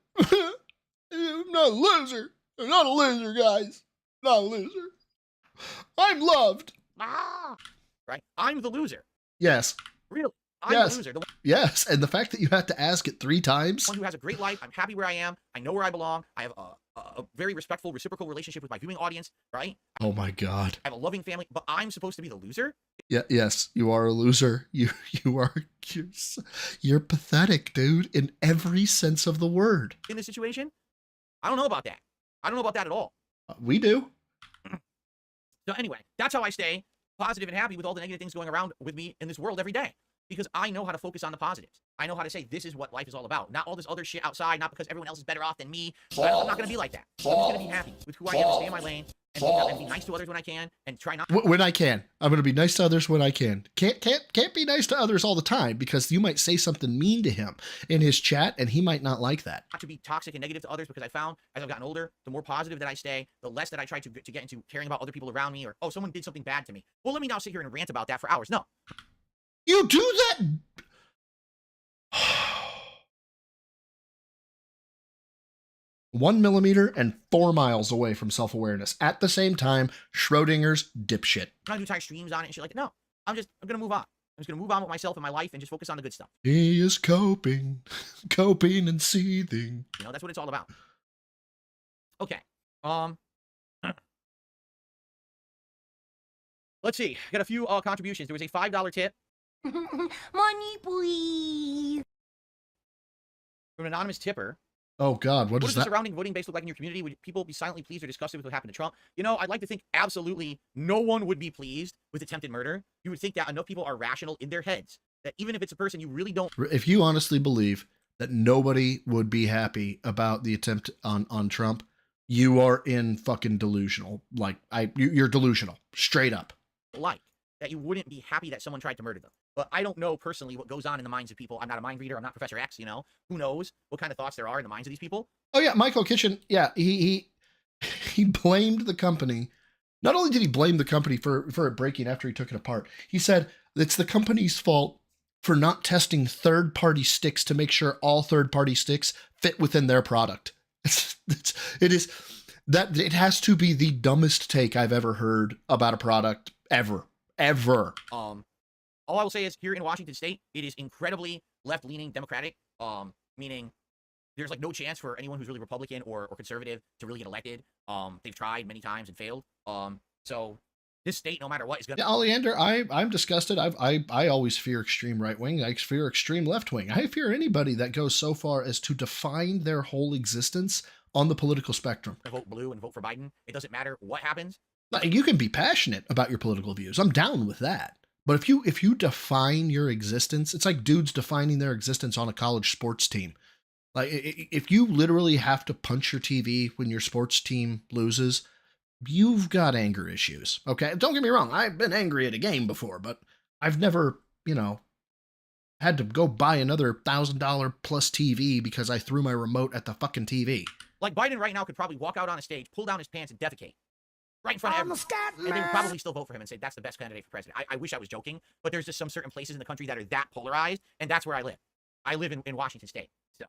not a loser. I'm not a loser, guys. Not a loser. I'm loved. Right? I'm the loser. Yes. Really? I'm Yes. the loser. The Yes. And the fact that you had to ask it 3 times. one who has a great life. I'm happy where I am. I know where I belong. I have a very respectful, reciprocal relationship with my viewing audience, right? Oh my God. I have a loving family, but I'm supposed to be the loser? Yeah. Yes. You are a loser. You're pathetic, dude, in every sense of the word. In this situation? I don't know about that. I don't know about that at all. We do. So anyway, that's how I stay positive and happy with all the negative things going around with me in this world every day. Because I know how to focus on the positives. I know how to say this is what life is all about. Not all this other shit outside, not because everyone else is better off than me. I'm not going to be like that. I'm just going to be happy with who I am and stay in my lane and be nice to others when I can and try not When I can. I'm going to be nice to others when I can. Can't be nice to others all the time because you might say something mean to him in his chat and he might not like that. to be toxic and negative to others, because I found as I've gotten older, the more positive that I stay, the less that I try to get into caring about other people around me or, oh, someone did something bad to me. Well, let me now sit here and rant about that for hours. No. You do that? 1 millimeter and 4 miles away from self-awareness. At the same time, Schrodinger's dipshit. I'm not going to do entire streams on it and shit like that. No. I'm going to move on. I'm just going to move on with myself and my life and just focus on the good stuff. He is coping and seething. You know, that's what it's all about. Okay. Let's see. Got a few contributions. There was a $5 tip Money, please. from an anonymous tipper. Oh, God, what What is does the that? surrounding voting base look like in your community? Would people be silently pleased or disgusted with what happened to Trump? You know, I'd like to think absolutely no one would be pleased with attempted murder. You would think that enough people are rational in their heads that even if it's a person you really don't. If you honestly believe that nobody would be happy about the attempt on Trump, you are in fucking delusional. Like, you're delusional, straight up. Like, that you wouldn't be happy that someone tried to murder them. But I don't know personally what goes on in the minds of people. I'm not a mind reader. I'm not Professor X, you know. Who knows what kind of thoughts there are in the minds of these people? Oh yeah, Michael Kitchen. Yeah, he blamed the company. Not only did he blame the company for it breaking after he took it apart, he said it's the company's fault for not testing third-party sticks to make sure all third-party sticks fit within their product. It has to be the dumbest take I've ever heard about a product ever. All I will say is here in Washington State, it is incredibly left-leaning Democratic, meaning there's like no chance for anyone who's really Republican or conservative to really get elected. They've tried many times and failed. So this state, no matter what, is going to... Yeah, Oleander, I'm disgusted. I always fear extreme right wing. I fear extreme left wing. I fear anybody that goes so far as to define their whole existence on the political spectrum. Vote blue and vote for Biden. It doesn't matter what happens. You can be passionate about your political views. I'm down with that. But if you define your existence, it's like dudes defining their existence on a college sports team. Like if you literally have to punch your TV when your sports team loses, you've got anger issues. Okay, don't get me wrong. I've been angry at a game before, but I've never, had to go buy another $1,000 plus TV because I threw my remote at the fucking TV. Like Biden right now could probably walk out on a stage, pull down his pants, and defecate right in front of everyone. And they would probably still vote for him and say that's the best candidate for president. I wish I was joking, but there's just some certain places in the country that are that polarized, and that's where I live. I live in Washington State. So.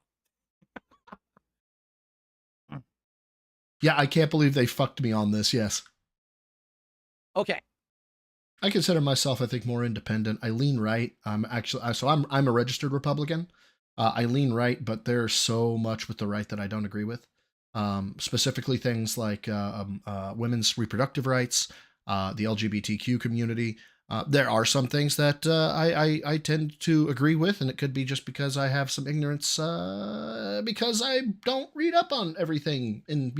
Yeah, I can't believe they fucked me on this. Yes. Okay. I consider myself, I think, more independent. I lean right. I'm a registered Republican. I lean right, but there's so much with the right that I don't agree with. Specifically things like women's reproductive rights, the LGBTQ community. There are some things that I tend to agree with, and it could be just because I have some ignorance, because I don't read up on everything in,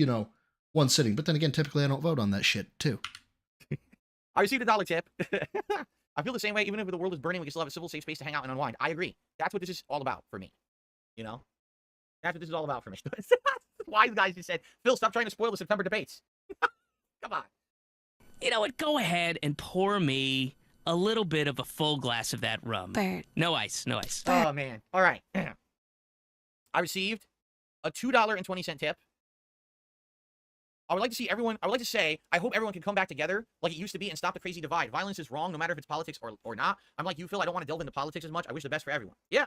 one sitting. But then again, typically I don't vote on that shit, too. I received a $1 tip. I feel the same way. Even if the world is burning, we can still have a civil, safe space to hang out and unwind. I agree. That's what this is all about for me. That's what this is all about for me. Wise guys just said, Phil, stop trying to spoil the September debates. Come on. You know what? Go ahead and pour me a little bit of a full glass of that rum. Bert. No ice, no ice. Oh, man. All right. I received a $2.20 tip. I would like to say, I hope everyone can come back together like it used to be and stop the crazy divide. Violence is wrong, no matter if it's politics or not. I'm like you, Phil. I don't want to delve into politics as much. I wish the best for everyone. Yeah.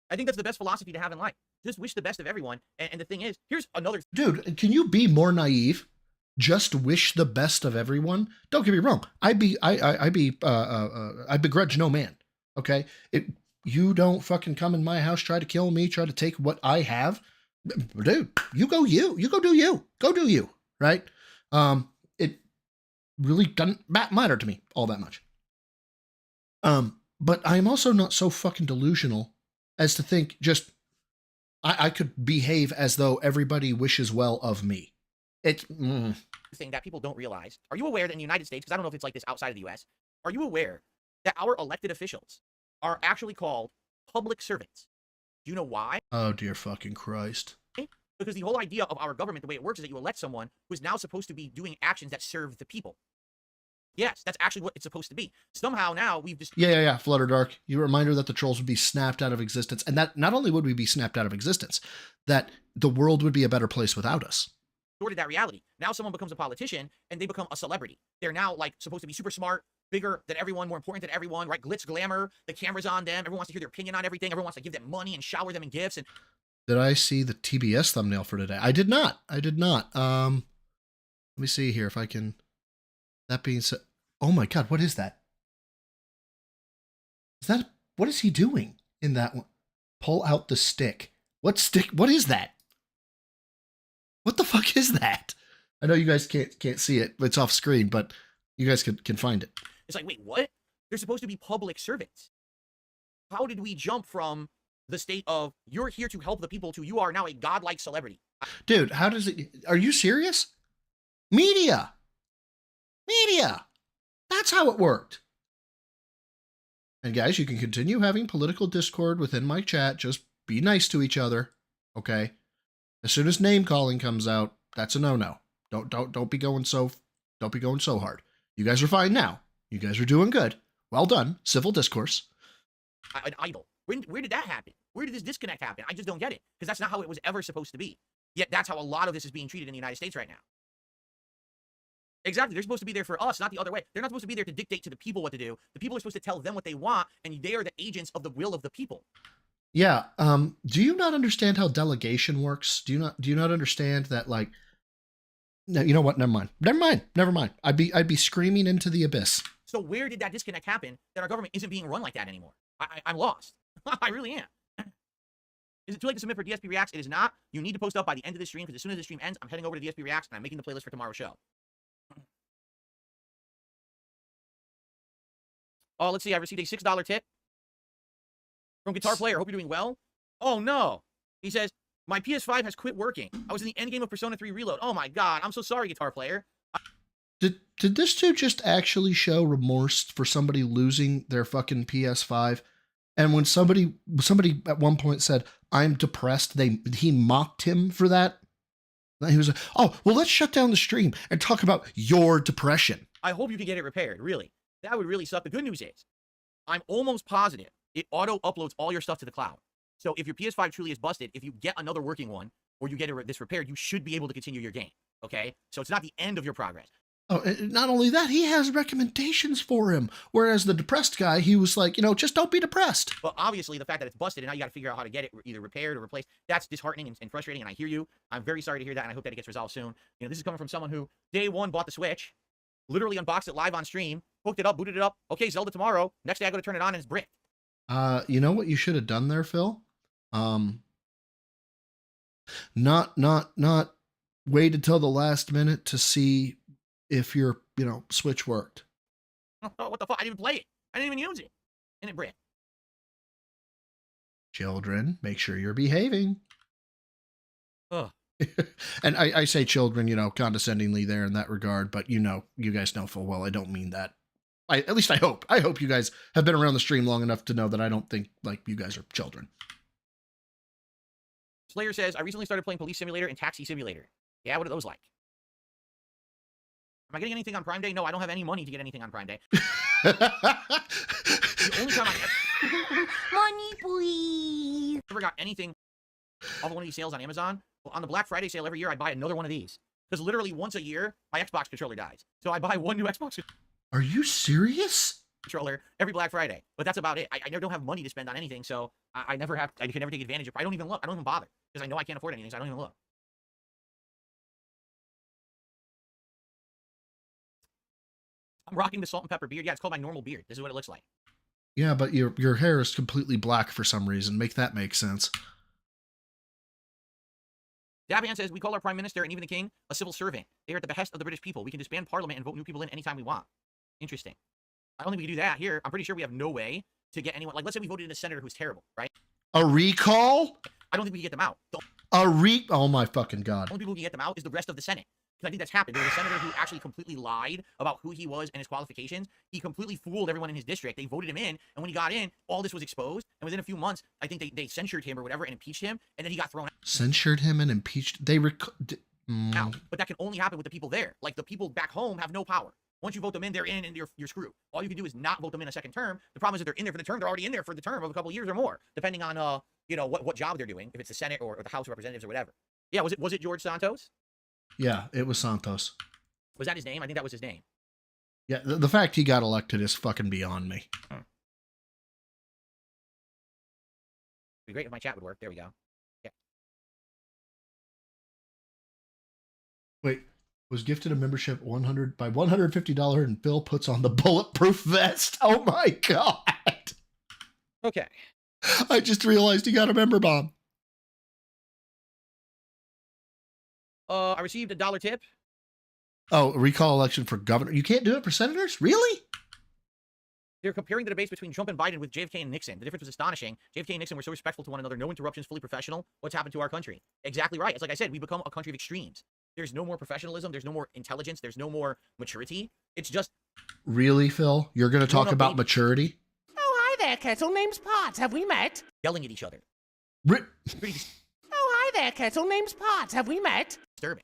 I think that's the best philosophy to have in life. Just wish the best of everyone. And the thing is, here's another... Dude, can you be more naive? Just wish the best of everyone? Don't get me wrong. I begrudge no man. Okay? You don't fucking come in my house, try to kill me, try to take what I have. Dude, you go do you. Go do you. Right? It really doesn't matter to me all that much. But I'm also not so fucking delusional as to think just I could behave as though everybody wishes well of me. Thing that people don't realize. Are you aware that in the United States, because I don't know if it's like this outside of the US, are you aware that our elected officials are actually called public servants? Do you know why? Oh, dear fucking Christ. Because the whole idea of our government, the way it works, is that you elect someone who is now supposed to be doing actions that serve the people. Yes, that's actually what it's supposed to be. Somehow now we've just... Yeah. Flutter Dark. You reminder that the trolls would be snapped out of existence. And that not only would we be snapped out of existence, that the world would be a better place without us. Distorted that reality. Now someone becomes a politician and they become a celebrity. They're now like supposed to be super smart, bigger than everyone, more important than everyone, right? Glitz, glamour, the camera's on them. Everyone wants to hear their opinion on everything. Everyone wants to give them money and shower them in gifts. And did I see the TBS thumbnail for today? I did not. Let me see here if I can. That being said, oh my God, what is that? What is he doing in that one? Pull out the stick. What stick? What is that? What the fuck is that? I know you guys can't see it. It's off screen, but you guys can find it. It's like, wait, what? They're supposed to be public servants. How did we jump from the state of you're here to help the people to you are now a godlike celebrity? Dude, how does it... Are you serious? Media. That's how it worked. And guys, you can continue having political discord within my chat. Just be nice to each other, okay? As soon as name calling comes out, that's a no-no. Don't be going so hard. You guys are fine now. You guys are doing good. Well done. Civil discourse. an idol. Where did that happen? Where did this disconnect happen? I just don't get it, because that's not how it was ever supposed to be. Yet that's how a lot of this is being treated in the United States right now. Exactly. They're supposed to be there for us, not the other way. They're not supposed to be there to dictate to the people what to do. The people are supposed to tell them what they want, and they are the agents of the will of the people. Yeah. Do you not understand how delegation works? Do you not understand that, like, no, you know what? Never mind. I'd be screaming into the abyss. So where did that disconnect happen that our government isn't being run like that anymore? I'm lost. I really am. Is it too late to submit for DSP Reacts? It is not. You need to post up by the end of this stream, because as soon as the stream ends, I'm heading over to DSP Reacts and I'm making the playlist for tomorrow's show. Oh, let's see. I received a $6 tip from Guitar Player. Hope you're doing well. Oh, no. He says, my PS5 has quit working. I was in the end game of Persona 3 Reload. Oh, my God. I'm so sorry, Guitar Player. Did this dude just actually show remorse for somebody losing their fucking PS5? And when somebody at one point said, I'm depressed, he mocked him for that. And he was like, oh, well, let's shut down the stream and talk about your depression. I hope you can get it repaired, really. That would really suck. The good news is, I'm almost positive it auto-uploads all your stuff to the cloud. So if your PS5 truly is busted, if you get another working one, or you get this repaired, you should be able to continue your game, okay? So it's not the end of your progress. Oh, not only that, he has recommendations for him. Whereas the depressed guy, he was like, just don't be depressed. But obviously, the fact that it's busted and now you got to figure out how to get it either repaired or replaced, that's disheartening and frustrating, and I hear you. I'm very sorry to hear that, and I hope that it gets resolved soon. This is coming from someone who, day one, bought the Switch, literally unboxed it live on stream, hooked it up, booted it up. Okay, Zelda tomorrow. Next day, I go to turn it on, and it's bricked. You know what you should have done there, Phil? Not waited till the last minute to see if your, Switch worked. Oh, what the fuck? I didn't even play it. I didn't even use it. And it bricked. Children, make sure you're behaving. Ugh. And I say children, condescendingly there in that regard, but you guys know full well I don't mean that. At least I hope. I hope you guys have been around the stream long enough to know that I don't think, like, you guys are children. Slayer says, I recently started playing Police Simulator and Taxi Simulator. Yeah, what are those like? Am I getting anything on Prime Day? No, I don't have any money to get anything on Prime Day. The only time I Money, please. ever got anything off of one of these sales on Amazon, well, on the Black Friday sale every year, I buy another one of these. Because literally once a year, my Xbox controller dies. So I buy one new Xbox Are you serious? controller every Black Friday. But that's about it. I never don't have money to spend on anything, so I can never take advantage of it. I don't even look. I don't even bother. Because I know I can't afford anything, so I don't even look. I'm rocking the salt and pepper beard. Yeah, it's called my normal beard. This is what it looks like. Yeah, but your hair is completely black for some reason. Make that make sense. Daban says, we call our prime minister and even the king a civil servant. They are at the behest of the British people. We can disband parliament and vote new people in anytime we want. Interesting. I don't think we can do that here. I'm pretty sure we have no way to get anyone. Like, let's say we voted in a senator who's terrible, right? A recall? I don't think we can get them out. Oh my fucking God. The only people who can get them out is the rest of the Senate. Because I think that's happened. There was a senator who actually completely lied about who he was and his qualifications. He completely fooled everyone in his district. They voted him in, and when he got in, all this was exposed. And within a few months, I think they censured him or whatever and impeached him, and then he got thrown out. Censured him and impeached? Now, but that can only happen with the people there. Like, the people back home have no power. Once you vote them in, they're in, and you're screwed. All you can do is not vote them in a second term. The problem is that they're in there for the term. They're already in there for the term of a couple of years or more, depending on what job they're doing, if it's the Senate or the House of Representatives or whatever. Yeah, was it George Santos? Yeah, it was Santos. Was that his name? I think that was his name. Yeah, the fact he got elected is fucking beyond me. It'd be great if my chat would work. There we go. Yeah. Wait, was gifted a membership $150 and Phil puts on the bulletproof vest. Oh my God. Okay. I just realized he got a member bomb. I received a $1 tip. Oh, a recall election for governor. You can't do it for senators? Really? They're comparing the debates between Trump and Biden with JFK and Nixon. The difference was astonishing. JFK and Nixon were so respectful to one another. No interruptions, fully professional. What's happened to our country? Exactly right. It's like I said, we become a country of extremes. There's no more professionalism. There's no more intelligence. There's no more maturity. It's just... Really, Phil? You're going to talk about maturity? Oh, hi there, Kettle. Name's Potts. Have we met? Yelling at each other. Oh, hi there, Kettle. Name's Potts. Have we met? Disturbing.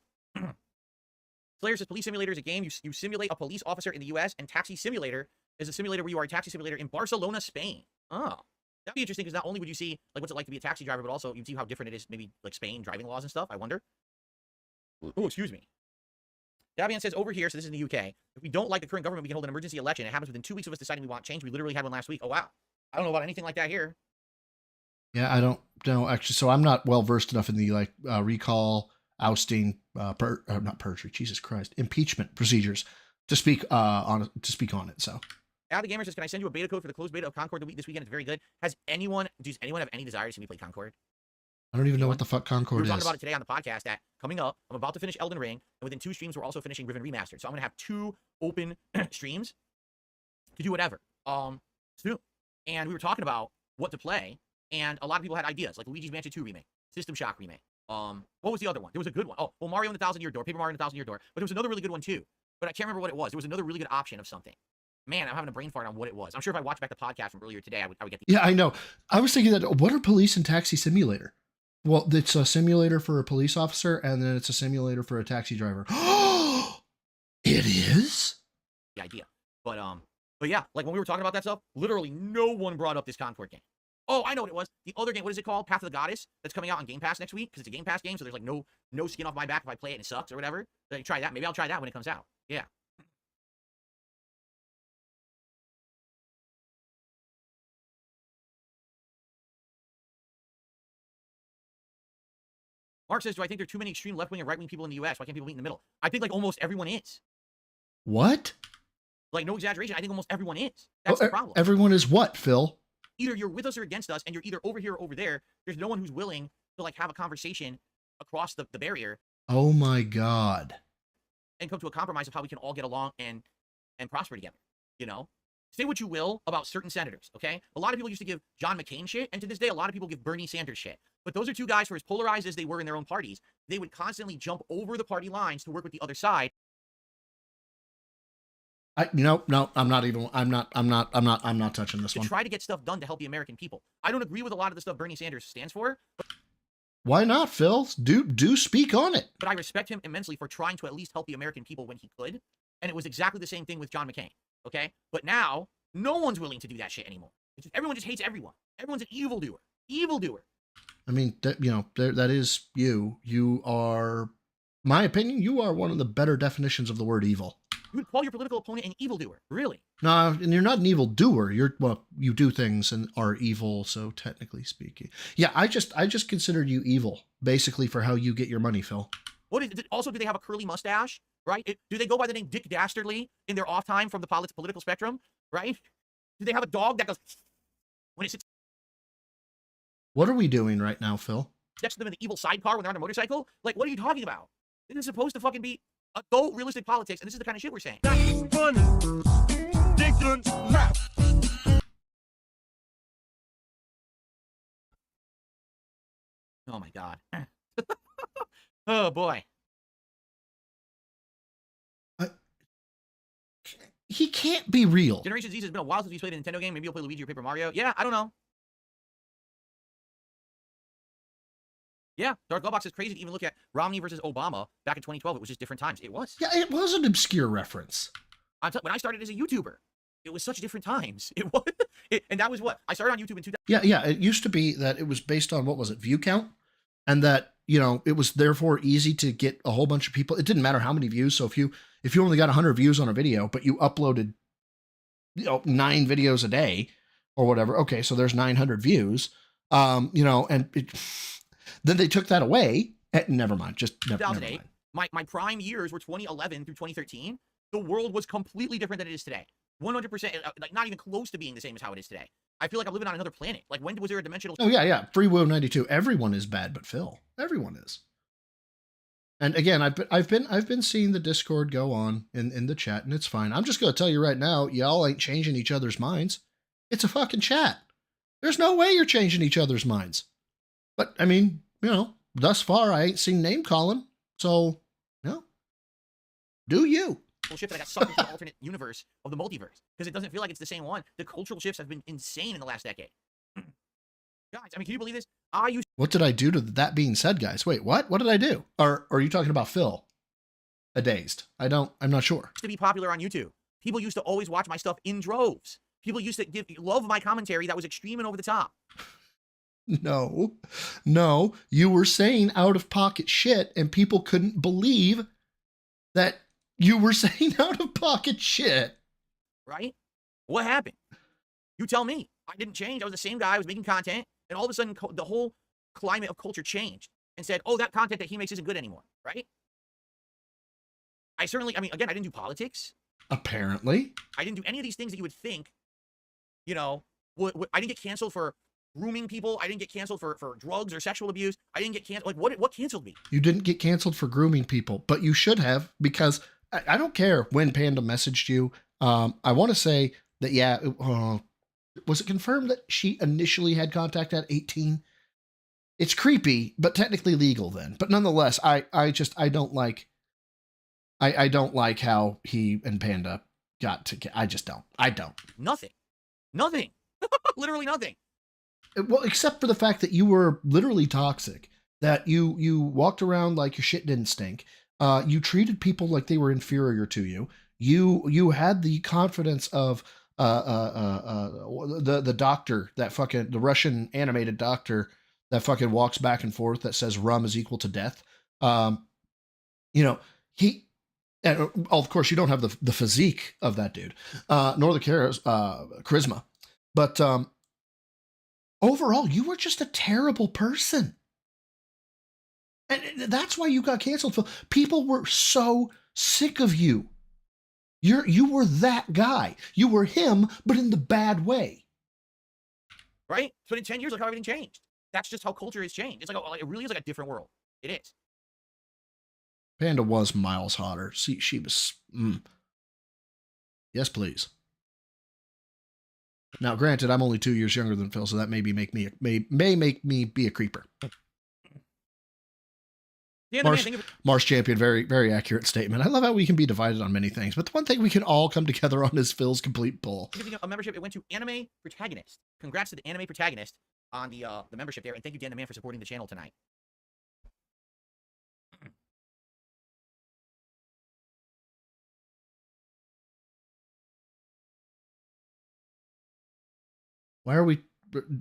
Slayer says Police Simulator is a game. You simulate a police officer in the U.S., and Taxi Simulator is a simulator where you are a taxi simulator in Barcelona, Spain. Oh. That'd be interesting because not only would you see like what's it like to be a taxi driver, but also you'd see how different it is, maybe like Spain driving laws and stuff. I wonder. Oh, excuse me. Davian says over here, so this is in the UK. If we don't like the current government, we can hold an emergency election. It happens within 2 weeks of us deciding we want change. We literally had one last week. Oh wow. I don't know about anything like that here. Yeah, I don't know actually. So I'm not well versed enough in the like recall, ousting, not perjury. Jesus Christ, impeachment procedures to speak on it. So. Al the Gamer says, can I send you a beta code for the closed beta of Concord this weekend? It's very good. Does anyone have any desire to see me play Concord? I don't even know what the fuck Concord is. We were talking is. about it today on the podcast that coming up, I'm about to finish Elden Ring, and within 2 streams, we're also finishing Riven Remastered. So I'm going to have 2 open streams to do whatever soon. And we were talking about what to play, and a lot of people had ideas, like Luigi's Mansion 2 remake, System Shock remake. What was the other one? There was a good one. Oh, well, Mario and the 1,000-Year Door, Paper Mario and the 1,000-Year Door. But there was another really good one, too. But I can't remember what it was. There was another really good option of something. Man, I'm having a brain fart on what it was. I'm sure if I watched back the podcast from earlier today, I would get the... Yeah, I know. I was thinking that, what are Police and Taxi Simulator? Well, it's a simulator for a police officer, and then it's a simulator for a taxi driver. It is? The idea. But yeah, like when we were talking about that stuff, literally no one brought up this Concord game. Oh, I know what it was. The other game, what is it called? Path of the Goddess, that's coming out on Game Pass next week, because it's a Game Pass game, so there's like no skin off my back if I play it and it sucks or whatever. So try that. Maybe I'll try that when it comes out. Yeah. Mark says, do I think there are too many extreme left-wing and right-wing people in the U.S.? Why can't people meet in the middle? I think like almost everyone is. What? Like, no exaggeration. I think almost everyone is. That's the problem. Everyone is what, Phil? Either you're with us or against us, and you're either over here or over there. There's no one who's willing to like have a conversation across the barrier. Oh my God. And come to a compromise of how we can all get along and prosper together. You know? Say what you will about certain senators, okay? A lot of people used to give John McCain shit, and to this day, a lot of people give Bernie Sanders shit. But those are two guys who are as polarized as they were in their own parties. They would constantly jump over the party lines to work with the other side. No, I'm not touching this one. To try to get stuff done to help the American people. I don't agree with a lot of the stuff Bernie Sanders stands for. Why not, Phil? Do speak on it. But I respect him immensely for trying to at least help the American people when he could. And it was exactly the same thing with John McCain. Okay? But now, no one's willing to do that shit anymore. Everyone just hates everyone. Everyone's an evildoer. Evildoer. I mean, that is you. You are, my opinion, you are one of the better definitions of the word evil. You would call your political opponent an evildoer. Really? No, and you're not an evildoer. You do things and are evil, so technically speaking. Yeah, I just considered you evil, basically, for how you get your money, Phil. Also, do they have a curly mustache? Right? Do they go by the name Dick Dastardly in their off time from the political spectrum? Right? Do they have a dog that goes when it sits? What are we doing right now, Phil? Next to them in the evil sidecar when they're on a motorcycle? Like, what are you talking about? This is supposed to fucking be adult realistic politics, and this is the kind of shit we're saying. Funny. Dickens left. Oh my God. Oh boy. He can't be real. Generation Z has been a while since he's played a Nintendo game. Maybe you'll play Luigi or Paper Mario. Yeah, I don't know. Yeah, Dark Glowbox is crazy to even look at Romney versus Obama back in 2012. It was just different times. It was. Yeah, it was an obscure reference. When I started as a YouTuber, it was such different times. It was, and that was what I started on YouTube in 2000. Yeah. It used to be that it was based on, what was it, view count, and that it was therefore easy to get a whole bunch of people. It didn't matter how many views. So if you only got 100 views on a video, but you uploaded 9 videos a day or whatever, okay, so there's 900 views. And then they took that away. Never mind. Just never 2008. My prime years were 2011 through 2013. The world was completely different than it is today. 100%, like not even close to being the same as how it is today. I feel like I'm living on another planet. Like, when was there a dimensional? Oh yeah. Free Will 92. Everyone is bad, but Phil. Everyone is. And again, I've been seeing the Discord go on in the chat, and it's fine. I'm just gonna tell you right now, y'all ain't changing each other's minds. It's a fucking chat. There's no way you're changing each other's minds. But I mean, thus far I ain't seen name calling. So, do you? Shift that I got sucked into the alternate universe of the multiverse because it doesn't feel like it's the same one. The cultural shifts have been insane in the last decade. Guys, I mean, can you believe this? What did I do to that being said, guys? Wait, what? What did I do? Or are you talking about Phil? I'm not sure. To be popular on YouTube. People used to always watch my stuff in droves. People used to love my commentary that was extreme and over the top. No, you were saying out of pocket shit and people couldn't believe that you were saying out of pocket shit. Right? What happened? You tell me. I didn't change. I was the same guy. I was making content. And all of a sudden, the whole climate of culture changed and said, oh, that content that he makes isn't good anymore. Right? I mean, again, I didn't do politics. Apparently. I didn't do any of these things that you would think, you know, I didn't get canceled for grooming people. I didn't get canceled for drugs or sexual abuse. I didn't get canceled. Like, what canceled me? You didn't get canceled for grooming people, but you should have, because I don't care when Panda messaged you. I want to say that, yeah, was it confirmed that she initially had contact at 18? It's creepy, but technically legal then. But nonetheless, I don't like how he and Panda got to, I don't. Nothing. Literally nothing. Well, except for the fact that you were literally toxic, that you walked around like your shit didn't stink. You treated people like they were inferior to you. You had the confidence of the doctor, the Russian animated doctor that fucking walks back and forth that says rum is equal to death. And of course you don't have the physique of that dude, nor the charisma, but overall, you were just a terrible person. And that's why you got canceled, Phil. People were so sick of you. You were that guy. You were him, but in the bad way. Right? But in 10 years, look how everything changed. That's just how culture has changed. It's like, it really is like a different world. It is. Panda was miles hotter. She was... Yes, please. Now, granted, I'm only 2 years younger than Phil, so that may make me be a creeper. Mars Champion, very, very accurate statement. I love how we can be divided on many things, but the one thing we can all come together on is Phil's complete bull. A membership, it went to Anime Protagonist. Congrats to the Anime Protagonist on the membership there, and thank you, Dan the Man, for supporting the channel tonight.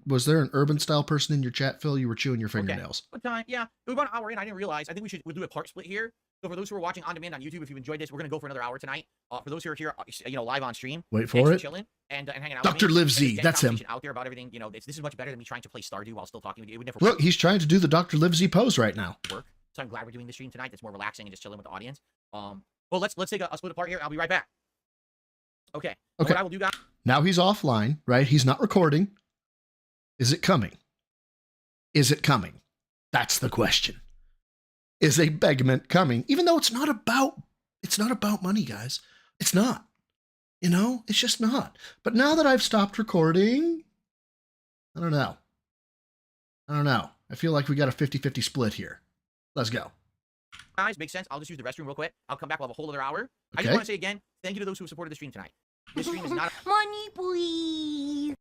Was there an urban style person in your chat, Phil? You were chewing your fingernails. Okay. What time? Yeah, it was about an hour in. I didn't realize. I think we'll do a part split here. So for those who are watching on demand on YouTube, if you enjoyed this, we're gonna go for another hour tonight. For those who are here, live on stream, wait for it. Chilling and hanging out. Dr. Liv Z, that's him. Out there about everything. This is much better than me trying to play Stardew while still talking with you. It would never look. He's trying to do the Dr. Liv Z pose right now. Work. So I'm glad we're doing the stream tonight. That's more relaxing and just chilling with the audience. Well, let's take a split apart here. I'll be right back. Okay. What I will do, guys. Now he's offline, right? He's not recording. Is it coming? Is it coming? That's the question. Is a begment coming? Even though it's not about money, guys. It's not. It's just not. But now that I've stopped recording, I don't know. I feel like we got a 50-50 split here. Let's go. Guys, makes sense. I'll just use the restroom real quick. I'll come back. We'll have a whole other hour. Okay. I just want to say again, thank you to those who have supported the stream tonight. This stream is not money, please.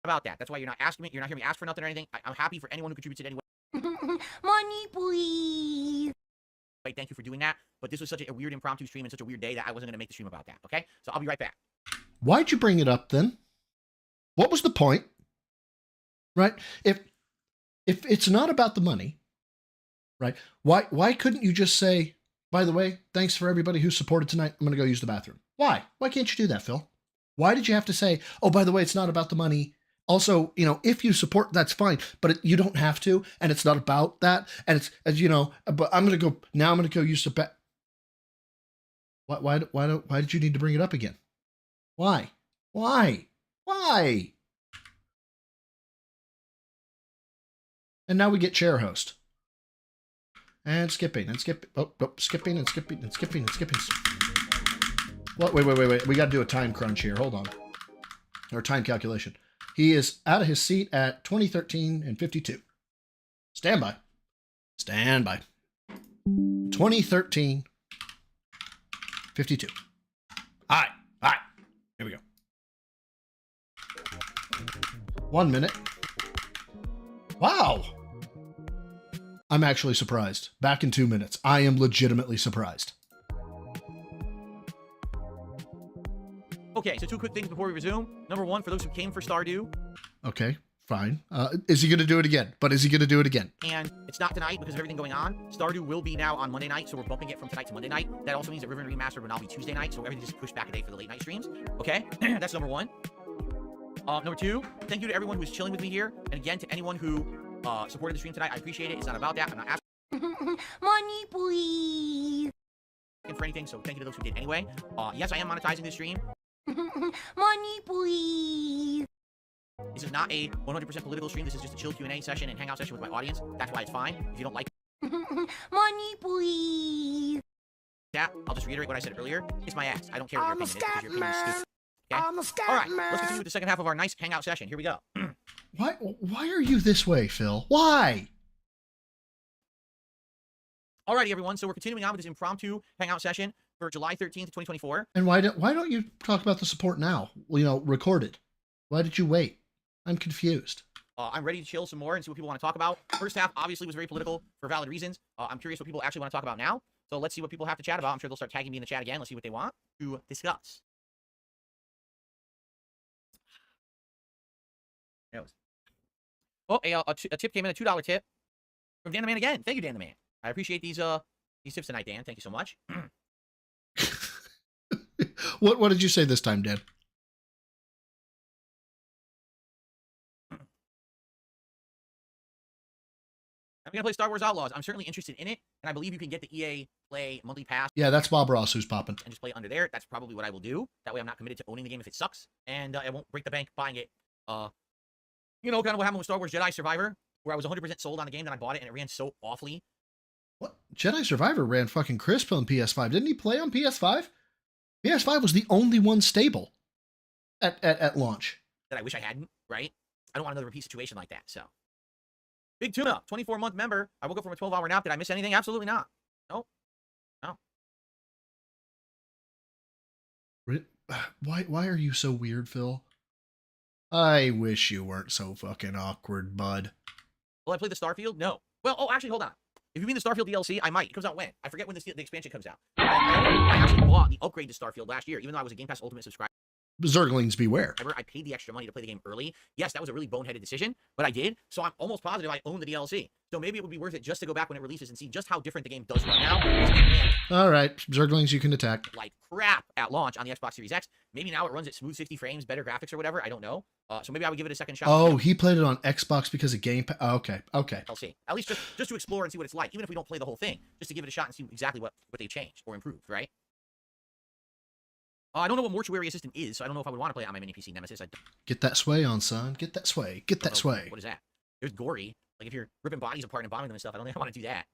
About that. That's why you're not asking me. You're not hearing me ask for nothing or anything. I'm happy for anyone who contributes in any way. Money, please. Thank you for doing that. But this was such a weird impromptu stream and such a weird day that I wasn't going to make the stream about that. Okay? So I'll be right back. Why'd you bring it up then? What was the point? Right? If it's not about the money, right? Why couldn't you just say, by the way, thanks for everybody who supported tonight. I'm going to go use the bathroom. Why? Why can't you do that, Phil? Why did you have to say, oh, by the way, it's not about the money. Also, if you support, that's fine, but you don't have to, and it's not about that. And it's, but I'm going to go use the Why did you need to bring it up again? Why? And now we get chair host. And skipping. Oh, skipping and skipping and skipping and skipping. What? Wait. We got to do a time crunch here. Hold on. Or time calculation. He is out of his seat at 2013 and 52. Stand by. 2013, 52. All right. Here we go. 1 minute. Wow. I'm actually surprised. Back in 2 minutes. I am legitimately surprised. Okay, so 2 quick things before we resume. Number 1, for those who came for Stardew, Okay, fine. Is he going to do it again? But is he going to do it again? and it's not tonight because of everything going on. Stardew will be now on Monday night, so we're bumping it from tonight to Monday night. That also means that River and Remastered will now be Tuesday night, so everything just pushed back a day for the late night streams. Okay, that's number 1. Number 2, thank you to everyone who is chilling with me here, and again to anyone who supported the stream tonight. I appreciate it. It's not about that. I'm not asking Money, please. for anything, so thank you to those who did anyway. Yes, I am monetizing this stream. Money, please. This is not a 100% political stream. This is just a chill Q&A session and hangout session with my audience. That's why it's fine. If you don't like Money, please. that, I'll just reiterate what I said earlier. Kiss my ass. I don't care what your I'm a opinion is because your scat opinion is man. stupid. Okay? I'm a scat All right, man. let's continue with the second half of our nice hangout session. Here we go. Why are you this way, Phil? Why? Alrighty, everyone. So we're continuing on with this impromptu hangout session for July 13th, 2024. And why don't you talk about the support now? You know, recorded. Why did you wait? I'm confused. I'm ready to chill some more and see what people want to talk about. First half obviously was very political for valid reasons. I'm curious what people actually want to talk about now. So let's see what people have to chat about. I'm sure they'll start tagging me in the chat again. Let's see what they want to discuss. Anyways. Oh, a tip came in, a $2 tip from Dan the Man again. Thank you, Dan the Man. I appreciate these tips tonight, Dan. Thank you so much. What did you say this time, Dan? I'm going to play Star Wars Outlaws. I'm certainly interested in it, and I believe you can get the EA Play monthly pass Yeah, that's Bob Ross who's popping. and just play it under there. That's probably what I will do. That way I'm not committed to owning the game if it sucks, and I won't break the bank buying it. You know, kind of what happened with Star Wars Jedi Survivor, where I was 100% sold on a game, then I bought it, and it ran so awfully. What? Jedi Survivor ran fucking crisp on PS5. Didn't he play on PS5? PS5 was the only one stable at launch. That I wish I hadn't, right? I don't want another repeat situation like that, so. Big Tuna, 24-month member. I woke up from a 12-hour nap. Did I miss anything? Absolutely not. Nope. No. Why are you so weird, Phil? I wish you weren't so fucking awkward, bud. Will I play the Starfield? No. Well, oh, actually, hold on. If you mean the Starfield DLC, I might. It comes out when? I forget when the expansion comes out. I actually bought the upgrade to Starfield last year, even though I was a Game Pass Ultimate subscriber. Zerglings beware. I paid the extra money to play the game early. Yes, that was a really boneheaded decision, but I did. So I'm almost positive I own the DLC. So maybe it would be worth it just to go back when it releases and see just how different the game does run now. All right, Zerglings, you can attack. Like crap at launch on the Xbox Series X. Maybe now it runs at smooth 60 frames, better graphics or whatever. I don't know. So maybe I would give it a second shot. Oh, he played it on Xbox because of Game Pass. Oh, okay. I'll see. At least just to explore and see what it's like, even if we don't play the whole thing, just to give it a shot and see exactly what they've changed or improved, right? I don't know what Mortuary Assistant is, so I don't know if I would want to play it on my mini PC Nemesis. Get that sway on, son. Get that sway. Get that sway. What is that? There's gory. Like if you're ripping bodies apart and bombing them and stuff, I don't think I want to do that.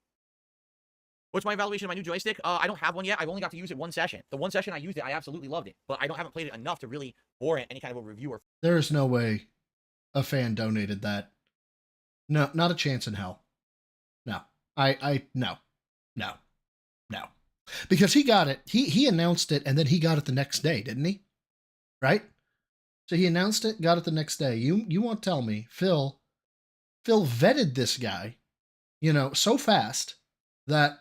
What's my evaluation of my new joystick? I don't have one yet. I've only got to use it one session. The one session I used it, I absolutely loved it. But I haven't played it enough to really warrant any kind of a review or... There is no way a fan donated that. No, not a chance in hell. No. No. Because he got it. He announced it, and then he got it the next day, didn't he? Right? So he announced it, got it the next day. You won't tell me, Phil vetted this guy, so fast that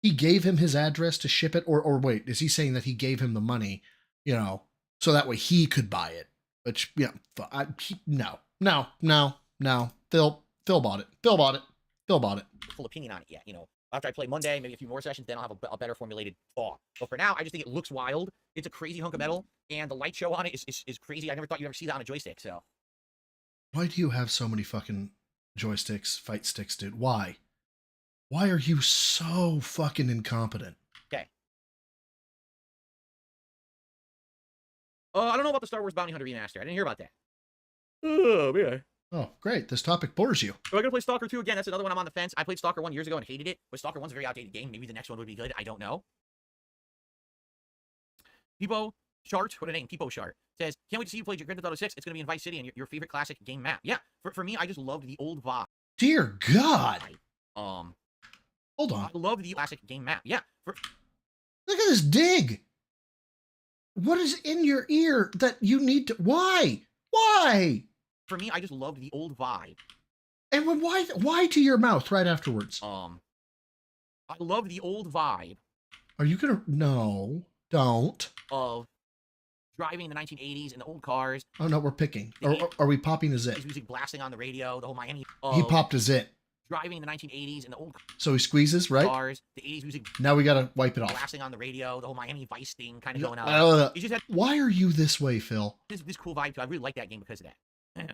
he gave him his address to ship it, or wait, is he saying that he gave him the money, so that way he could buy it? Which, no. Phil bought it. Phil bought it. Full opinion on it yet, After I play Monday, maybe a few more sessions, then I'll have a better formulated thought. But for now, I just think it looks wild. It's a crazy hunk of metal, and the light show on it is crazy. I never thought you'd ever see that on a joystick, so. Why do you have so many fucking joysticks, fight sticks, dude? Why? Why are you so fucking incompetent? Okay. I don't know about the Star Wars Bounty Hunter Remaster. I didn't hear about that. Oh, man. Oh, great. This topic bores you. Am I going to play Stalker 2 again? That's another one I'm on the fence. I played Stalker 1 years ago and hated it, but Stalker 1's a very outdated game. Maybe the next one would be good. I don't know. Peepo Shart, what a name, Peepo Shart, says, can't wait to see you play Grand Theft Auto 6. It's going to be in Vice City and your favorite classic game map. Yeah, for me, I just loved the old vibe. Dear God. Hold on. I love the classic game map. Yeah. Look at this dig. What is in your ear that you need to... Why? For me, I just loved the old vibe. And why to your mouth right afterwards? I love the old vibe. Are you gonna... No, don't. Of driving in the 1980s in the old cars. Oh no, we're picking. Or are we popping a zit? His music blasting on the radio, the whole Miami. He popped a zit. Driving in the 1980s in the old So he squeezes, right? cars, the 80s music Now we gotta wipe it off. blasting on the radio, the whole Miami Vice thing kind of going on. He just had Why are you this way, Phil? this cool vibe too. I really like that game because of that. Yeah.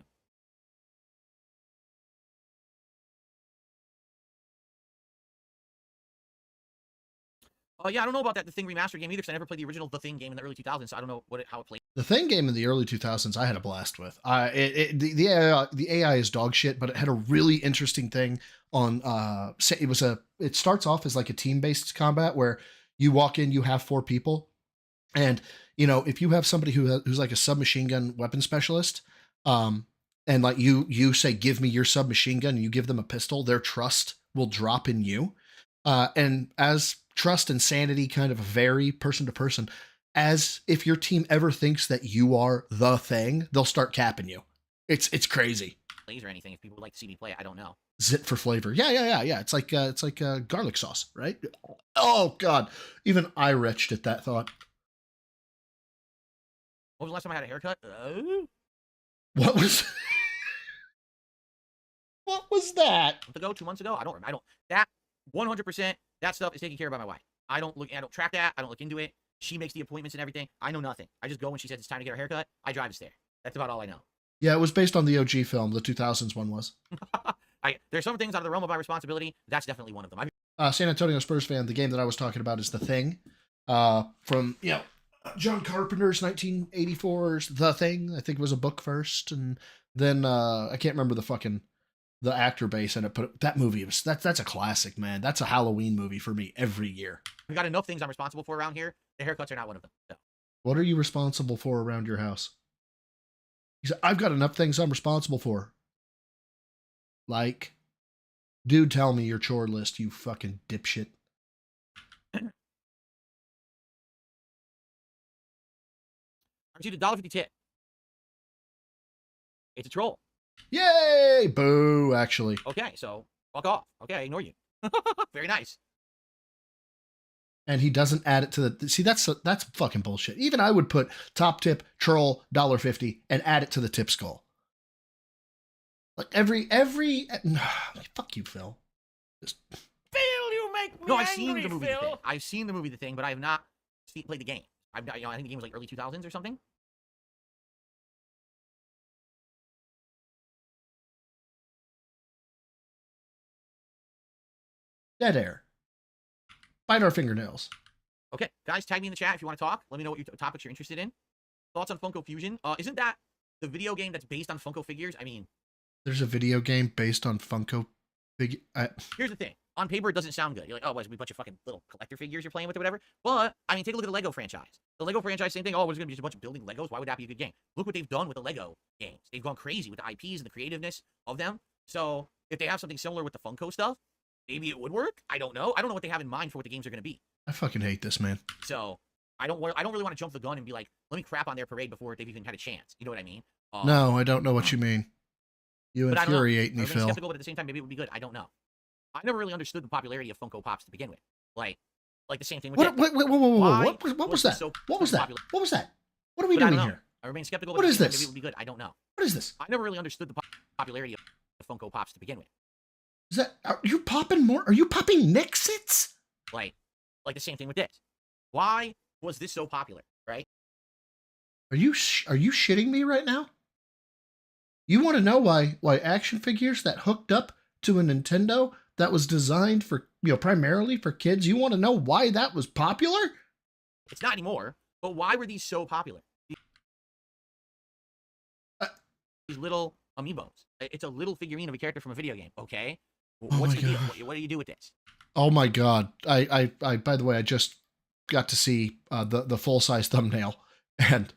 Oh yeah, I don't know about that The Thing remastered game either because I never played the original The Thing game in the early 2000s, so I don't know how it played. The Thing game in the early 2000s, I had a blast with. The AI is dog shit, but it had a really interesting thing on. It starts off as like a team based combat where you walk in, you have 4 people, and you know if you have somebody who's like a submachine gun weapon specialist, and like you say give me your submachine gun, and you give them a pistol, their trust will drop in you, and as trust and sanity kind of vary person to person. As if your team ever thinks that you are the thing, they'll start capping you. It's crazy. Or anything. If people would like to see me play it, I don't know. Zit for flavor. Yeah. It's like garlic sauce, right? Oh God, even I retched at that thought. When was the last time I had a haircut? What was? What was that? A month ago, 2 months ago? I don't remember. That 100%. That stuff is taken care of by my wife. I don't track that. I don't look into it. She makes the appointments and everything. I know nothing. I just go when she says it's time to get her haircut. I drive us there. That's about all I know. Yeah, it was based on the OG film. The 2000s one was. There's some things out of the realm of my responsibility. That's definitely one of them. San Antonio Spurs fan. The game that I was talking about is The Thing, from John Carpenter's 1984's The Thing. I think it was a book first, and then I can't remember the actor base in it, but that movie that's a classic, man. That's a Halloween movie for me every year. We got enough things I'm responsible for around here. The haircuts are not one of them. So. What are you responsible for around your house? He said, I've got enough things I'm responsible for. Like, dude, tell me your chore list, you fucking dipshit. I received a $1.50 tip. It's a troll. Yay! Boo, actually. Okay, so fuck off. Okay, I ignore you. Very nice. And he doesn't add it to the... See, that's fucking bullshit. Even I would put top tip, troll, $1.50, and add it to the tip skull. Like every... Fuck you, Phil. Just... Phil, you make me No, angry, I've seen the movie Phil. The Thing. I've seen the movie The Thing, but I have not played the game. I think the game was like early 2000s or something. Dead air. Bite our fingernails. Okay, guys, tag me in the chat if you want to talk. Let me know what your topics you're interested in. Thoughts on Funko Fusion? Isn't that the video game that's based on Funko figures? I mean, there's a video game based on Funko figure. Here's the thing. On paper, it doesn't sound good. You're like, oh, what, is it a bunch of fucking little collector figures you're playing with or whatever? But, I mean, take a look at the Lego franchise. The Lego franchise, same thing. Oh, it's going to be just a bunch of building Legos. Why would that be a good game? Look what they've done with the Lego games. They've gone crazy with the IPs and the creativeness of them. So, if they have something similar with the Funko stuff, maybe it would work. I don't know. I don't know what they have in mind for what the games are going to be. I fucking hate this, man. So, I don't really want to jump the gun and be like, let me crap on their parade before they've even had a chance. You know what I mean? No, I don't know what you mean. You infuriate me, Phil. Skeptical, but at the same time, maybe it would be good. I don't know. I never really understood the popularity of Funko Pops to begin with. Like the same thing with whoa. What was that? What was that? What was that? What are we doing here? I remain skeptical. What is this? Maybe it would be good. I don't know. What is this? I never really understood the popularity of Funko Pops to begin with. Is that? Are you popping more? Are you popping Nixits? Like the same thing with this. Why was this so popular? Right? Are you shitting me right now? You want to know why action figures that hooked up to a Nintendo that was designed for, primarily for kids, you want to know why that was popular? It's not anymore, but why were these so popular? These little amiibos. It's a little figurine of a character from a video game, okay? What's the deal? What do you do with this? Oh my God. I by the way, I just got to see the full-size thumbnail, and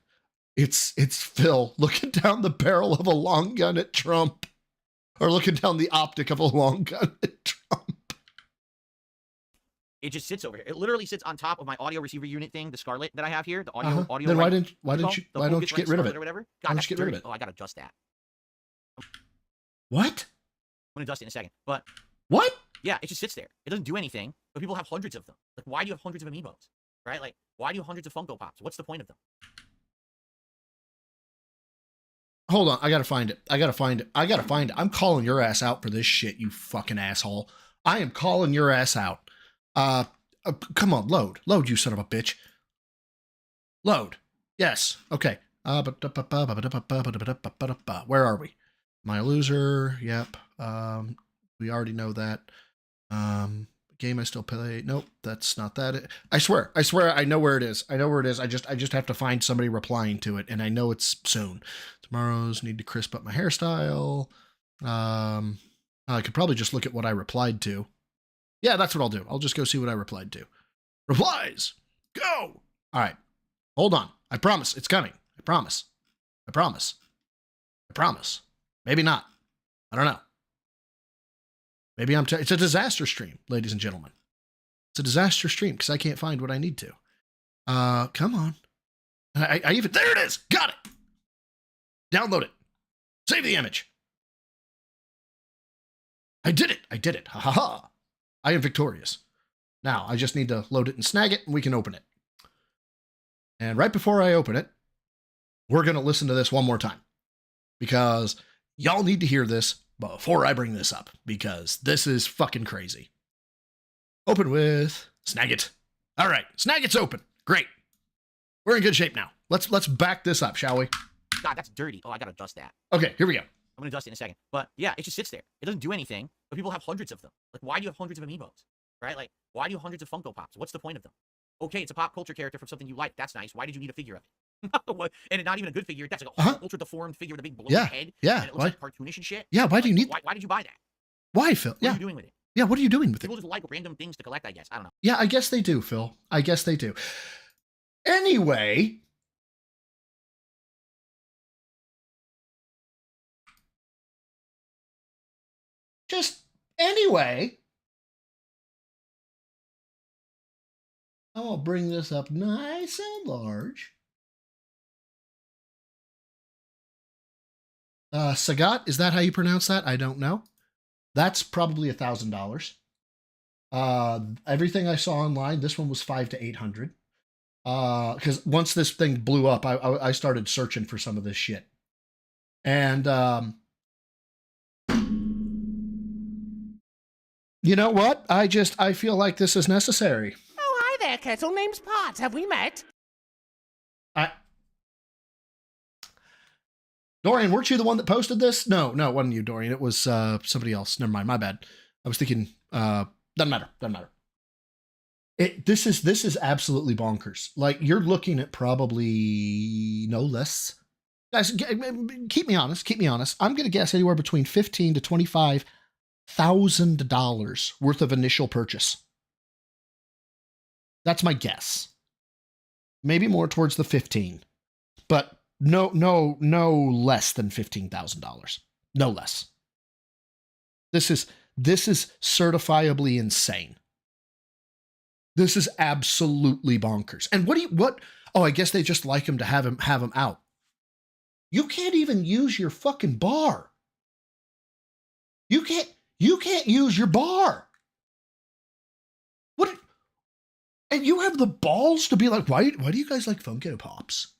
it's Phil looking down the barrel of a long gun at Trump. Or looking down the optic of a long gun at Trump. It just sits over here. It literally sits on top of my audio receiver unit thing, the Scarlet that I have here. The audio. Then why don't you get rid of it? Or whatever. Why don't you get rid of it? Oh, I gotta adjust that. What? I'm gonna adjust it in a second. But what? Yeah, it just sits there. It doesn't do anything. But people have hundreds of them. Like, why do you have hundreds of amiibos? Right? Like, why do you have hundreds of Funko Pops? What's the point of them? Hold on. I gotta find it. I gotta find it. I gotta find it. I'm calling your ass out for this shit, you fucking asshole. I am calling your ass out. Come on, load. Load, you son of a bitch. Load. Yes. Okay. Where are we? My loser. Yep. We already know that. Game I still play. Nope, that's not that. I swear, I know where it is. I know where it is. I just have to find somebody replying to it, and I know it's soon. Tomorrow's need to crisp up my hairstyle. I could probably just look at what I replied to. Yeah, that's what I'll do. I'll just go see what I replied to. Replies. Go. All right. Hold on. I promise it's coming. I promise. I promise. I promise. Maybe not. I don't know. Maybe it's a disaster stream, ladies and gentlemen. It's a disaster stream because I can't find what I need to. Come on. I even, there it is. Got it. Download it. Save the image. I did it. I did it. Ha ha ha. I am victorious. Now I just need to load it and snag it and we can open it. And right before I open it, we're going to listen to this one more time because y'all need to hear this before I bring this up, because this is fucking crazy. Open with Snagit. All right, Snagit's open. Great. We're in good shape now. Let's back this up, shall we? God, that's dirty. Oh, I gotta dust that. Okay, here we go. I'm gonna dust it in a second. But yeah, it just sits there. It doesn't do anything, but people have hundreds of them. Like, why do you have hundreds of amiibos? Right? Like, why do you have hundreds of Funko Pops? What's the point of them? Okay, it's a pop culture character from something you like. That's nice. Why did you need a figure of it? And not even a good figure. That's like a ultra deformed figure with a big bloated head. Yeah. And it looks like cartoonish and shit. Yeah, why do you need why did you buy that? Why, Phil? What are you doing with it? Yeah, what are you doing with People it? just like random things to collect, I guess. I don't know. Yeah, I guess they do, Phil. I guess they do. Anyway. Just anyway. I'll bring this up nice and large. Sagat, is that how you pronounce that? I don't know. That's probably $1,000. Everything I saw online, this one was $500 to $800. Because once this thing blew up, I started searching for some of this shit. And you know what? I feel like this is necessary. Oh, hi there, Kettle. Name's Potts. Have we met? Dorian, weren't you the one that posted this? No, it wasn't you, Dorian. It was somebody else. Never mind. My bad. I was thinking, doesn't matter. This is absolutely bonkers. Like, you're looking at probably no less. Guys, keep me honest. I'm going to guess anywhere between $15,000 to $25,000 worth of initial purchase. That's my guess. Maybe more towards the 15, but no less than $15,000. No less. This is certifiably insane. This is absolutely bonkers. And oh, I guess they just like him to have him out. You can't even use your fucking bar. You can't use your bar. What? And you have the balls to be like, why do you guys like Funko Pops?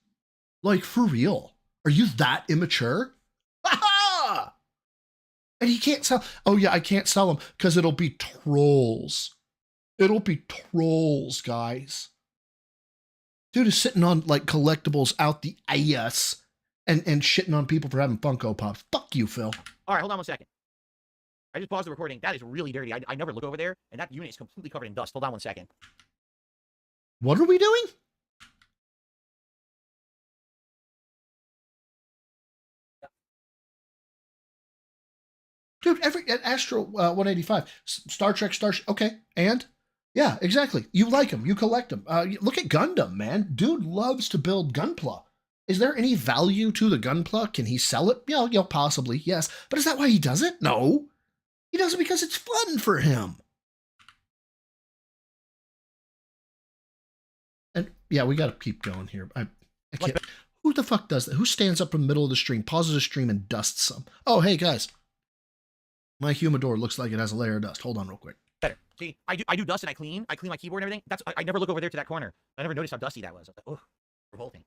Like, for real? Are you that immature? Ha! And he can't sell. Oh yeah, I can't sell them because it'll be trolls. It'll be trolls, guys. Dude is sitting on like collectibles out the ass and shitting on people for having Funko Pops. Fuck you, Phil. All right, hold on 1 second. I just paused the recording. That is really dirty. I never look over there, and that unit is completely covered in dust. Hold on 1 second. What are we doing? Dude, at Astro 185, Star Trek, okay, and? Yeah, exactly. You like them. You collect them. Look at Gundam, man. Dude loves to build Gunpla. Is there any value to the Gunpla? Can he sell it? Yeah, possibly, yes. But is that why he does it? No. He does it because it's fun for him. And, yeah, we got to keep going here. I can't. Who the fuck does that? Who stands up in the middle of the stream, pauses the stream, and dusts some? Oh, hey, guys. My humidor looks like it has a layer of dust. Hold on real quick. Better. See, I do dust and I clean my keyboard and everything. I never look over there to that corner. I never noticed how dusty that was. I was like, oh, revolting.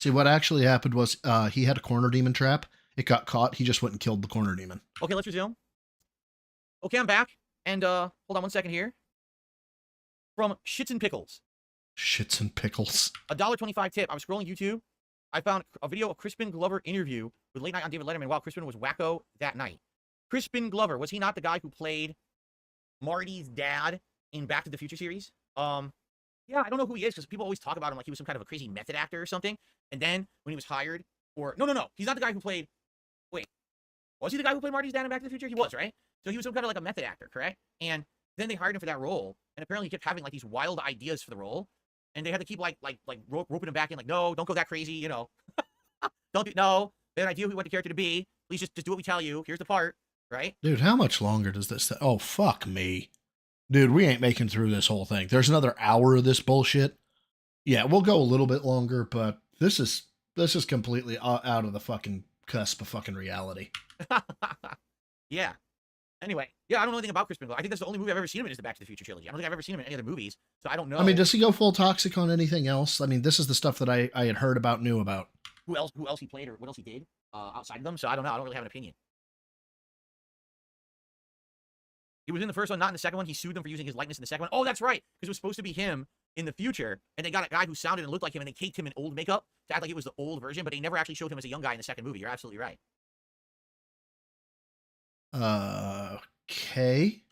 See, what actually happened was he had a corner demon trap, it got caught. He just went and killed the corner demon. Okay, let's resume. Okay, I'm back. And hold on 1 second here. From Shits and Pickles. Shits and pickles. $1.25 tip. I was scrolling YouTube. I found a video of Crispin Glover interview with Late Night on David Letterman while Crispin was wacko that night. Crispin Glover, was he not the guy who played Marty's dad in Back to the Future series? Yeah, I don't know who he is because people always talk about him like he was some kind of a crazy method actor or something. And then when he was hired for... No. He's not the guy who played... Wait. Was he the guy who played Marty's dad in Back to the Future? He was, right? So he was some kind of like a method actor, correct? And then they hired him for that role. And apparently he kept having like these wild ideas for the role. And they had to keep roping him back in, like, no, don't go that crazy, you know. No, they had an idea who we want the character to be. Please just do what we tell you. Here's the part, right? Dude, how much longer does this... Oh, fuck me. Dude, we ain't making through this whole thing. There's another hour of this bullshit. Yeah, we'll go a little bit longer, but this is completely out of the fucking cusp of fucking reality. Yeah. Anyway, yeah, I don't know anything about Crispin Glover. I think that's the only movie I've ever seen him in is the Back to the Future trilogy. I don't think I've ever seen him in any other movies, so I don't know. I mean, does he go full toxic on anything else? I mean, this is the stuff that I had heard about, knew about. Who else he played or what else he did outside of them, so I don't know. I don't really have an opinion. He was in the first one, not in the second one. He sued them for using his likeness in the second one. Oh, that's right, because it was supposed to be him in the future, and they got a guy who sounded and looked like him, and they caked him in old makeup to act like it was the old version, but they never actually showed him as a young guy in the second movie. You're absolutely right. Okay.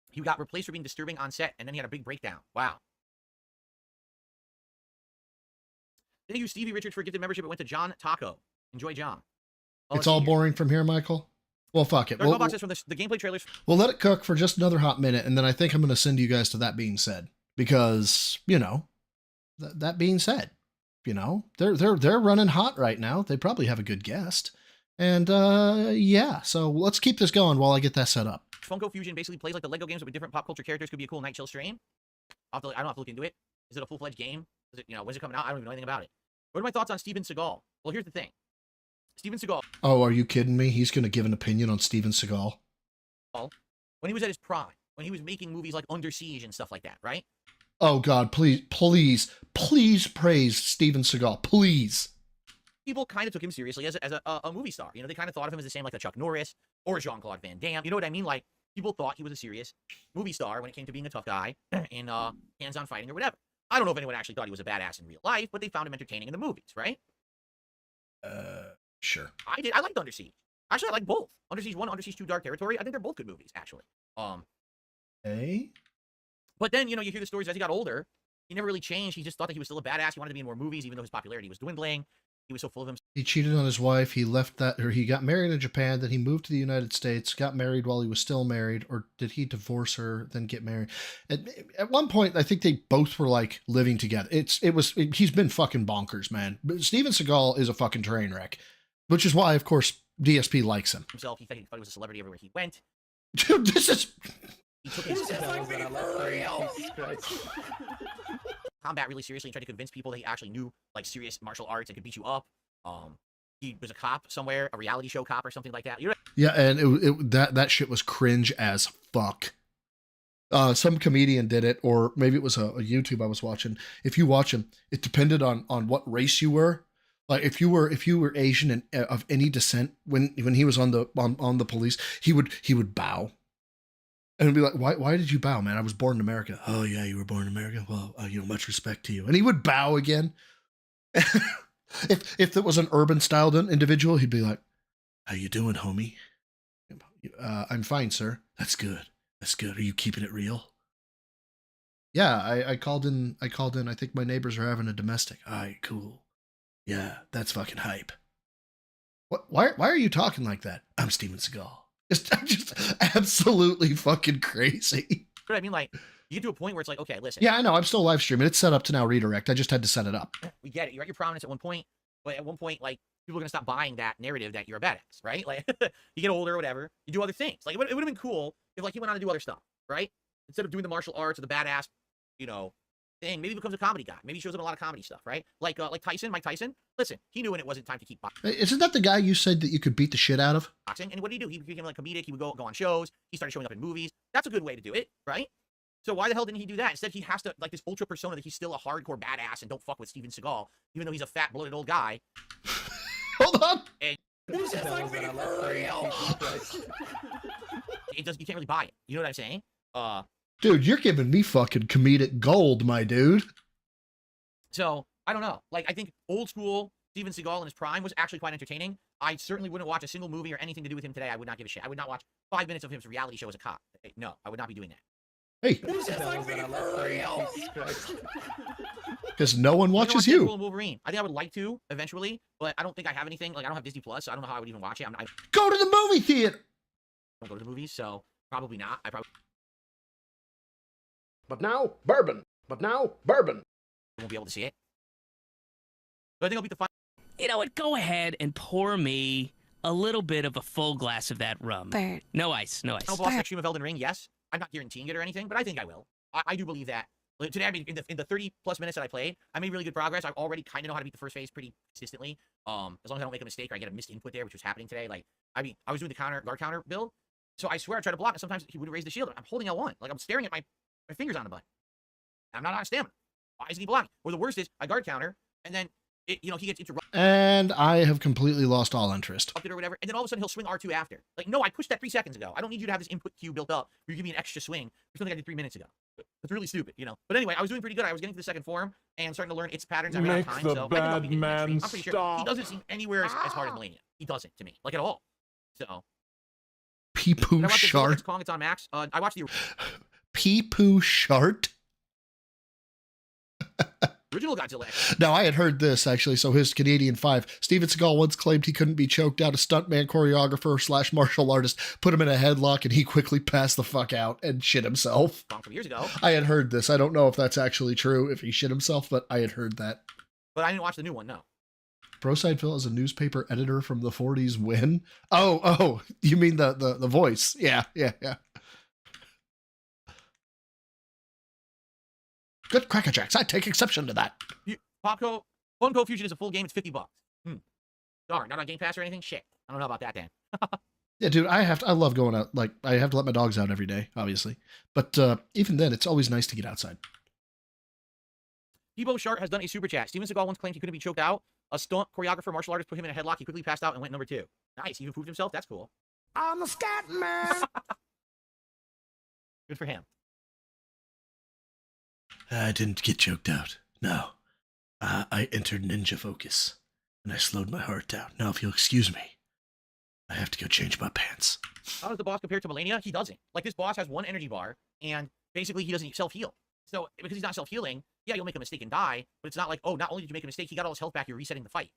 He got replaced for being disturbing on set, and then he had a big breakdown. Wow. Thank you, Stevie Richards, for a gifted membership. It went to John Taco. Enjoy, John. It's all boring from here, Michael. Well, fuck it. We'll, boxes from the gameplay trailers. We'll let it cook for just another hot minute, and then I think I'm going to send you guys to That Being Said, because, you know, that being said, you know, they're running hot right now. They probably have a good guest. And yeah, so let's keep this going while I get that set up. Funko Fusion basically plays like the Lego games, but with different pop culture characters. Could be a cool Night Chill stream. I don't have to look into it. Is it a full-fledged game? Is it, you know, when's it coming out? I don't even know anything about it. What are my thoughts on Steven Seagal? Well, here's the thing. Steven Seagal. Oh, are you kidding me? He's going to give an opinion on Steven Seagal? When he was at his prime, when he was making movies like Under Siege and stuff like that, right? Oh, God, please praise Steven Seagal, please. People kind of took him seriously as a movie star. You know, they kind of thought of him as the same like a Chuck Norris or Jean-Claude Van Damme. You know what I mean? Like, people thought he was a serious movie star when it came to being a tough guy in hands-on fighting or whatever. I don't know if anyone actually thought he was a badass in real life, but they found him entertaining in the movies, right? Sure. I did. I liked Under Siege. Actually, I like both. Under Siege 1, Under Siege 2, Dark Territory. I think they're both good movies, actually. Hey. But then, you know, you hear the stories as he got older. He never really changed. He just thought that he was still a badass. He wanted to be in more movies, even though his popularity was dwindling. He was so full of himself. He cheated on his wife. He left that, or he got married in Japan. Then he moved to the United States, got married while he was still married, or did he divorce her, then get married? At one point, I think they both were like living together. He's been fucking bonkers, man. But Steven Seagal is a fucking train wreck, which is why, of course, DSP likes him. He thought he was a celebrity everywhere he went. Dude, this is... He took his combat really seriously and tried to convince people that he actually knew like serious martial arts and could beat you up. He was a cop somewhere, a reality show cop or something like that. You know? Yeah, and that shit was cringe as fuck. Some comedian did it, or maybe it was a YouTube I was watching. If you watch him, it depended on what race you were. Like if you were Asian and of any descent, when he was on the police, he would bow. And it'd be like, why did you bow, man? I was born in America. Oh, yeah, you were born in America? Well, much respect to you. And he would bow again. If it was an urban-styled individual, he'd be like, how you doing, homie? I'm fine, sir. That's good. That's good. Are you keeping it real? Yeah, I called in. I think my neighbors are having a domestic. All right, cool. Yeah, that's fucking hype. Why are you talking like that? I'm Steven Seagal. It's just absolutely fucking crazy. But I mean, like, you get to a point where it's like, okay, listen. Yeah, I know. I'm still live streaming. It's set up to now redirect. I just had to set it up. We get it. You're at your prominence at one point, but at one point, like, people are going to stop buying that narrative that you're a badass, right? Like, you get older or whatever, you do other things. Like, it would have been cool if, like, he went on to do other stuff, right? Instead of doing the martial arts or the badass, you know, thing, maybe he becomes a comedy guy. Maybe he shows up in a lot of comedy stuff, right? Like Tyson, Mike Tyson. Listen, he knew when it wasn't time to keep boxing. Isn't that the guy you said that you could beat the shit out of? And what did he do? He became like comedic. He would go on shows. He started showing up in movies. That's a good way to do it, right? So why the hell didn't he do that? Instead, he has to, like, this ultra persona that he's still a hardcore badass and don't fuck with Steven Seagal, even though he's a fat, bloated old guy. Hold on. And It does. You can't really buy it. You know what I'm saying? Dude, you're giving me fucking comedic gold, my dude. So I don't know. Like, I think old school Steven Seagal in his prime was actually quite entertaining. I certainly wouldn't watch a single movie or anything to do with him today. I would not give a shit. I would not watch 5 minutes of his reality show as a cop. No, I would not be doing that. Hey. Because no one watches you. Wolverine. I think I would like to eventually, but I don't think I have anything. Like, I don't have Disney Plus, so I don't know how I would even watch it. I go to the movie theater. Don't go to the movies, so probably not. I probably. But now bourbon. But now bourbon. Won't be able to see it. But I think I'll beat the fight. You know what? Go ahead and pour me a little bit of a full glass of that rum. Bert. No ice, no ice. Final boss stream of Elden Ring, yes. I'm not guaranteeing it or anything, but I think I will. I do believe that. Like, today, I mean, in the 30 plus minutes that I played, I made really good progress. I already kind of know how to beat the first phase pretty consistently. As long as I don't make a mistake or I get a missed input there, which was happening today. Like, I mean, I was doing the guard counter build, so I swear I tried to block, and sometimes he would raise the shield. I'm holding L1, like I'm staring at my fingers on the button. I'm not out of stamina. Why isn't he blocking? Or the worst is I guard counter, and then he gets interrupted. And I have completely lost all interest. Or whatever, and then all of a sudden he'll swing R2 after. Like, no, I pushed that 3 seconds ago. I don't need you to have this input queue built up. You give me an extra swing for something I did 3 minutes ago. It's really stupid, you know. But anyway, I was doing pretty good. I was getting to the second form and starting to learn its patterns. Make time, the so bad man I'm pretty sure stop. he doesn't seem anywhere as hard as Melania. He doesn't to me, like at all. So. Pee-poo shart. Kong, it's on Max. I watched the Pee-poo shart. original Godzilla. Now, I had heard this, actually, so his Canadian 5. Steven Seagal once claimed he couldn't be choked out. A stuntman choreographer / martial artist put him in a headlock, and he quickly passed the fuck out and shit himself. From years ago. I had heard this. I don't know if that's actually true, if he shit himself, but I had heard that. But I didn't watch the new one, no. Broside Phil is a newspaper editor from the 40s when? Oh, you mean the voice. Yeah. Good Cracker Jacks. I take exception to that. Funko Fusion is a full game. It's $50. Darn, not on Game Pass or anything? Shit. I don't know about that, Dan. Yeah, dude, I love going out. Like, I have to let my dogs out every day, obviously. But even then, it's always nice to get outside. Debo Shart has done a super chat. Steven Seagal once claimed he couldn't be choked out. A stunt choreographer, martial artist put him in a headlock. He quickly passed out and went number 2. Nice. He even proved himself. That's cool. I'm a scat man. Good for him. I didn't get choked out. No. I entered Ninja Focus, and I slowed my heart down. Now, if you'll excuse me, I have to go change my pants. How does the boss compare to Melania? He doesn't. Like, this boss has 1 energy bar, and basically he doesn't self-heal. So, because he's not self-healing, yeah, you'll make a mistake and die, but it's not like, oh, not only did you make a mistake, he got all his health back, you're resetting the fight.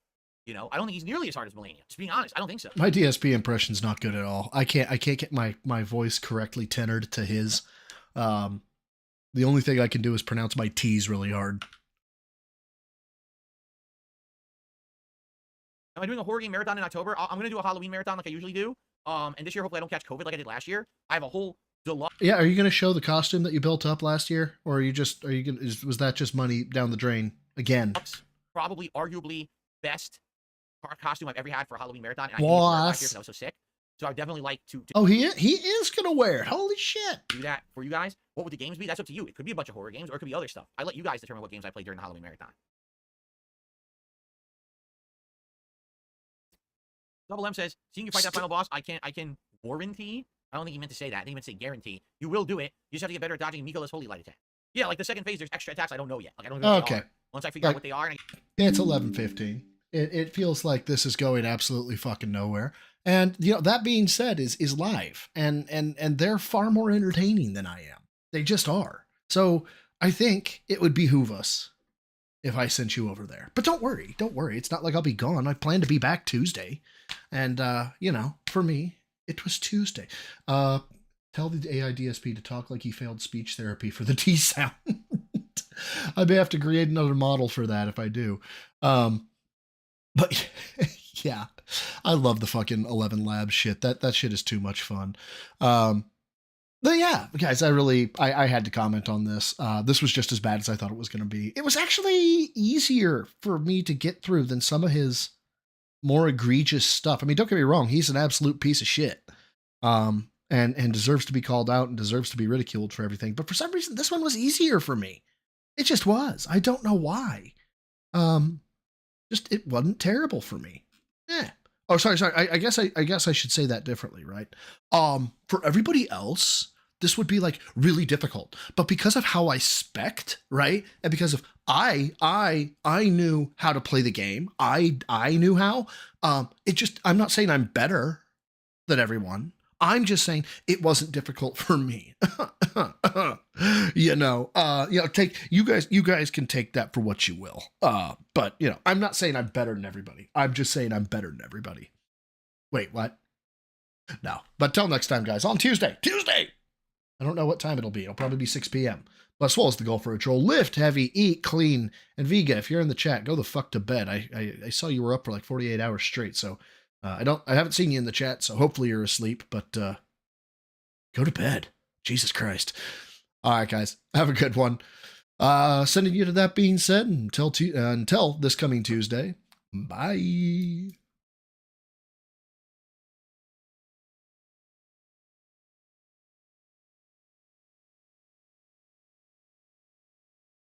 You know, I don't think he's nearly as hard as Melania. Just being honest, I don't think so. My DSP impression's not good at all. I can't get my voice correctly tenored to his. The only thing I can do is pronounce my T's really hard. Am I doing a horror game marathon in October? I'm going to do a Halloween marathon like I usually do. And this year, hopefully I don't catch COVID like I did last year. I have a whole deluxe. Yeah, are you going to show the costume that you built up last year? Or was that just money down the drain again? Probably, arguably, best costume I've ever had for a Halloween marathon. And I Boss. because I was so sick. So I'd definitely like to Oh, he is going to wear it. Holy shit. Do that for you guys. What would the games be? That's up to you. It could be a bunch of horror games or it could be other stuff. I let you guys determine what games I play during the Halloween marathon. Double M says, seeing you fight that final boss, I can warranty. I don't think he meant to say that. I think he meant to say guarantee. You will do it. You just have to get better at dodging Mikola's Holy Light attack. Yeah, like the second phase, there's extra attacks I don't know yet. Like I don't know what they are. Once I figure out what they are. It's 11:15. It feels like this is going absolutely fucking nowhere. And, you know, that being said, is live. And they're far more entertaining than I am. They just are. So I think it would behoove us if I sent you over there. But don't worry. It's not like I'll be gone. I plan to be back Tuesday. And, you know, for me, it was Tuesday. Tell the AI DSP to talk like he failed speech therapy for the T sound. I may have to create another model for that if I do. But yeah, I love the fucking 11 Labs shit. That shit is too much fun. But yeah, guys, I had to comment on this. This was just as bad as I thought it was going to be. It was actually easier for me to get through than some of his more egregious stuff. I mean, don't get me wrong. He's an absolute piece of shit. And deserves to be called out and deserves to be ridiculed for everything. But for some reason, this one was easier for me. It just was. I don't know why. Just, it wasn't terrible for me. Oh, sorry. I guess I should say that differently, right? For everybody else, this would be like really difficult. But because of how I spect, right? And because of I knew how to play the game. I knew how. I'm not saying I'm better than everyone. I'm just saying it wasn't difficult for me. Take you guys can take that for what you will. But I'm not saying I'm better than everybody. I'm just saying I'm better than everybody. Wait, what? No. But till next time, guys, on Tuesday. I don't know what time it'll be. It'll probably be 6 p.m. But as well as the goal for a troll, lift heavy, eat clean, and Vega, if you're in the chat, go the fuck to bed. I saw you were up for like 48 hours straight, so I haven't seen you in the chat, so hopefully you're asleep, but go to bed. Jesus Christ. All right, guys, have a good one. Sending you to that being said until this coming Tuesday. Bye.